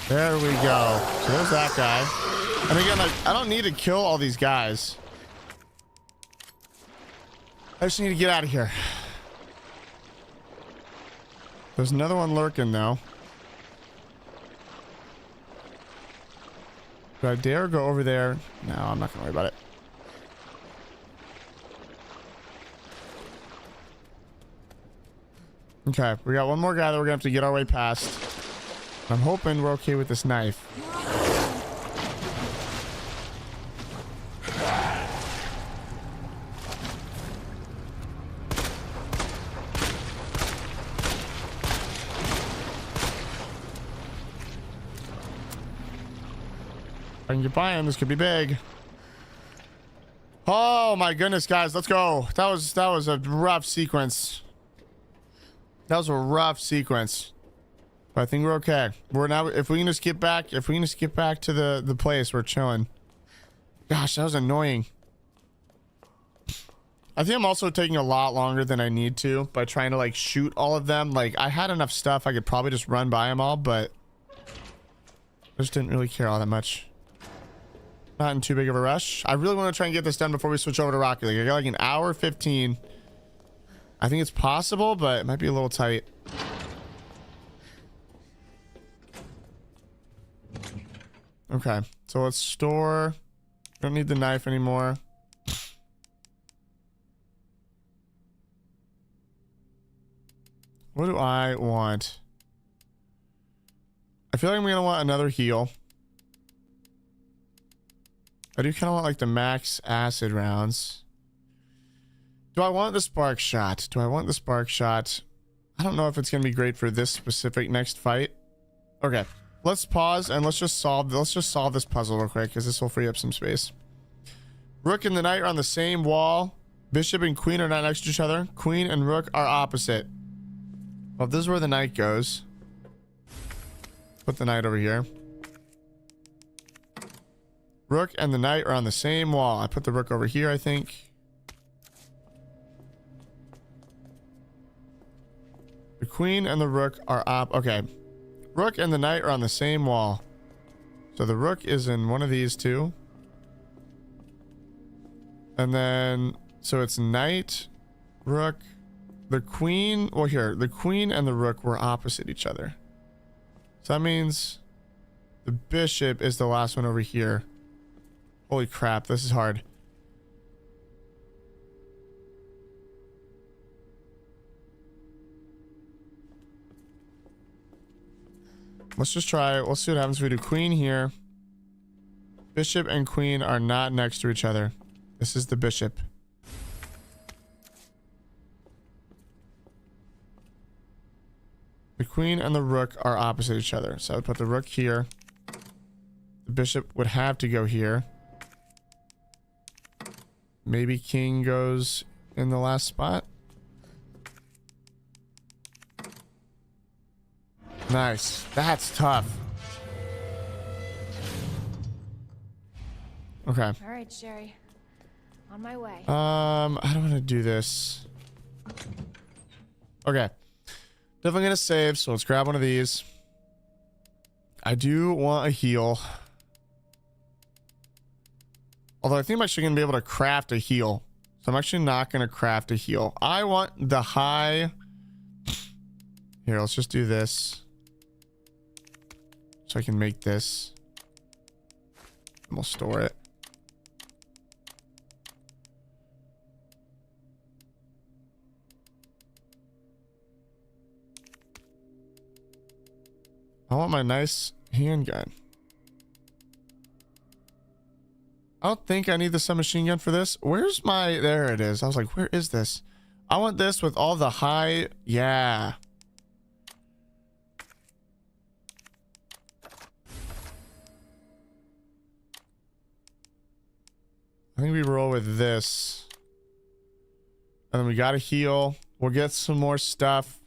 There we go. So there's that guy. And again, like, I don't need to kill all these guys. I just need to get out of here. There's another one lurking though. Do I dare go over there? No, I'm not gonna worry about it. Okay, we got one more guy that we're gonna have to get our way past. I'm hoping we're okay with this knife. If I can get by him, this could be big. Oh my goodness, guys, let's go. That was a rough sequence. That was a rough sequence. But I think we're okay. We're now, if we can just get back, to the place, we're chilling. Gosh, that was annoying. I think I'm also taking a lot longer than I need to by trying to like shoot all of them. Like I had enough stuff, I could probably just run by them all, but I just didn't really care all that much. Not in too big of a rush. I really want to try and get this done before we switch over to Rocket League. I got like an hour 15. I think it's possible, but it might be a little tight. Okay, so let's store. Don't need the knife anymore. What do I want? I feel like I'm gonna want another heal. I do kind of want like the max acid rounds. Do I want the spark shot? I don't know if it's gonna be great for this specific next fight. Okay, let's pause and let's just solve this puzzle real quick because this will free up some space. Rook and the knight are on the same wall. Bishop and queen are not next to each other. Queen and rook are opposite. Well, this is where the knight goes. Put the knight over here. Rook and the knight are on the same wall. I put the rook over here, I think. The queen and the rook are okay. Rook and the knight are on the same wall. So the rook is in one of these two. And then, so it's knight, rook, the queen. Well, here, the queen and the rook were opposite each other. So that means the bishop is the last one over here. Holy crap, this is hard. Let's just try. We'll see what happens if we do queen here. Bishop and queen are not next to each other. This is the bishop. The queen and the rook are opposite each other. So I would put the rook here. The bishop would have to go here. Maybe king goes in the last spot. Nice. That's tough. Okay. All right, Sherry. On my way. I don't want to do this. Okay. Definitely gonna save, so let's grab one of these. I do want a heal. Although I think I'm actually gonna be able to craft a heal. So I'm actually not gonna craft a heal. I want the high. Here, let's just do this. So I can make this. And we'll store it. I want my nice handgun. I don't think I need the submachine gun for this. Where's my... There it is. I was like, where is this? I want this with all the high... Yeah. I think we roll with this. And then we got to heal. We'll get some more stuff.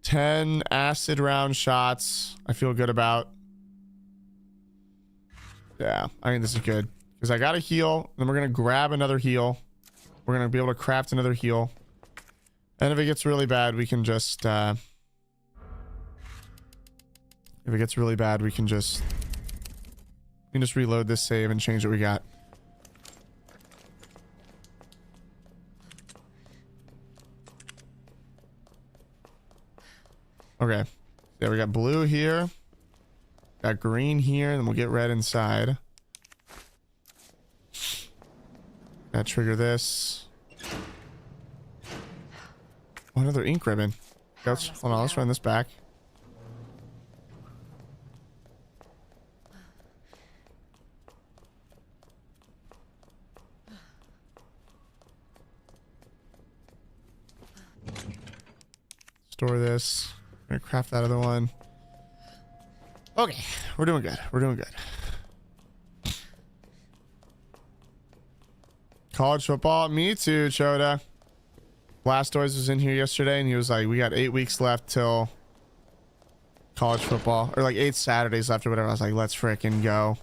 10 acid round shots. I feel good about. Yeah, I think this is good. Because I got to heal. Then we're going to grab another heal. We're going to be able to craft another heal. And if it gets really bad, we can just... if it gets really bad, we can just... We can just reload this save and change what we got. Okay. Yeah, we got blue here. Got green here, and then we'll get red inside. Gotta trigger this. Oh, another ink ribbon. Hold on, let's run this back. Store this. I'm gonna craft that other one. Okay, we're doing good. We're doing good. College football, me too, Choda. Blastoise was in here yesterday, and he was like, "We got 8 weeks left till college football, or like 8 Saturdays left, or whatever." I was like, "Let's frickin' go."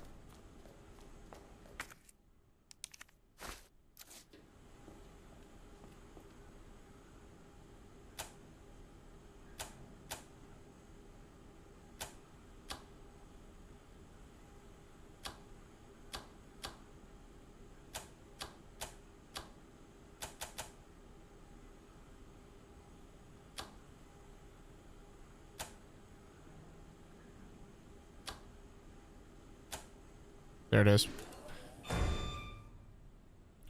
There it is.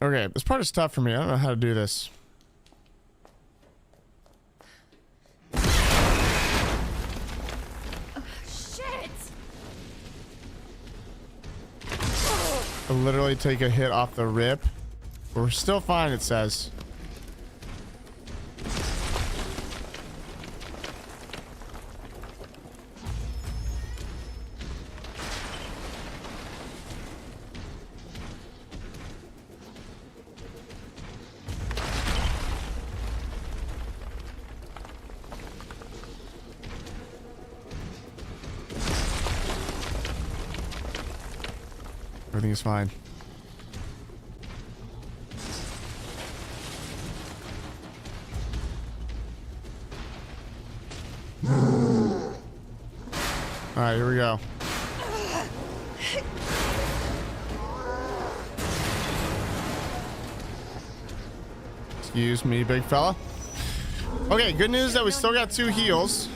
Okay, this part is tough for me. I don't know how to do this. Shit! I literally take a hit off the rip. We're still fine, it says. Everything is fine. All right, here we go. Excuse me, big fella. Okay, good news that we still got 2 heals.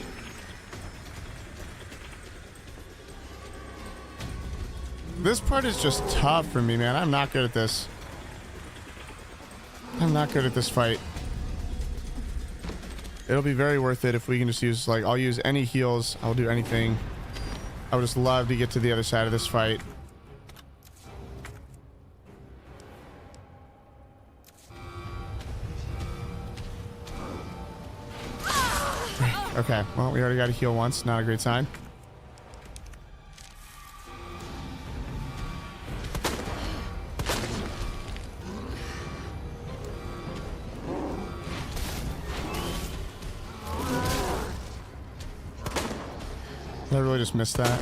This part is just tough for me, man. I'm not good at this. I'm not good at this fight. It'll be very worth it if we can just use, like, I'll use any heals. I'll do anything. I would just love to get to the other side of this fight. Okay, well, we already got a heal once. Not a great sign. I really just missed that.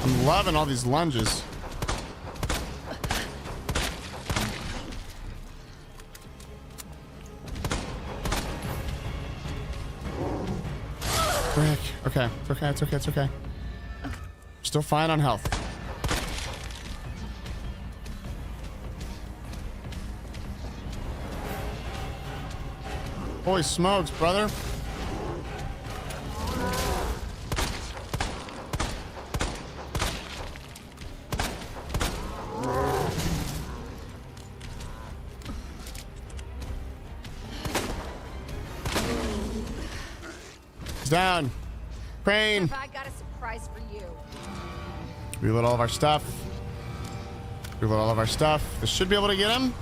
I'm loving all these lunges. Frick. Okay, it's okay, it's okay, it's okay. Still fine on health. Holy smokes, brother. Down. Crane. I got a surprise for you. Reload all of our stuff. Reload all of our stuff. This should be able to get him.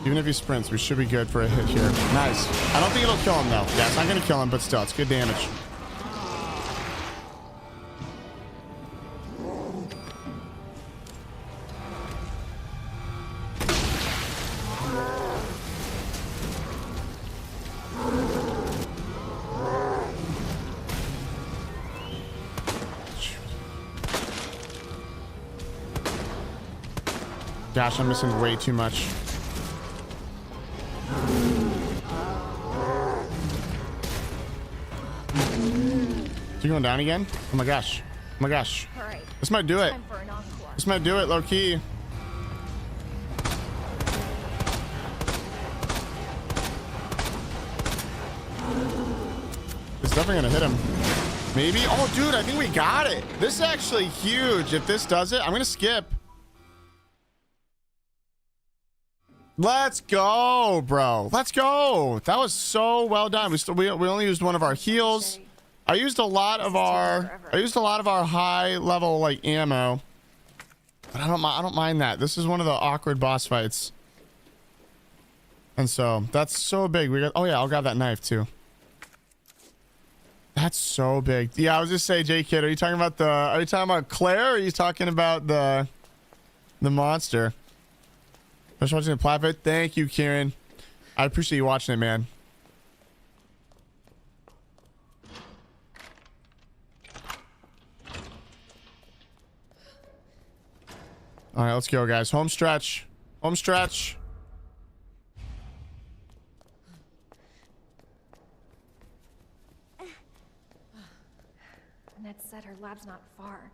Even if he sprints, we should be good for a hit here. Nice. I don't think it'll kill him though. Yeah, it's not going to kill him, but still, it's good damage. Gosh, I'm missing way too much. Is he going down again? Oh my gosh. Oh my gosh. All right. This might do it. Time for an encore. This might do it, low key. It's definitely gonna hit him. Maybe. Oh, dude, I think we got it. This is actually huge. If this does it, I'm gonna skip. Let's go, bro. Let's go. That was so well done. We only used one of our heals. I used a lot of our high level like ammo. But I don't mind that. This is one of the awkward boss fights. And so that's so big. We got, oh yeah, I'll grab that knife too. That's so big. Yeah, I was just saying, J Kid, are you talking about Claire, or are you talking about the monster? Just watching the plat vid. Thank you, Kieran. I appreciate you watching it, man. All right, let's go, guys. Home stretch. Home stretch. Ned said her lab's not far.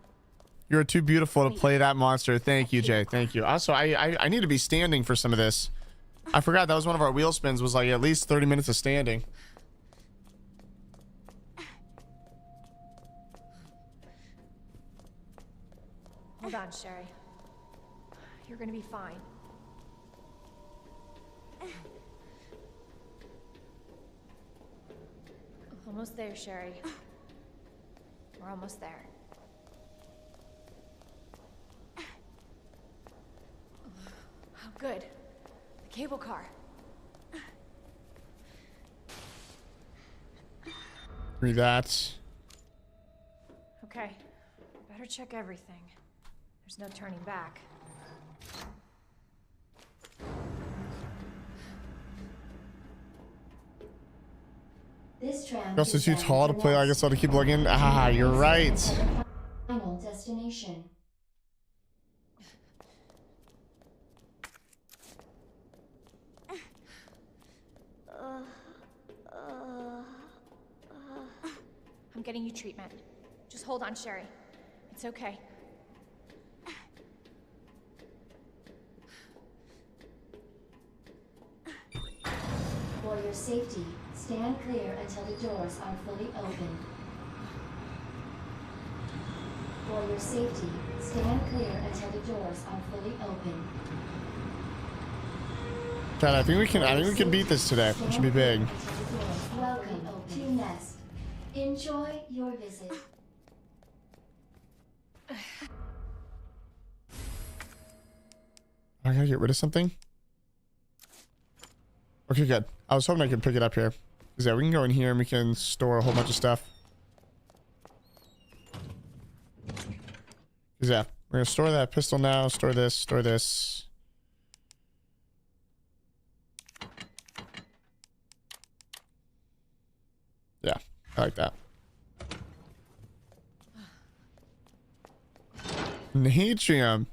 You're too beautiful to play that monster. Thank you, Jay. Thank you. Also, I need to be standing for some of this. I forgot that was one of our wheel spins, was like at least 30 minutes of standing. Hold on, Sherry. You're gonna be fine. Almost there, Sherry. We're almost there. Oh, good. The cable car. Read that. Okay. Better check everything. There's no turning back. This tram You're also is too bound tall to for play. I next. guess I'll have to keep looking. Ah, you're right. Final destination. I'm getting you treatment. Just hold on, Sherry. It's okay. For your safety, stand clear until the doors are fully open. For your safety, stand clear until the doors are fully open. Chad, I think we can beat this today. It should be big. Welcome to Nest. Enjoy your visit. I gotta get rid of something. Okay, good. I was hoping I could pick it up here. Cause yeah, we can go in here and we can store a whole bunch of stuff. Cause yeah, we're gonna store that pistol now. Store this. Store this. Yeah, I like that. Natrium.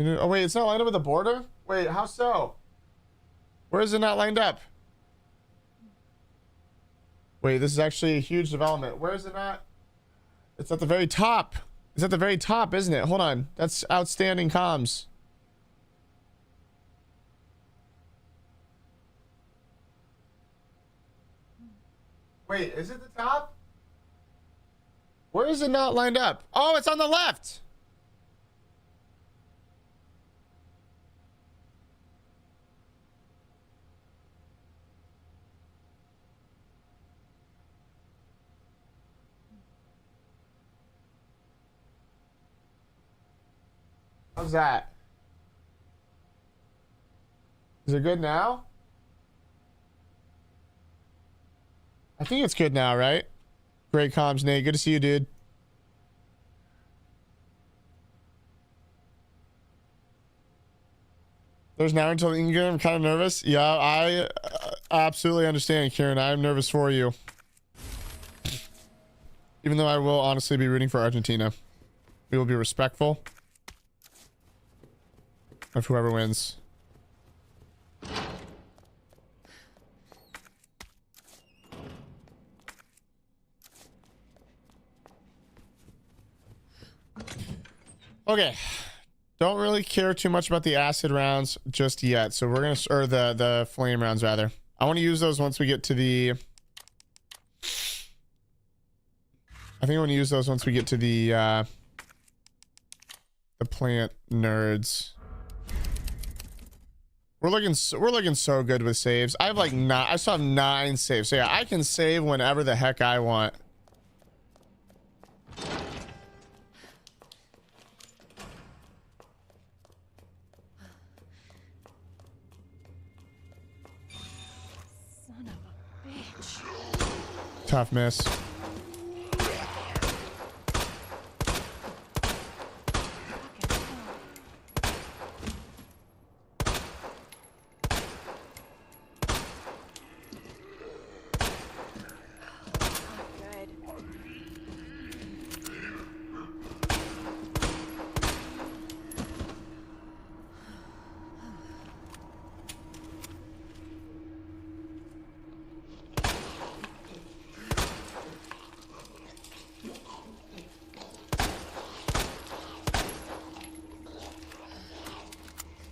Oh wait, it's not lined up with the border? Wait, how so? Where is it not lined up? Wait, this is actually a huge development. Where is it not? It's at the very top. It's at the very top, isn't it? Hold on. That's outstanding comms. Wait, is it the top? Where is it not lined up? Oh, it's on the left. How's that? Is it good now? I think it's good now, right? Great comms, Nate. Good to see you, dude. There's an hour until the game. I'm kind of nervous. Yeah, I absolutely understand, Kieran. I'm nervous for you. Even though I will honestly be rooting for Argentina. We will be respectful of whoever wins. Okay. Don't really care too much about the acid rounds just yet. So we're going to, or the flame rounds rather. I want to use those once we get to the, I think I want to use those once we get to the plant nerds. We're looking so good with saves. I have like I still have 9 saves. So yeah, I can save whenever the heck I want. Son of a bitch. Tough miss.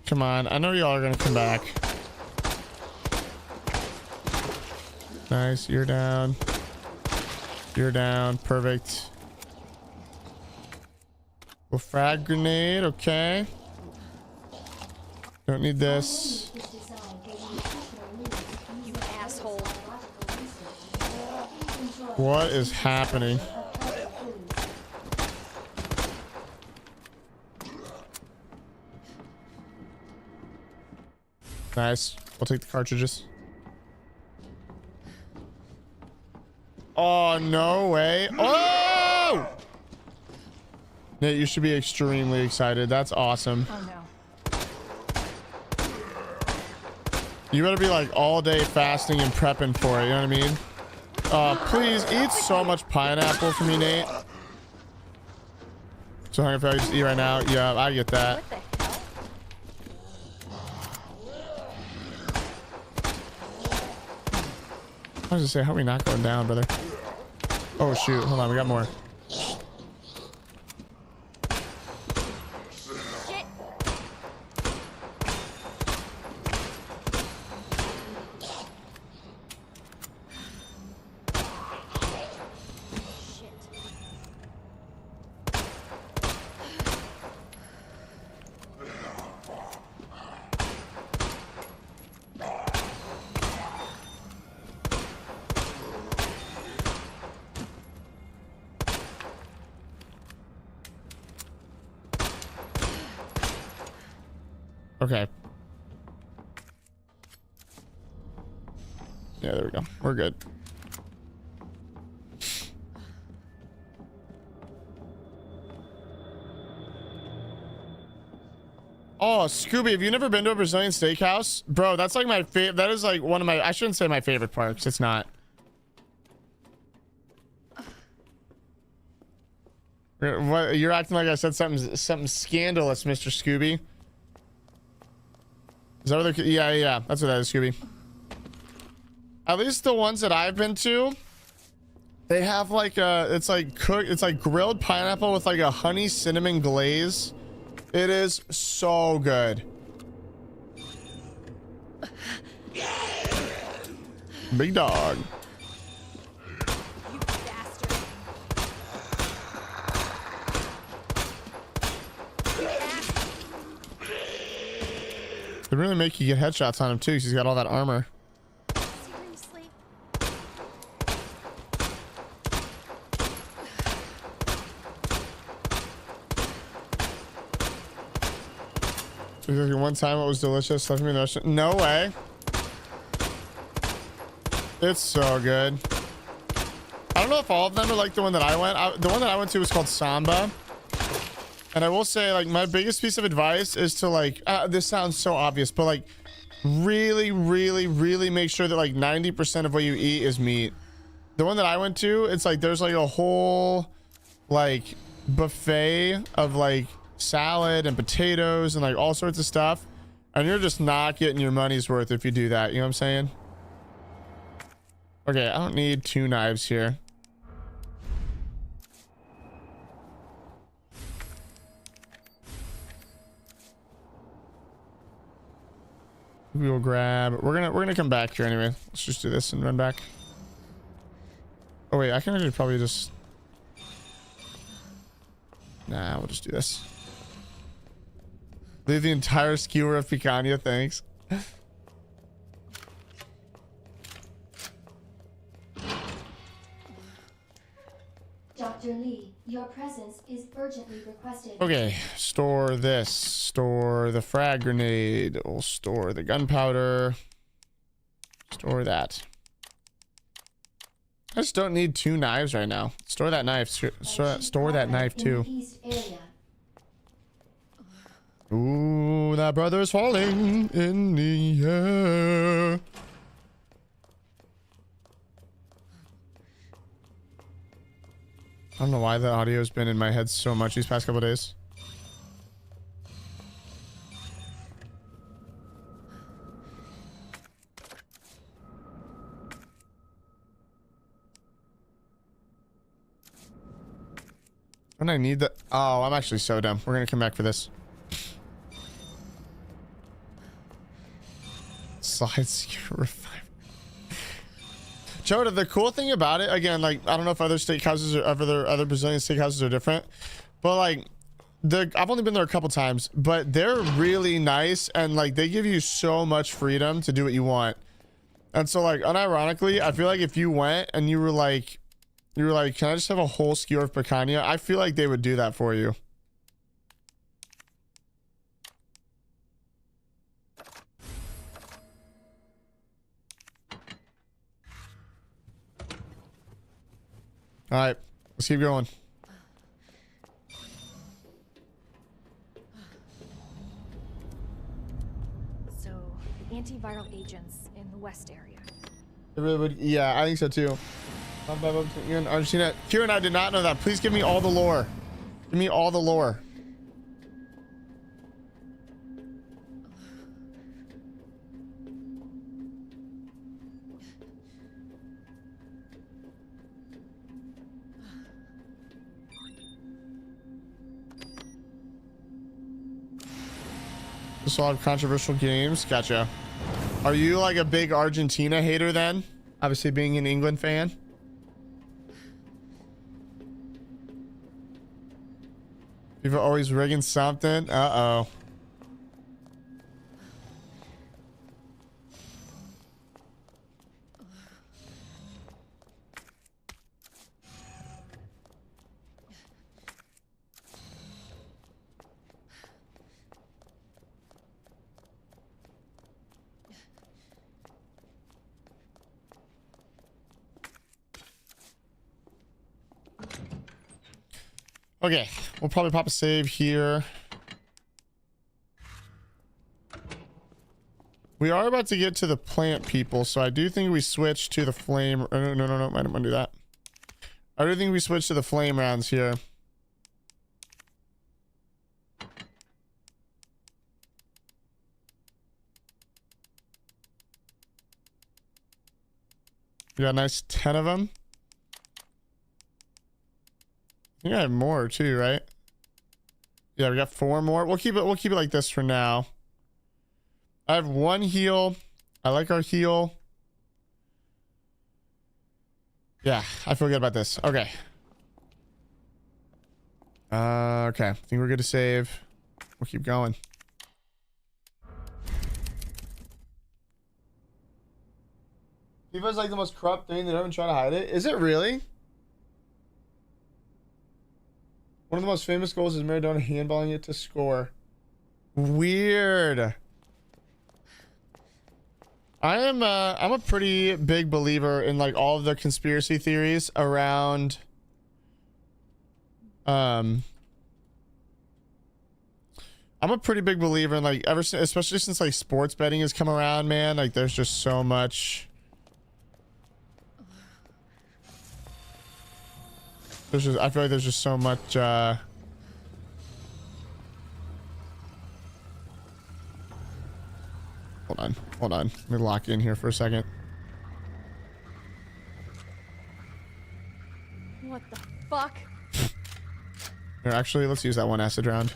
Come on, I know y'all are gonna come back. Nice, you're down. You're down, perfect. Well, frag grenade, okay. Don't need this. You asshole. What is happening? Nice. We'll take the cartridges. Oh, no way. Oh! Nate, you should be extremely excited. That's awesome. Oh no. You better be like all day fasting and prepping for it. You know what I mean? Please eat so much pineapple for me, Nate. So hungry if I just eat right now. Yeah, I get that. What the hell? I was just say, how are we not going down, brother? Oh shoot! Hold on, we got more. Shit. Shit. Okay. Yeah, there we go. We're good. Oh, Scooby, have you never been to a Brazilian steakhouse? Bro, that's like my favorite. That is like one of my, I shouldn't say my favorite parks. It's not. What, you're acting like I said something scandalous, Mr. Scooby. Is that what they're, yeah, that's what that is, Scooby. At least the ones that I've been to, they have like it's like cooked, it's like grilled pineapple with like a honey cinnamon glaze. It is so good. Big dog. You bastard. They really make you get headshots on him too, 'cause he's got all that armor. Seriously? One time it was delicious. Left me in the ocean. No way. It's so good. I don't know if all of them are like the one that I went. The one that I went to was called Samba. And I will say, like, my biggest piece of advice is to like, this sounds so obvious, but like really, really, really make sure that like 90% of what you eat is meat. The one that I went to, it's like there's like a whole like buffet of like salad and potatoes and like all sorts of stuff, and you're just not getting your money's worth if you do that. You know what I'm saying? Okay, I don't need 2 knives here. We will grab, we're gonna come back here anyway. Let's just do this and run back. Oh wait, I can actually probably just, nah, we'll just do this. Leave the entire skewer of picanha, thanks. Dr. Lee, your presence is urgently requested. Okay, store this. Store the frag grenade. We'll store the gunpowder. Store that. I just don't need 2 knives right now. Store that knife. Store that knife too. East area. Ooh, that brother is falling in the air. I don't know why the audio's been in my head so much these past couple days. When I need the, oh, I'm actually so dumb. We're gonna come back for this. Slides revive. Joda, the cool thing about it, again, like, I don't know if other steakhouses or other Brazilian steakhouses are different, but like, I've only been there a couple times, but they're really nice, and like, they give you so much freedom to do what you want. And so like, unironically, I feel like if you went and you were like, can I just have a whole skewer of picanha? I feel like they would do that for you. All right, let's keep going. So, the antiviral agents in the west area. It really would, yeah, I think so too. Argentina. Kieran, I did not know that. Please give me all the lore. Give me all the lore. Just a lot of controversial games. Gotcha. Are you like a big Argentina hater then? Obviously being an England fan. People always rigging something. Uh-oh. Okay, we'll probably pop a save here. We are about to get to the plant people, so I do think we switch to the flame. No, I don't want to do that. I do think we switch to the flame rounds here. We got a nice 10 of them. I think I have more too, right? Yeah, we got 4 more. We'll keep it like this for now. I have 1 heal. I like our heal. Yeah, I feel good about this. Okay. Okay. I think we're good to save. We'll keep going. FIFA's like the most corrupt thing. They don't even try to hide it. Is it really? One of the most famous goals is Maradona handballing it to score. Weird. I'm a pretty big believer in like all of the conspiracy theories around I'm a pretty big believer in like especially since like sports betting has come around, man. Like there's just so much I feel like there's just so much hold on. Let me lock in here for a second. What the fuck? Here, actually, let's use that 1 acid round.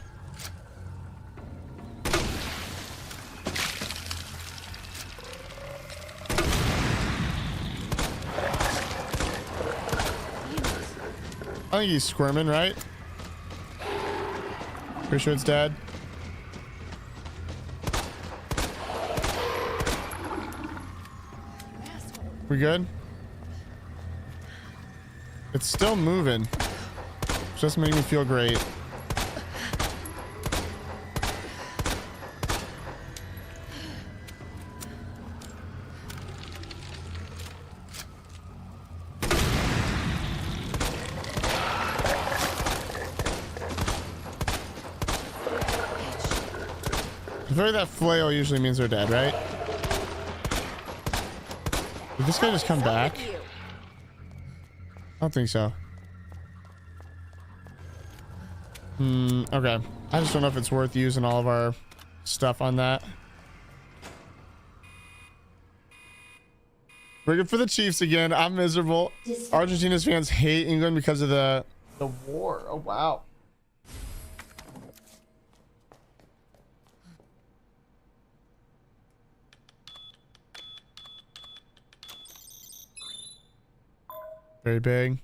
I think he's squirming, right? Pretty sure it's dead. We good? It's still moving. Just making me feel great. I feel like that flail usually means they're dead, right? Did this guy just come back? I don't think so. Okay. I just don't know if it's worth using all of our stuff on that. We're good for the Chiefs again. I'm miserable. Argentina's fans hate England because of the war. Oh, wow. Very big.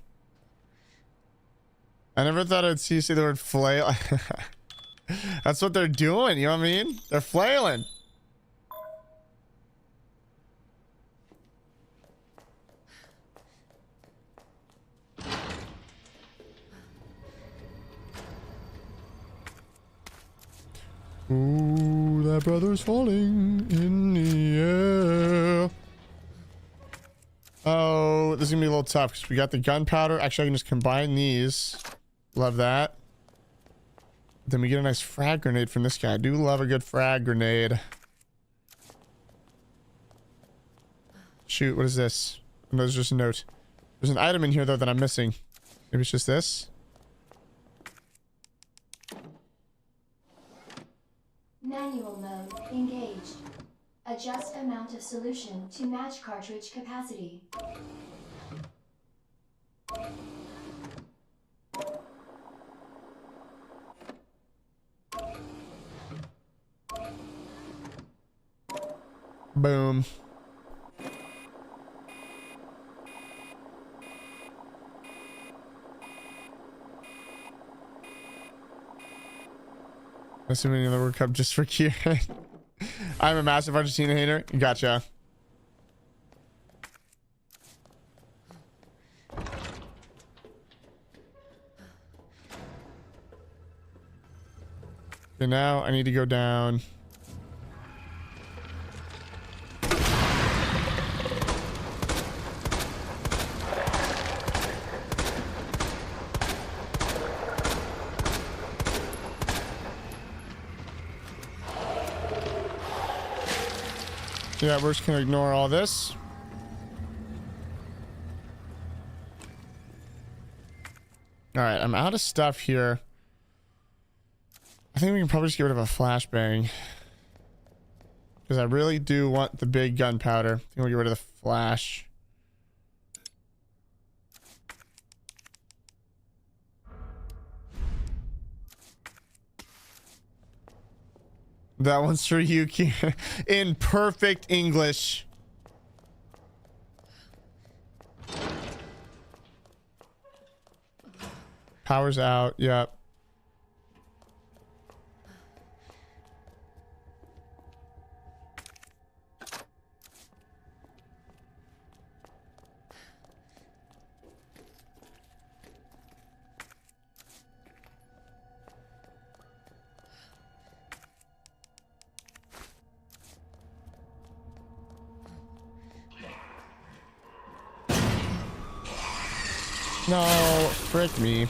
I never thought I'd see the word flail. That's what they're doing, you know what I mean? They're flailing. Ooh, that brother's falling in the air. Oh, this is gonna be a little tough because we got the gunpowder. Actually, I can just combine these. Love that. Then we get a nice frag grenade from this guy. I do love a good frag grenade. Shoot, what is this? No, there's just a note. There's an item in here though that I'm missing. Maybe it's just this. Manual mode engaged. Adjust amount of solution to match cartridge capacity. Boom. Assuming another World Cup just for Kieran. I'm a massive Argentina hater. Gotcha. Okay, now I need to go down. Yeah, we're just gonna ignore all this. All right, I'm out of stuff here. I think we can probably just get rid of a flashbang because I really do want the big gunpowder. I think we'll get rid of the flash. That one's for you, Kieran. In perfect English. Power's out. Yep. No, frick me.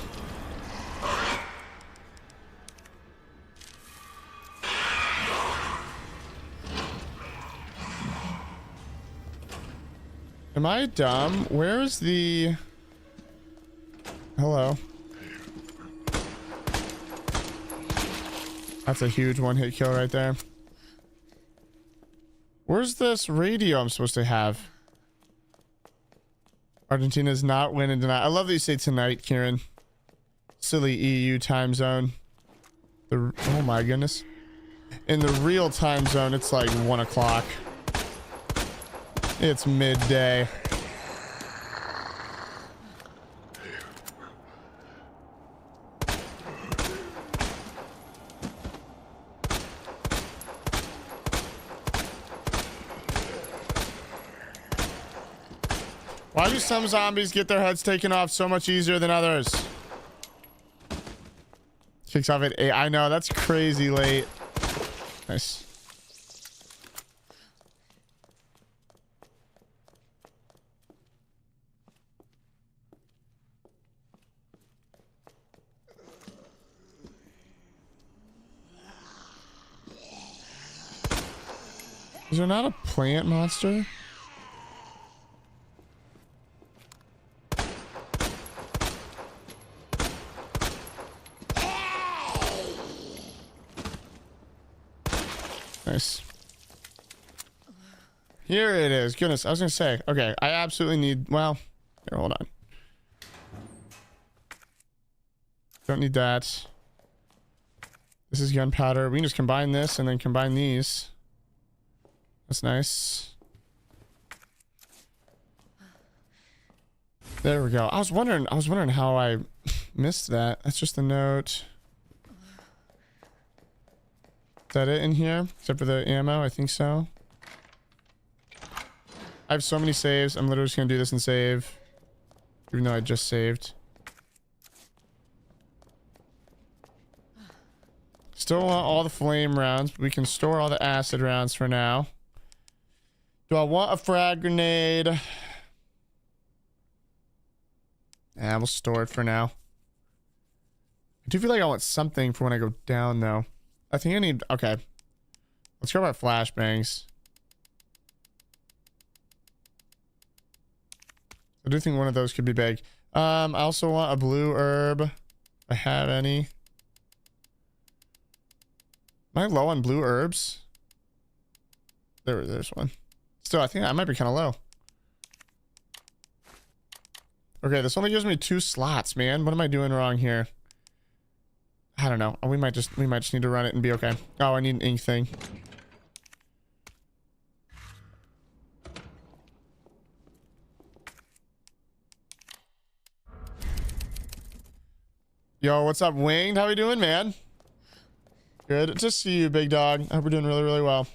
Am I dumb? Where is the... Hello. That's a huge one-hit kill right there. Where's this radio I'm supposed to have? Argentina's not winning tonight. I love that you say tonight, Kieran. Silly EU time zone. Oh my goodness. In the real time zone, it's like 1 o'clock. It's midday. Why do some zombies get their heads taken off so much easier than others? Kicks off at 8. I know, that's crazy late. Nice. Is there not a plant monster? Nice. Here it is. Goodness, I was gonna say. Okay, I absolutely need... Well, here, hold on. Don't need that. This is gunpowder. We can just combine this and then combine these. That's nice. There we go. I was wondering how I missed that. That's just a note. Is that it in here? Except for the ammo? I think so. I have so many saves. I'm literally just gonna do this and save. Even though I just saved. Still want all the flame rounds, but we can store all the acid rounds for now. Do I want a frag grenade? We'll store it for now. I do feel like I want something for when I go down, though. I think I need... Okay. Let's grab our flashbangs. I do think one of those could be big. I also want a blue herb. If I have any. Am I low on blue herbs? There's one. Still, I think I might be kind of low. Okay, this only gives me 2 slots, man. What am I doing wrong here? I don't know. We might just need to run it and be okay. Oh, I need an ink thing. Yo, what's up, Winged? How we doing, man? Good to see you, big dog. I hope we're doing really, really well.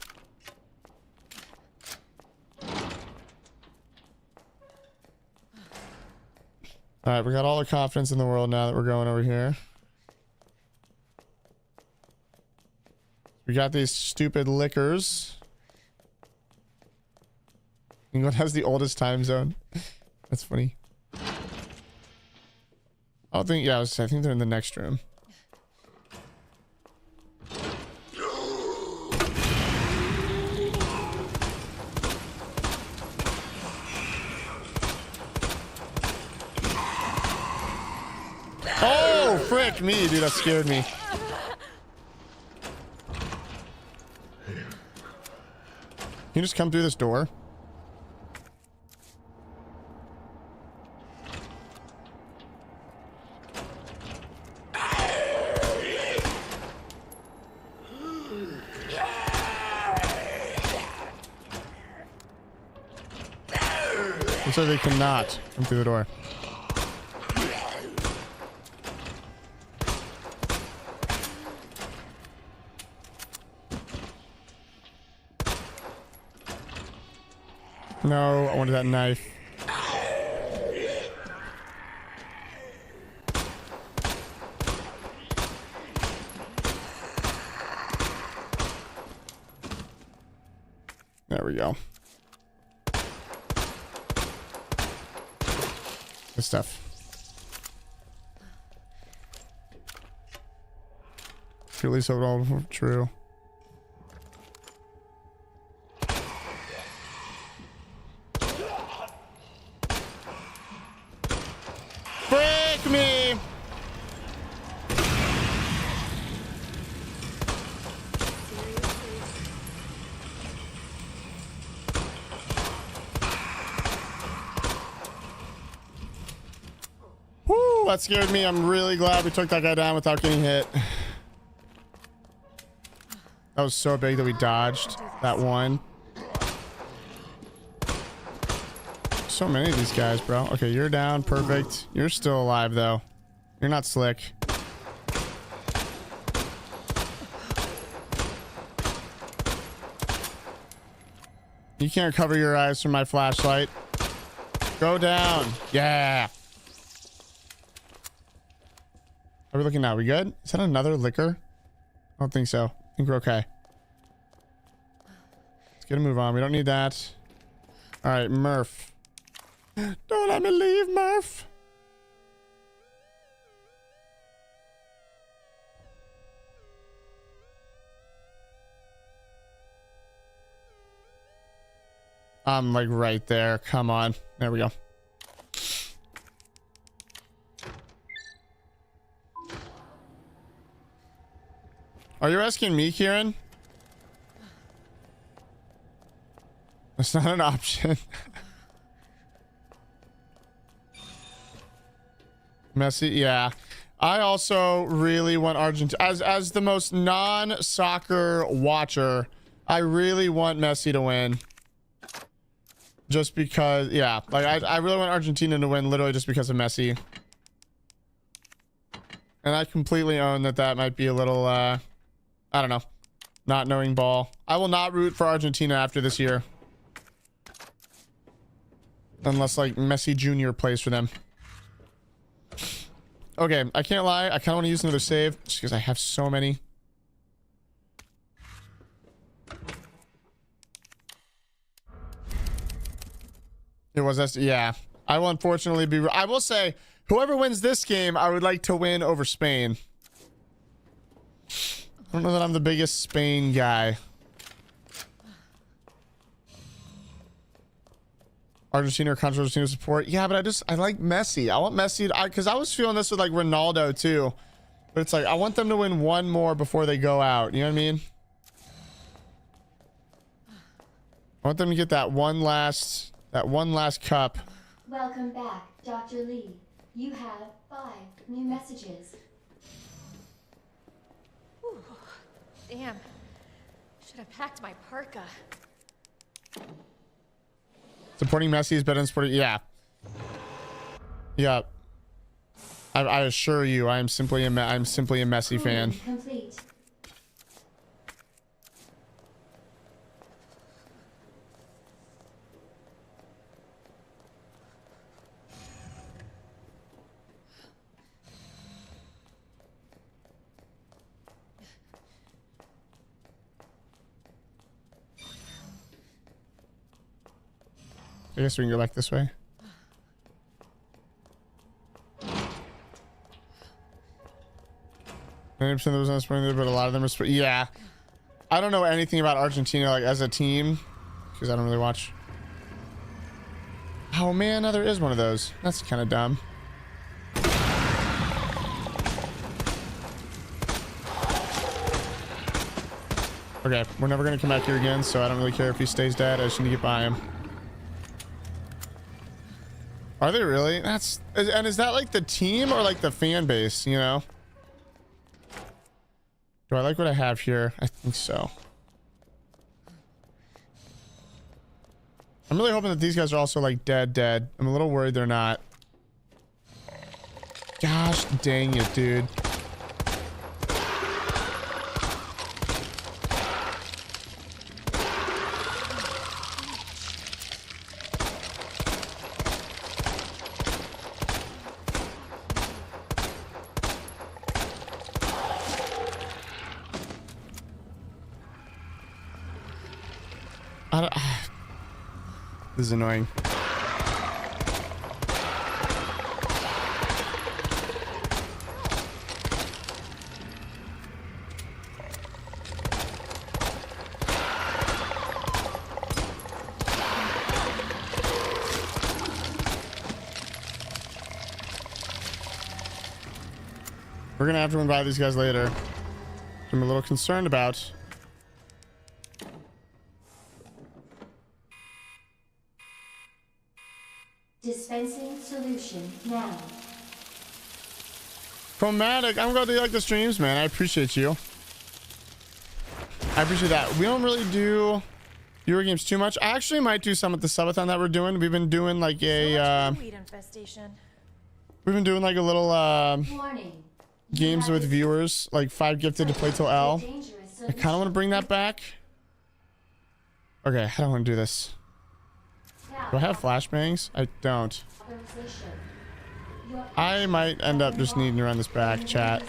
All right, we got all the confidence in the world now that we're going over here. We got these stupid liquors. England has the oldest time zone. That's funny. I don't think, yeah, I think they're in the next room. Oh, frick me, dude, that scared me. Can you just come through this door? Looks like they cannot come through the door. No, I wanted that knife. There we go. Good stuff. Really so all true. Break me! Woo, that scared me. I'm really glad we took that guy down without getting hit. That was so big that we dodged that one. So many of these guys, bro. Okay, you're down. Perfect. You're still alive, though. You're not slick. You can't cover your eyes from my flashlight. Go down. Yeah. How are we looking now? We good? Is that another liquor? I don't think so. I think we're okay. Let's get a move on. We don't need that. All right, Murph. Don't let me leave, Murph. I'm like right there. Come on. There we go. Are you asking me, Kieran? That's not an option. Messi, yeah. I also really want Argentina as the most non-soccer watcher. I really want Messi to win. Just because, yeah, like I really want Argentina to win literally just because of Messi. And I completely own that might be a little, I don't know, not knowing ball. I will not root for Argentina after this year. Unless like Messi Jr. plays for them. Okay, I can't lie. I kind of want to use another save just because I have so many. It was us. Yeah. I will unfortunately be. I will say, whoever wins this game, I would like to win over Spain. I don't know that I'm the biggest Spain guy. Argentina or contra Argentina support. Yeah, but I like Messi. I want Messi because I was feeling this with like Ronaldo too. But it's like I want them to win one more before they go out. You know what I mean? I want them to get that one last cup. Welcome back, Dr. Lee. You have 5 new messages. Whew. Damn. Should have packed my parka. Supporting Messi is better than supporting. Yeah. Yeah. I assure you, I'm simply a Messi fan. Complete. I guess we can go back this way. Many percent of those not supporting there, but a lot of them are. Yeah, I don't know anything about Argentina like as a team because I don't really watch. Oh man, now there is one of those. That's kind of dumb. Okay, we're never gonna come back here again, so I don't really care if he stays dead. I just need to get by him. Are they really? And is that like the team or like the fan base, you know? Do I like what I have here? I think so. I'm really hoping that these guys are also like dead. I'm a little worried they're not. Gosh dang it, dude. This is annoying. We're gonna have to invite these guys later. I'm a little concerned about. Dispensing solution now. Chromatic, I'm glad you like the streams, man. I appreciate you. I appreciate that. We don't really do Euro games too much. I actually might do some at the subathon that we're doing. We've been doing like a Weed infestation. we've been doing like a little Warning. games with viewers, like 5 gifted to play till L. I kind of want to bring that back. Okay, I don't want to do this. Do I have flashbangs? I don't. I might end up just needing to run this back, chat.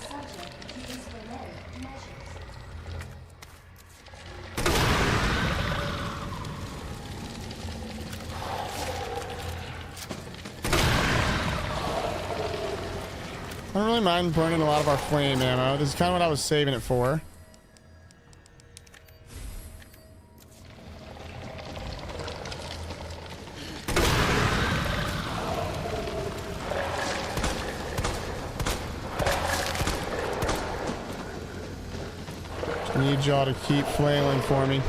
I don't really mind burning a lot of our flame ammo. This is kind of what I was saving it for. Need y'all to keep flailing for me.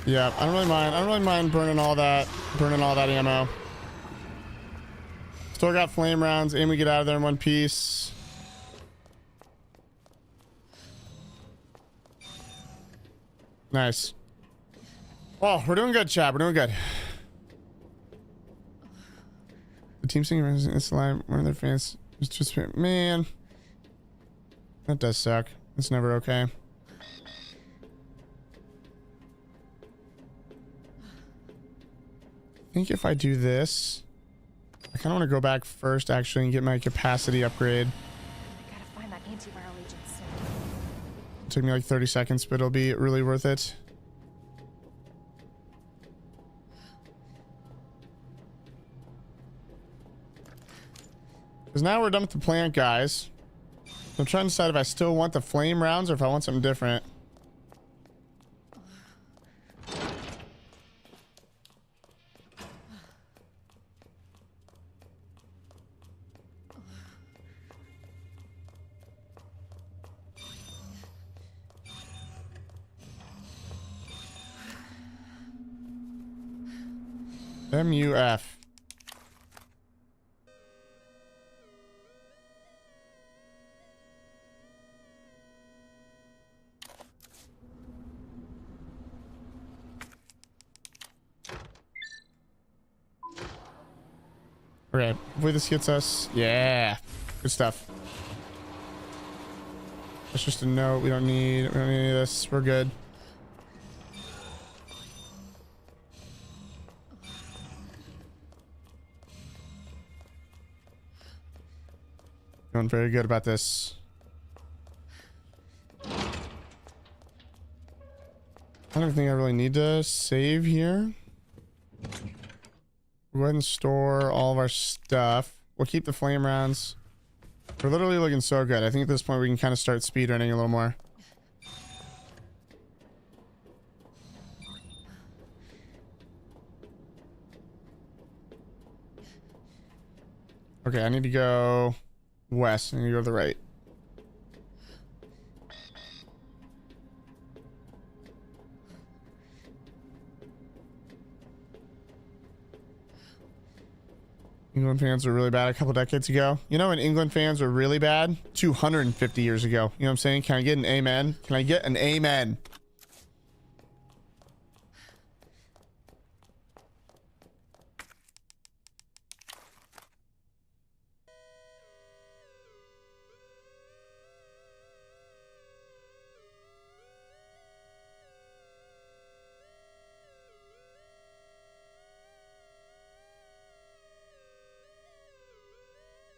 Yeah, I don't really mind. I don't really mind burning all that ammo. Still got flame rounds, and we get out of there in one piece. Nice. Oh, we're doing good, chat. We're doing good. The team singer is live. One of their fans is just, man. That does suck. It's never okay. I think if I do this, I kind of want to go back first actually and get my capacity upgrade. I gotta find that antiviral agent soon. It took me like 30 seconds, but it'll be really worth it. Because now we're done with the plant guys. I'm trying to decide if I still want the flame rounds or if I want something different. MUF. Okay, hopefully this gets us. Yeah, good stuff. That's just a note. We don't need any of this. We're good. Feeling very good about this. I don't think I really need to save here. We'll go ahead and store all of our stuff. We'll keep the flame rounds. We're literally looking so good. I think at this point we can kind of start speedrunning a little more. Okay, I need to go west. I need to go to the right. England fans were really bad a couple decades ago. You know when England fans were really bad? 250 years ago. You know what I'm saying? Can I get an amen? Can I get an amen?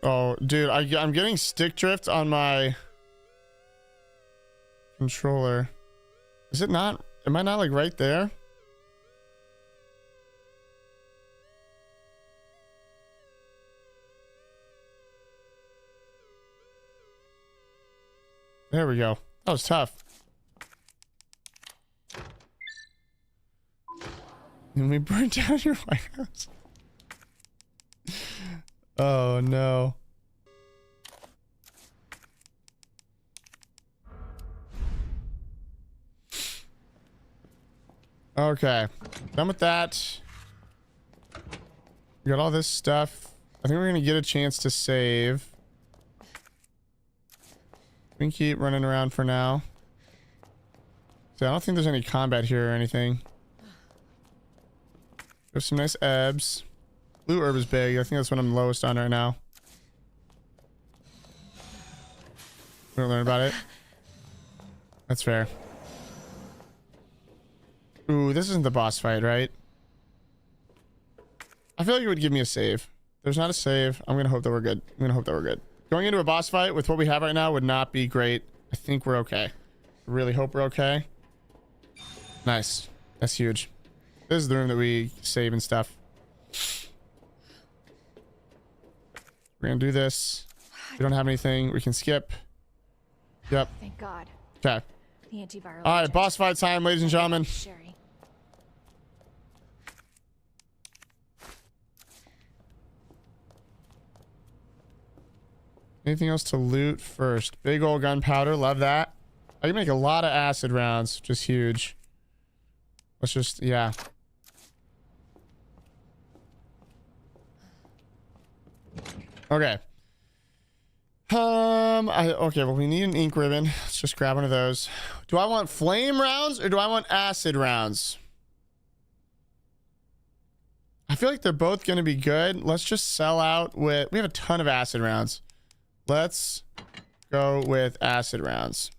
Oh, dude, I'm getting stick drift on my controller. Is it not? Am I not like right there? There we go. That was tough. And we burned down your White House. Oh no. Okay, done with that. We got all this stuff. I think we're gonna get a chance to save. We can keep running around for now. So I don't think there's any combat here or anything. There's some nice ebbs. Blue herb is big. I think that's what I'm lowest on right now. We don't learn about it. That's fair. Ooh, this isn't the boss fight, right? I feel like it would give me a save. There's not a save. I'm gonna hope that we're good. I'm gonna hope that we're good. Going into a boss fight with what we have right now would not be great. I think we're okay. I really hope we're okay. Nice. That's huge. This is the room that we save and stuff. We're gonna do this. We don't have anything. We can skip. Yep. Thank God. Okay. The antiviral. All right, agent. boss fight time, ladies and gentlemen. Sherry. Anything else to loot first? Big old gunpowder. Love that. I can make a lot of acid rounds, which is huge. Let's just, yeah. Okay. Okay, well, we need an ink ribbon. Let's just grab one of those. Do I want flame rounds or do I want acid rounds? I feel like they're both going to be good. Let's just sell out with... We have a ton of acid rounds. Let's go with acid rounds.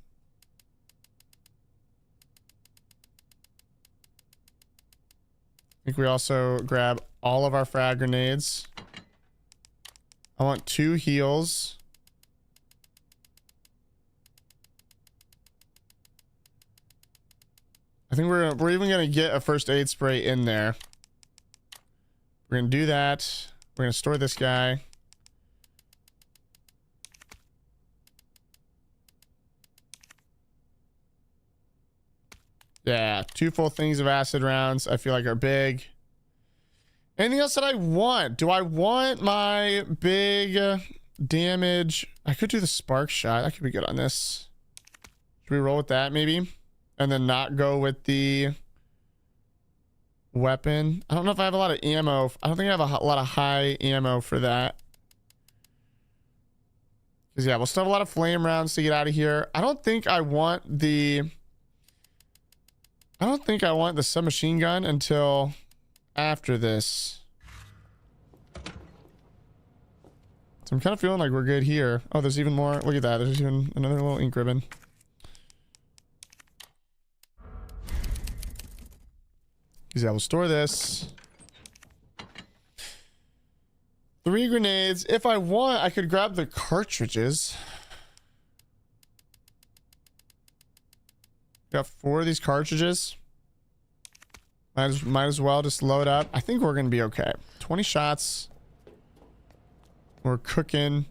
think we also grab all of our frag grenades. I want 2 heals. I think we're even gonna get a first aid spray in there. We're gonna do that. We're gonna store this guy. Yeah, 2 full things of acid rounds I feel like are big. Anything else that I want? Do I want my big damage? I could do the spark shot. That could be good on this. Should we roll with that maybe? And then not go with the weapon. I don't know if I have a lot of ammo. I don't think I have a lot of high ammo for that. Because yeah, we'll still have a lot of flame rounds to get out of here. I don't think I want the submachine gun until after this. So I'm kind of feeling like we're good here. Oh, there's even more. Look at that. There's even another little ink ribbon. Because yeah, we'll store this. 3 grenades. If I want, I could grab the cartridges. Got 4 of these cartridges. Might as well just load up. I think we're gonna be okay. 20 shots. We're cooking.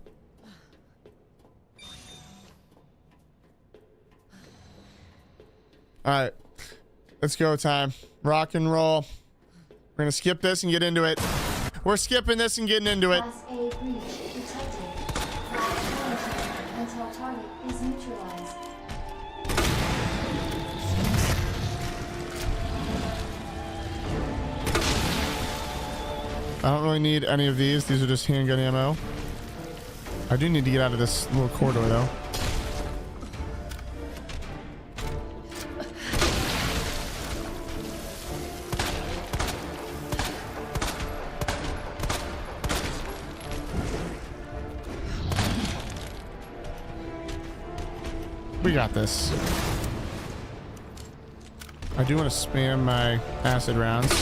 All right, let's go time. Rock and roll. We're gonna skip this and get into it. We're skipping this and getting into it. Class A breach detected. Flash quarantine until target is neutralized. I don't really need any of these. These are just handgun ammo. I do need to get out of this little corridor though. We got this. I do want to spam my acid rounds.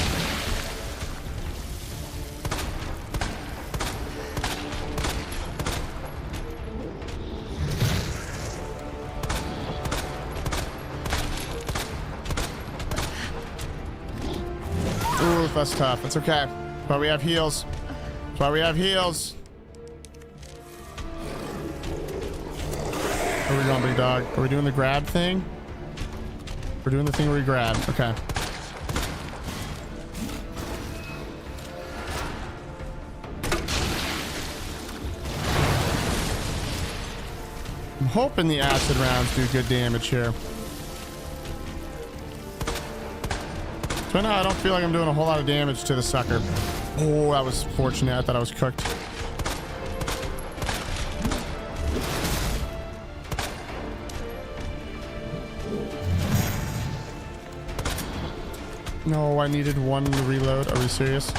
Ooh, that's tough. It's okay. That's why we have heals. That's why we have heals. Where are we going, big dog? Are we doing the grab thing? We're doing the thing where we grab. Okay. I'm hoping the acid rounds do good damage here. So now I don't feel like I'm doing a whole lot of damage to the sucker. Oh, that was fortunate. I thought I was cooked. No, I needed 1 to reload. Are we serious?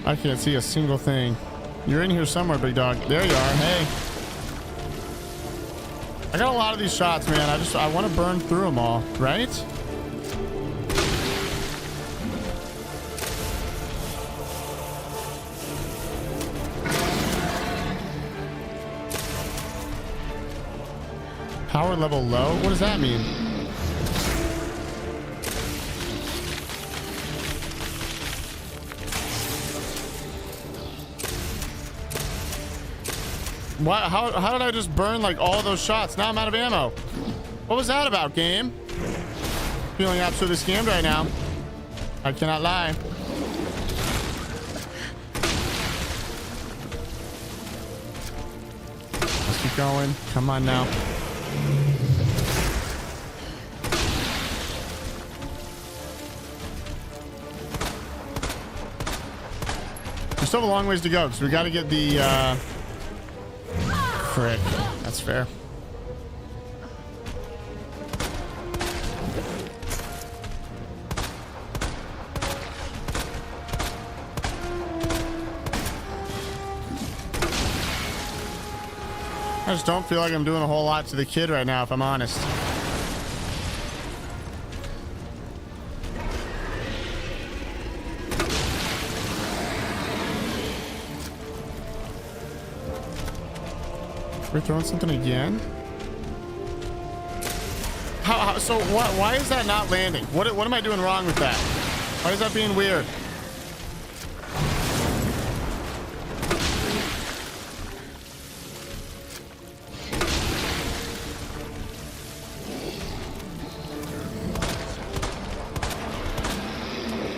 I can't see a single thing. You're in here somewhere, big dog. There you are. Hey. I got a lot of these shots, man. I want to burn through them all, right? Power level low? What does that mean? What? How did I just burn like all those shots? Now I'm out of ammo. What was that about, game? Feeling absolutely scammed right now. I cannot lie. Let's keep going. Come on now. We still have a long ways to go because we got to get the frick. That's fair. I just don't feel like I'm doing a whole lot to the kid right now, if I'm honest. We're throwing something again? So why is that not landing? What am I doing wrong with that? Why is that being weird?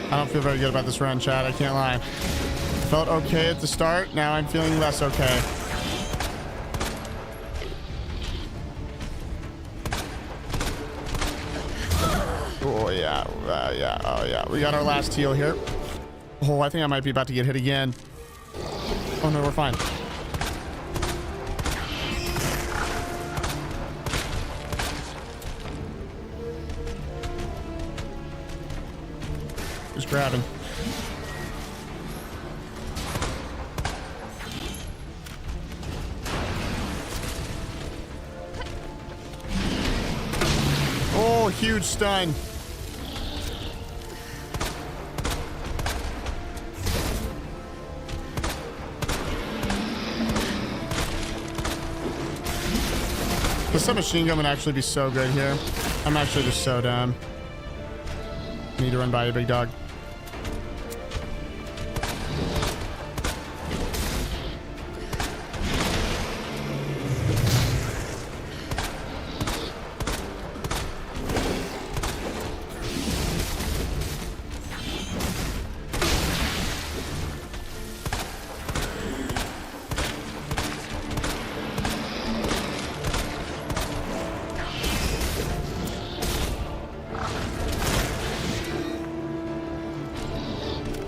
I don't feel very good about this run, Chad. I can't lie. Felt okay at the start. Now I'm feeling less okay. Oh, yeah. Yeah. Oh, yeah. We got our last heal here. Oh, I think I might be about to get hit again. Oh, no, we're fine. Just grabbing. Oh, huge stun. The submachine gun would actually be so good here. I'm actually just so dumb. Need to run by you, big dog.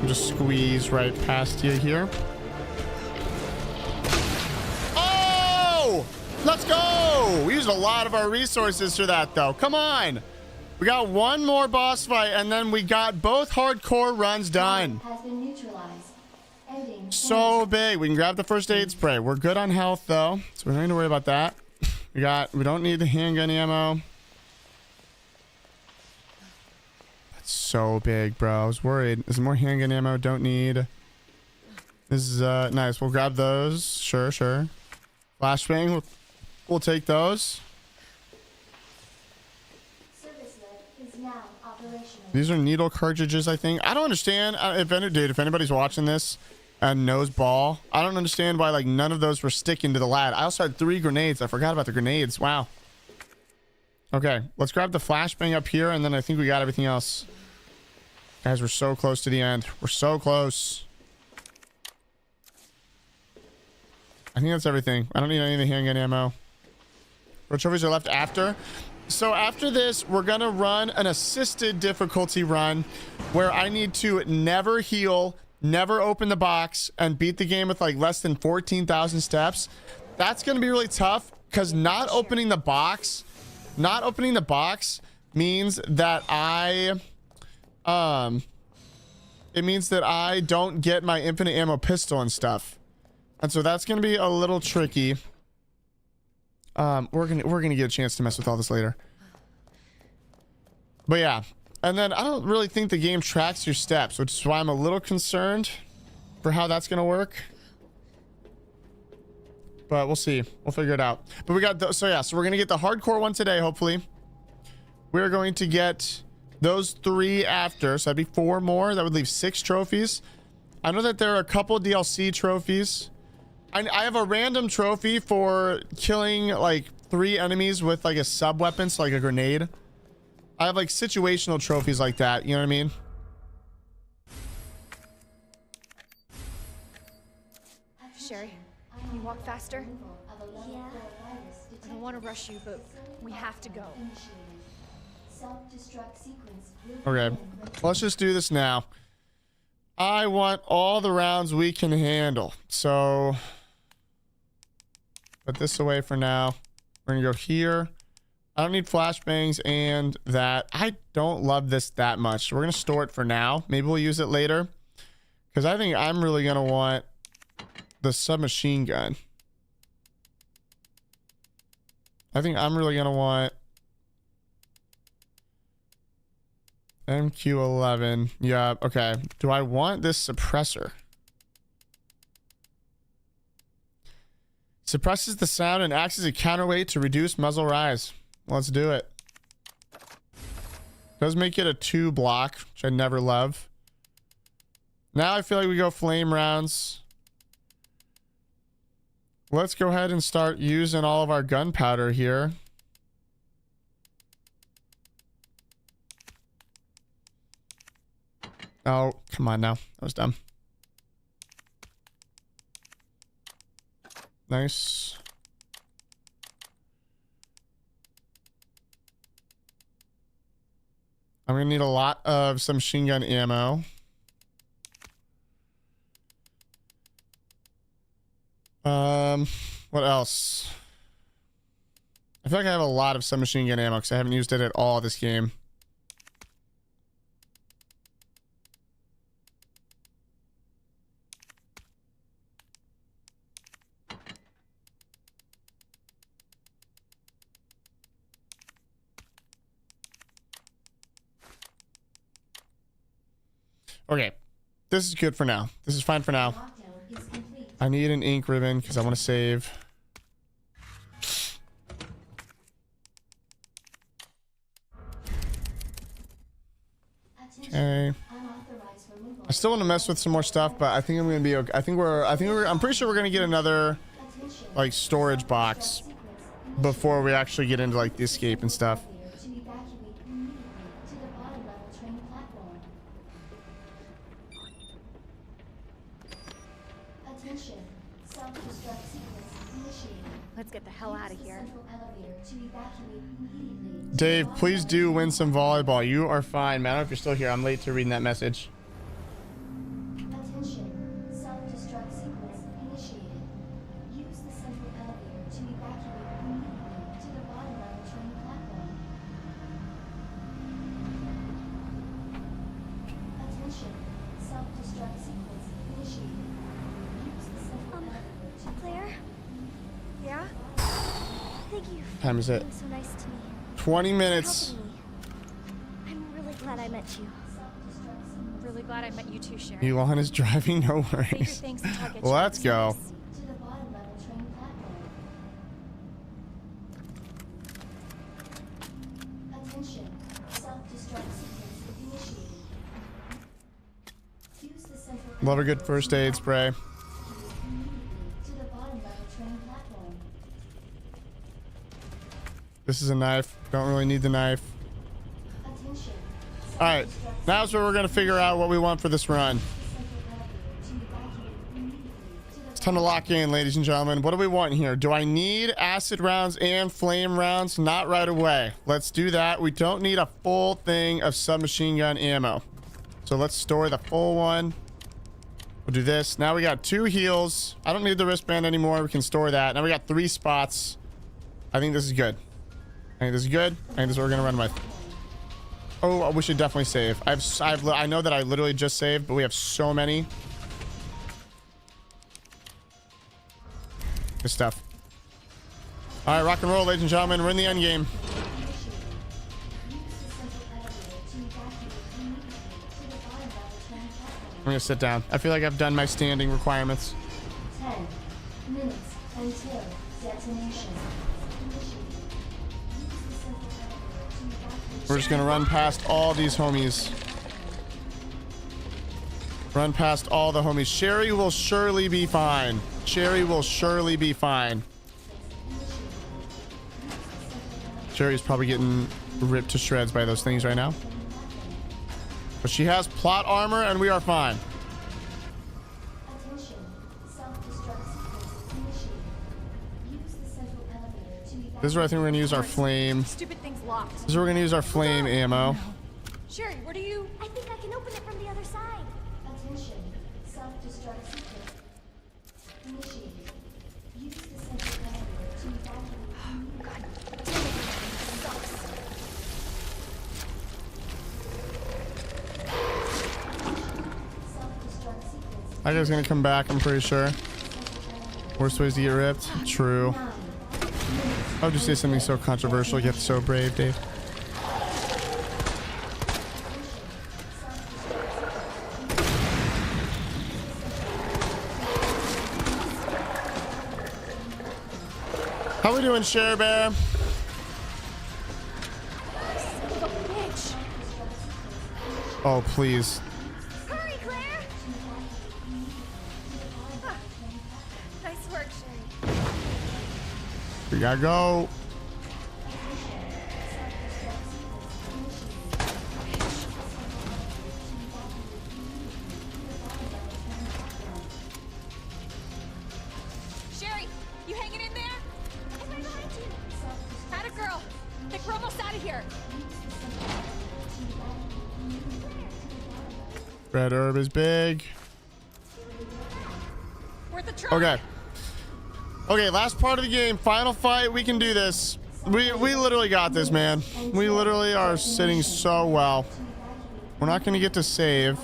Just squeeze right past you here. Oh! Let's go! We used a lot of our resources for that, though. Come on! We got one more boss fight, and then we got both hardcore runs done. Has been neutralized. Ending. So big. We can grab the first aid spray. We're good on health, though, so we don't need to worry about that. We don't need the handgun ammo. So big, bro. I was worried. There's more handgun ammo. Don't need. This is nice. We'll grab those. Sure. Flashbang. We'll take those. Service node is now operational. These are needle cartridges, I think. I don't understand if anybody's watching this and knows ball. I don't understand why like none of those were sticking to the lad. I also had 3 grenades. I forgot about the grenades. Wow. Okay, let's grab the flashbang up here, and then I think we got everything else. Guys, we're so close to the end. We're so close. I think that's everything. I don't need any of the handgun ammo. What trophies are left after? So after this, we're going to run an assisted difficulty run where I need to never heal, never open the box, and beat the game with like less than 14,000 steps. That's going to be really tough because not opening the box means that it means that I don't get my infinite ammo pistol and stuff. And so that's going to be a little tricky. We're going to get a chance to mess with all this later. But yeah, and then I don't really think the game tracks your steps, which is why I'm a little concerned for how that's going to work. But we'll see. We'll figure it out. But we got so we're going to get the hardcore one today, hopefully. We're going to get those 3 after. So that'd be 4 more. That would leave 6 trophies. I know that there are a couple DLC trophies. I have a random trophy for killing like 3 enemies with like a sub weapon, so like a grenade. I have like situational trophies like that. You know what I mean? Sherry, can you walk faster? Yeah. I don't want to rush you, but we have to go. Self-destruct sequence. Okay, let's just do this now. I want all the rounds we can handle. So put this away for now. We're gonna go here. I don't need flashbangs and that. I don't love this that much. We're gonna store it for now. Maybe we'll use it later, because I think I'm really gonna want the submachine gun. I think I'm really gonna want MQ11. Yeah, okay. Do I want this suppressor? Suppresses the sound and acts as a counterweight to reduce muzzle rise. Let's do it. Does make it a 2 block, which I never love. Now I feel like we go flame rounds. Let's go ahead and start using all of our gunpowder here. Oh, come on now. That was dumb. Nice. I'm gonna need a lot of submachine gun ammo. What else? I feel like I have a lot of submachine gun ammo because I haven't used it at all this game. Okay, this is good for now. This is fine for now. Lockdown is complete. I need an ink ribbon because I want to save. Okay. Unauthorized removal. I still want to mess with some more stuff, but I think I'm gonna be okay. I'm pretty sure we're gonna get another Attention. like storage box before we actually get into like the escape and stuff. To evacuate immediately to the bottom level train platform. Attention. Self-destruct sequence initiated. Let's get the hell out of Use the here. central elevator to evacuate immediately. to Dave, the bottom please level do train win some volleyball. You are fine, man. I don't know if you're still here. I'm late to reading that message. Attention. Self-destruct sequence initiated. Use the central elevator to evacuate immediately to the bottom level train platform. Attention. Self-destruct sequence initiated. Use the central elevator to Claire? Yeah? Thank you for Time is it? being so nice to me. 20 minutes. Helping me. I'm really glad I met you. I'm really glad I met you too, Sherry. Elon is driving. No Save your worries. things until I get you Let's go. upstairs. to the bottom level train platform. Attention. Self-destruct sequence initiated. Use the central Love a good first aid spray. immediately to the bottom level train platform. This is a knife. Don't really need the knife. Attention. All right. Now's where we're going to figure out what we want for this run. Central elevator to evacuate immediately to the It's time to lock in, ladies and gentlemen. What do we want here? Do I need acid rounds and flame rounds? Not right away. Let's do that. We don't need a full thing of submachine gun ammo. So let's store the full one. We'll do this. Now we got 2 heals. I don't need the wristband anymore. We can store that. Now we got 3 spots. I think this is good. I think this is good. I think this is what we're gonna run with. Oh, we should definitely save. I know that I literally just saved, but we have so many. Good stuff. All right, rock and roll, ladies and gentlemen. We're in the end game. I'm gonna sit down. I feel like I've done my standing requirements. 10 minutes until detonation. We're just gonna run past all these homies. Run past all the homies. Sherry will surely be fine. Sherry will surely be fine. Sherry's probably getting ripped to shreds by those things right now. But she has plot armor and we are fine. Attention. Self-destruct sequence initiated. Use the central elevator to evacuate. This is where I think we're gonna use our flame. Stupid thing's locked. This is where we're gonna use our flame ammo. Sherry, where do you... I think I can open it from the other side. Attention. Self-destruct sequence initiated. Use the central elevator to evacuate. Self-destruct sequence. That guy's gonna come back, I'm pretty sure. Worst ways to get ripped. True. 9, How would you say something so controversial yet so brave, Dave? How we doing, Share Bear? Son of a bitch. Oh, please. Hurry, Claire! Ah, nice work, Sherry. We gotta go. Sherry, you hanging in there? I'm right behind you. Atta girl. Think we're almost out of here. Red herb is big. Worth a try. Okay. Okay, last part of the game. Final fight. We can do this. We literally got this, man. We literally are sitting so well. We're not going to get to save.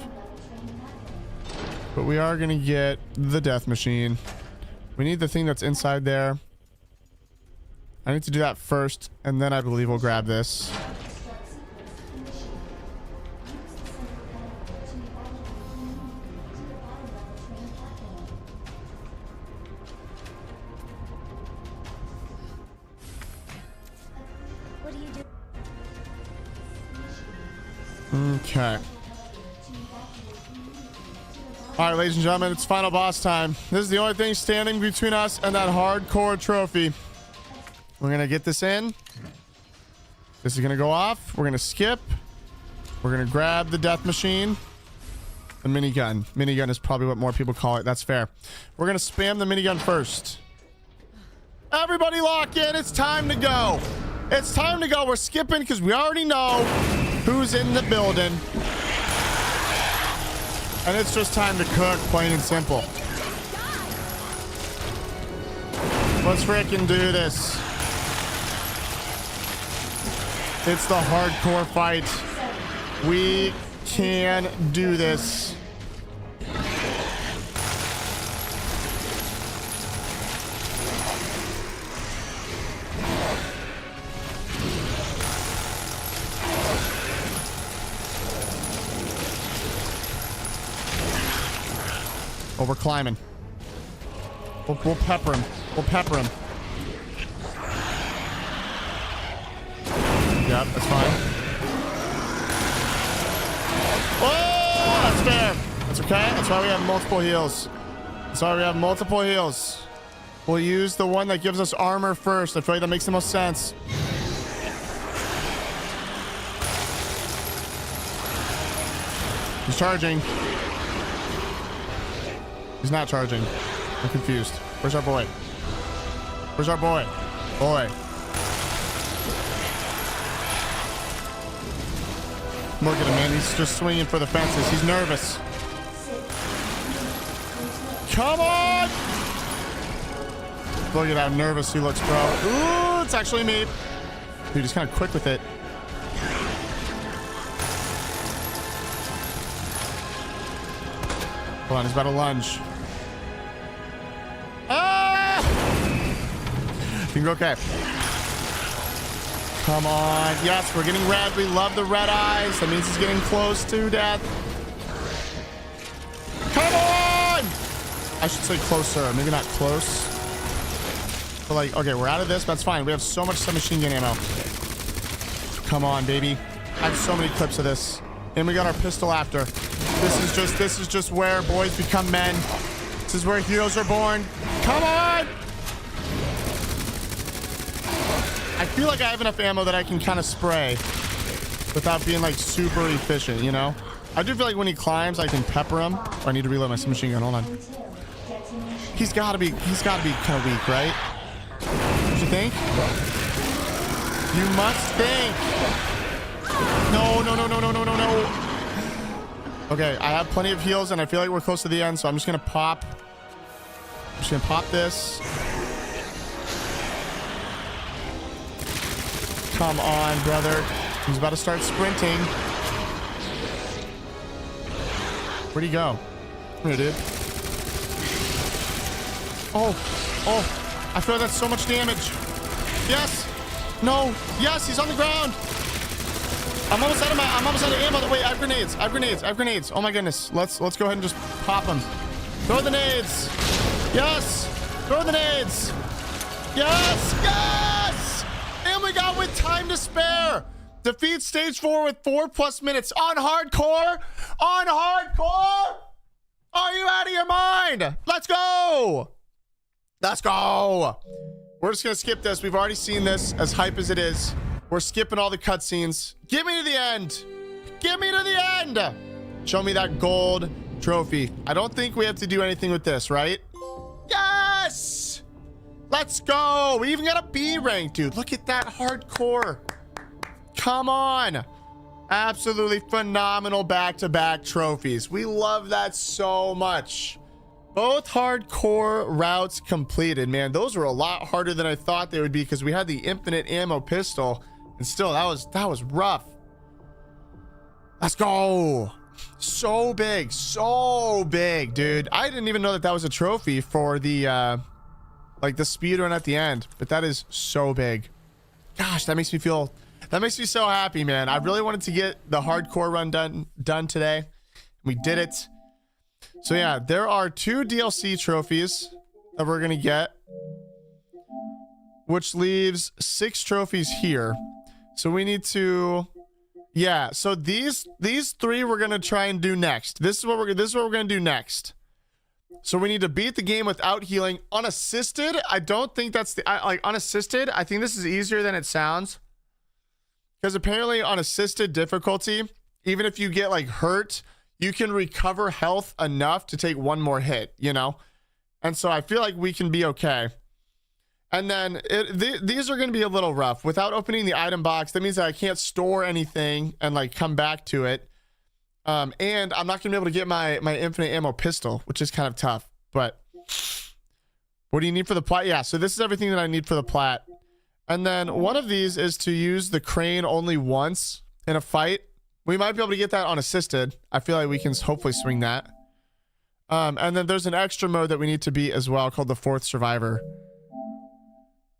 But we are going to get the death machine. We need the thing that's inside there. I need to do that first, and then I believe we'll grab this. What do you do? Okay. All right, ladies and gentlemen, it's final boss time. This is the only thing standing between us and that hardcore trophy. We're going to get this in. This is going to go off. We're going to skip. We're going to grab the death machine. The minigun. Minigun is probably what more people call it. That's fair. We're going to spam the minigun first. Everybody lock in. It's time to go. It's time to go. We're skipping because we already know who's in the building. And it's just time to cook, plain and simple. Let's freaking do this. It's the hardcore fight. We can do this. Oh, we're climbing. We'll pepper him. We'll pepper him. Yep, that's fine. Oh, that's fair. That's okay. That's why we have multiple heals. That's why we have multiple heals. We'll use the one that gives us armor first. I feel like that makes the most sense. He's charging. He's not charging. I'm confused. Where's our boy? Where's our boy? Boy. Look at him, man. He's just swinging for the fences. He's nervous. Come on! Look at how nervous he looks, bro. Ooh, it's actually me. Dude, he's kind of quick with it. Hold on, he's about to lunge. Ah! I think we're okay. Come on. Yes, we're getting red. We love the red eyes. That means he's getting close to death. Come on! I should say closer. Maybe not close. But like, okay, we're out of this. That's fine. We have so much submachine gun ammo. Come on, baby. I have so many clips of this. And we got our pistol after. This is just where boys become men. This is where heroes are born. Come on! I feel like I have enough ammo that I can kind of spray without being like super efficient, you know? I do feel like when he climbs, I can pepper him. Oh, I need to reload my submachine gun. Hold on. He's gotta be kind of weak, right? Don't you think? You must think. No. Okay, I have plenty of heals and I feel like we're close to the end, so I'm just gonna pop. I'm just gonna pop this. Come on, brother. He's about to start sprinting. Where'd he go? Come here, dude. Oh, I feel like that's so much damage. Yes. No. Yes, he's on the ground. I'm almost out of ammo. Wait, I have grenades. Oh my goodness. Let's go ahead and just pop them. Throw the nades. Yes. Throw the nades. Yes. And we got with time to spare. Defeat stage 4 with 4+ minutes on hardcore. Are you out of your mind? Let's go. We're just gonna skip this. We've already seen this, as hype as it is. We're skipping all the cutscenes. Get me to the end. Show me that gold trophy. I don't think we have to do anything with this, right? Yes. Let's go. We even got a B rank, dude. Look at that hardcore. Come on. Absolutely phenomenal back-to-back trophies. We love that so much. Both hardcore routes completed. Man, those were a lot harder than I thought they would be because we had the infinite ammo pistol, and still that was rough. Let's go. So big, dude. I didn't even know that was a trophy for the like the speed run at the end, but that is so big. Gosh, that makes me so happy, man. I really wanted to get the hardcore run done today. We did it. So yeah, there are 2 DLC trophies that we're gonna get, which leaves 6 trophies here. So we need to, yeah. So these 3 we're gonna try and do next. This is what we're gonna do next. So we need to beat the game without healing unassisted. I don't think that's like unassisted. I think this is easier than it sounds, because apparently on assisted difficulty, even if you get like hurt, you can recover health enough to take 1 more hit, you know? And so I feel like we can be okay. And then these are going to be a little rough. Without opening the item box, that means that I can't store anything and like come back to it. And I'm not going to be able to get my infinite ammo pistol, which is kind of tough. But what do you need for the plat? Yeah, so this is everything that I need for the plat. And then one of these is to use the crane only once in a fight. We might be able to get that unassisted. I feel like we can hopefully swing that. And then there's an extra mode that we need to beat as well called the 4th Survivor.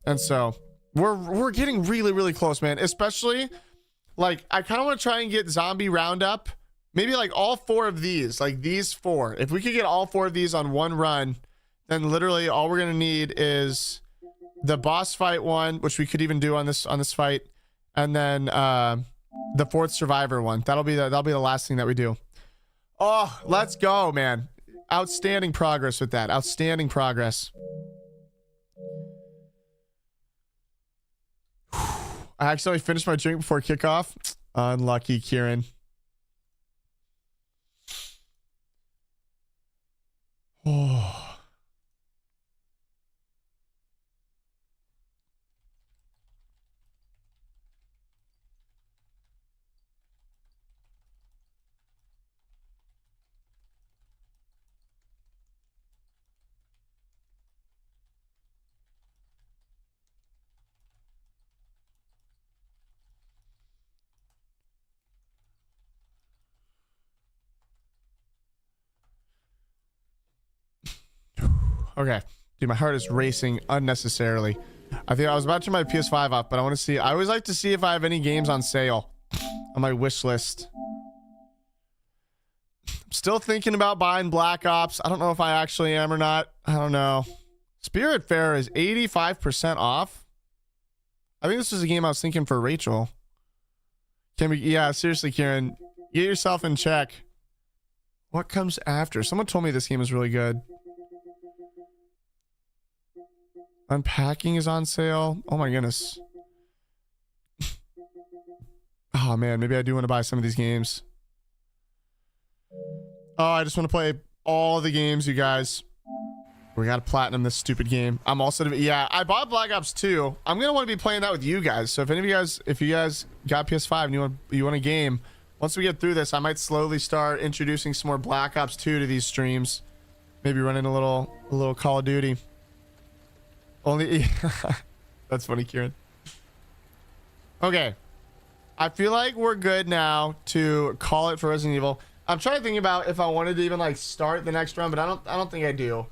And so we're getting really, really close, man. Especially, like, I kind of want to try and get Zombie Roundup. Maybe like all 4 of these, like these 4. If we could get all 4 of these on one run, then literally all we're going to need is the boss fight one, which we could even do on this fight. And then, the 4th Survivor one. That'll be the last thing that we do. Oh, let's go, man. Outstanding progress with that. Outstanding progress. I accidentally finished my drink before kickoff. Unlucky, Kieran. Oh. Okay, dude, my heart is racing unnecessarily. I think I was about to turn my PS5 off, but I want to see. I always like to see if I have any games on sale on my wish list. I'm still thinking about buying Black Ops. I don't know if I actually am or not. I don't know. Spiritfarer is 85% off. I think this was a game I was thinking for Rachel. Can we? Yeah, seriously, Kieran, get yourself in check. What comes after? Someone told me this game is really good. Unpacking is on sale. Oh my goodness. Oh man, maybe I do want to buy some of these games. Oh, I just want to play all the games, you guys. We got to platinum this stupid game. I'm also, yeah, I bought Black Ops 2. I'm going to want to be playing that with you guys. So if any of you guys, if you guys got PS5 and you want a game, once we get through this, I might slowly start introducing some more Black Ops 2 to these streams. Maybe running a little Call of Duty. Only that's funny, Kieran. Okay, I feel like we're good now to call it for Resident Evil. I'm trying to think about if I wanted to even like start the next run, but I don't think I do.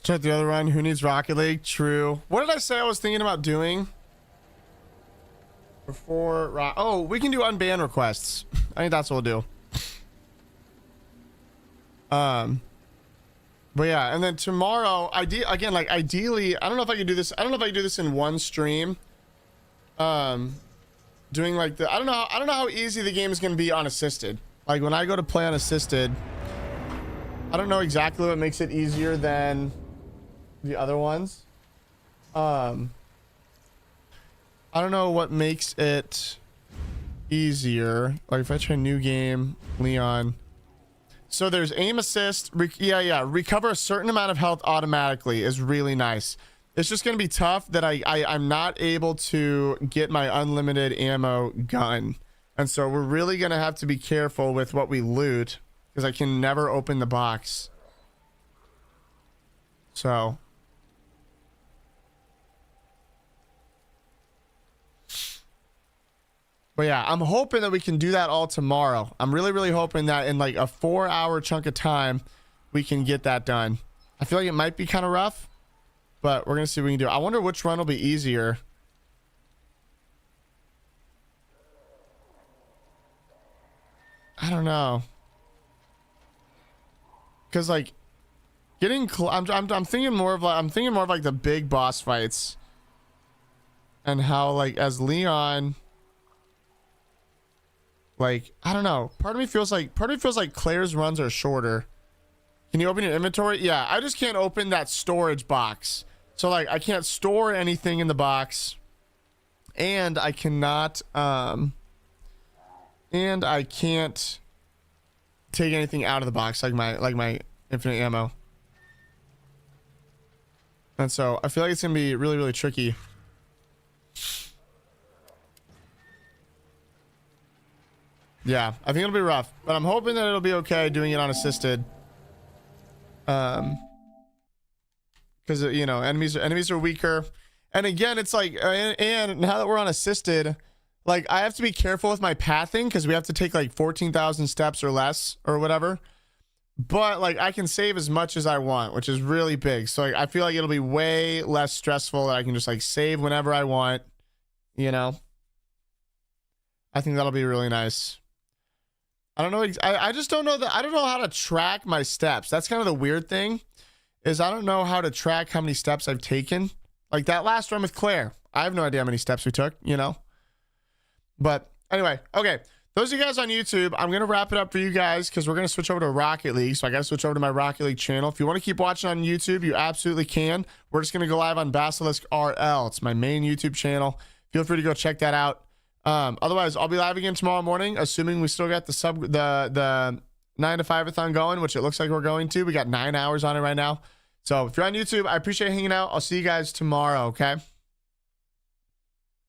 Check the other run. Who needs Rocket League? True. What did I say I was thinking about doing? Before oh, we can do unban requests. I think that's what we'll do. But yeah, and then tomorrow, again, like ideally, I don't know if I can do this. I don't know if I can do this in one stream. Doing like I don't know how easy the game is going to be unassisted. Like when I go to play unassisted, I don't know exactly what makes it easier than the other ones. I don't know what makes it easier. Like if I try new game, Leon. So there's aim assist. Recover a certain amount of health automatically is really nice. It's just going to be tough that I'm not able to get my unlimited ammo gun. And so we're really going to have to be careful with what we loot because I can never open the box. So. But yeah, I'm hoping that we can do that all tomorrow. I'm really, really hoping that in like a 4-hour chunk of time, we can get that done. I feel like it might be kind of rough, but we're going to see what we can do. I wonder which run will be easier. I don't know. Cause like getting, I'm thinking more of like the big boss fights and how like as Leon, like, I don't know. Part of me feels like Claire's runs are shorter. Can you open your inventory? Yeah, I just can't open that storage box. So like I can't store anything in the box. And I cannot and I can't take anything out of the box like my infinite ammo. And so I feel like it's gonna be really, really tricky. Yeah, I think it'll be rough, but I'm hoping that it'll be okay doing it unassisted. Because you know, enemies are weaker, and again, it's like, and now that we're on assisted, like I have to be careful with my pathing because we have to take like 14,000 steps or less or whatever. But like I can save as much as I want, which is really big. So like, I feel like it'll be way less stressful that I can just like save whenever I want. You know, I think that'll be really nice. I don't know. I just don't know that. I don't know how to track my steps. That's kind of the weird thing is I don't know how to track how many steps I've taken. Like that last run with Claire. I have no idea how many steps we took, you know? But anyway, okay. Those of you guys on YouTube, I'm going to wrap it up for you guys because we're going to switch over to Rocket League. So I got to switch over to my Rocket League channel. If you want to keep watching on YouTube, you absolutely can. We're just going to go live on Basilisk RL. It's my main YouTube channel. Feel free to go check that out. Otherwise I'll be live again tomorrow morning, assuming we still got the 9 to 5-a-thon going, which it looks like we're going to. We got 9 hours on it right now. So if you're on YouTube, I appreciate hanging out. I'll see you guys tomorrow. Okay.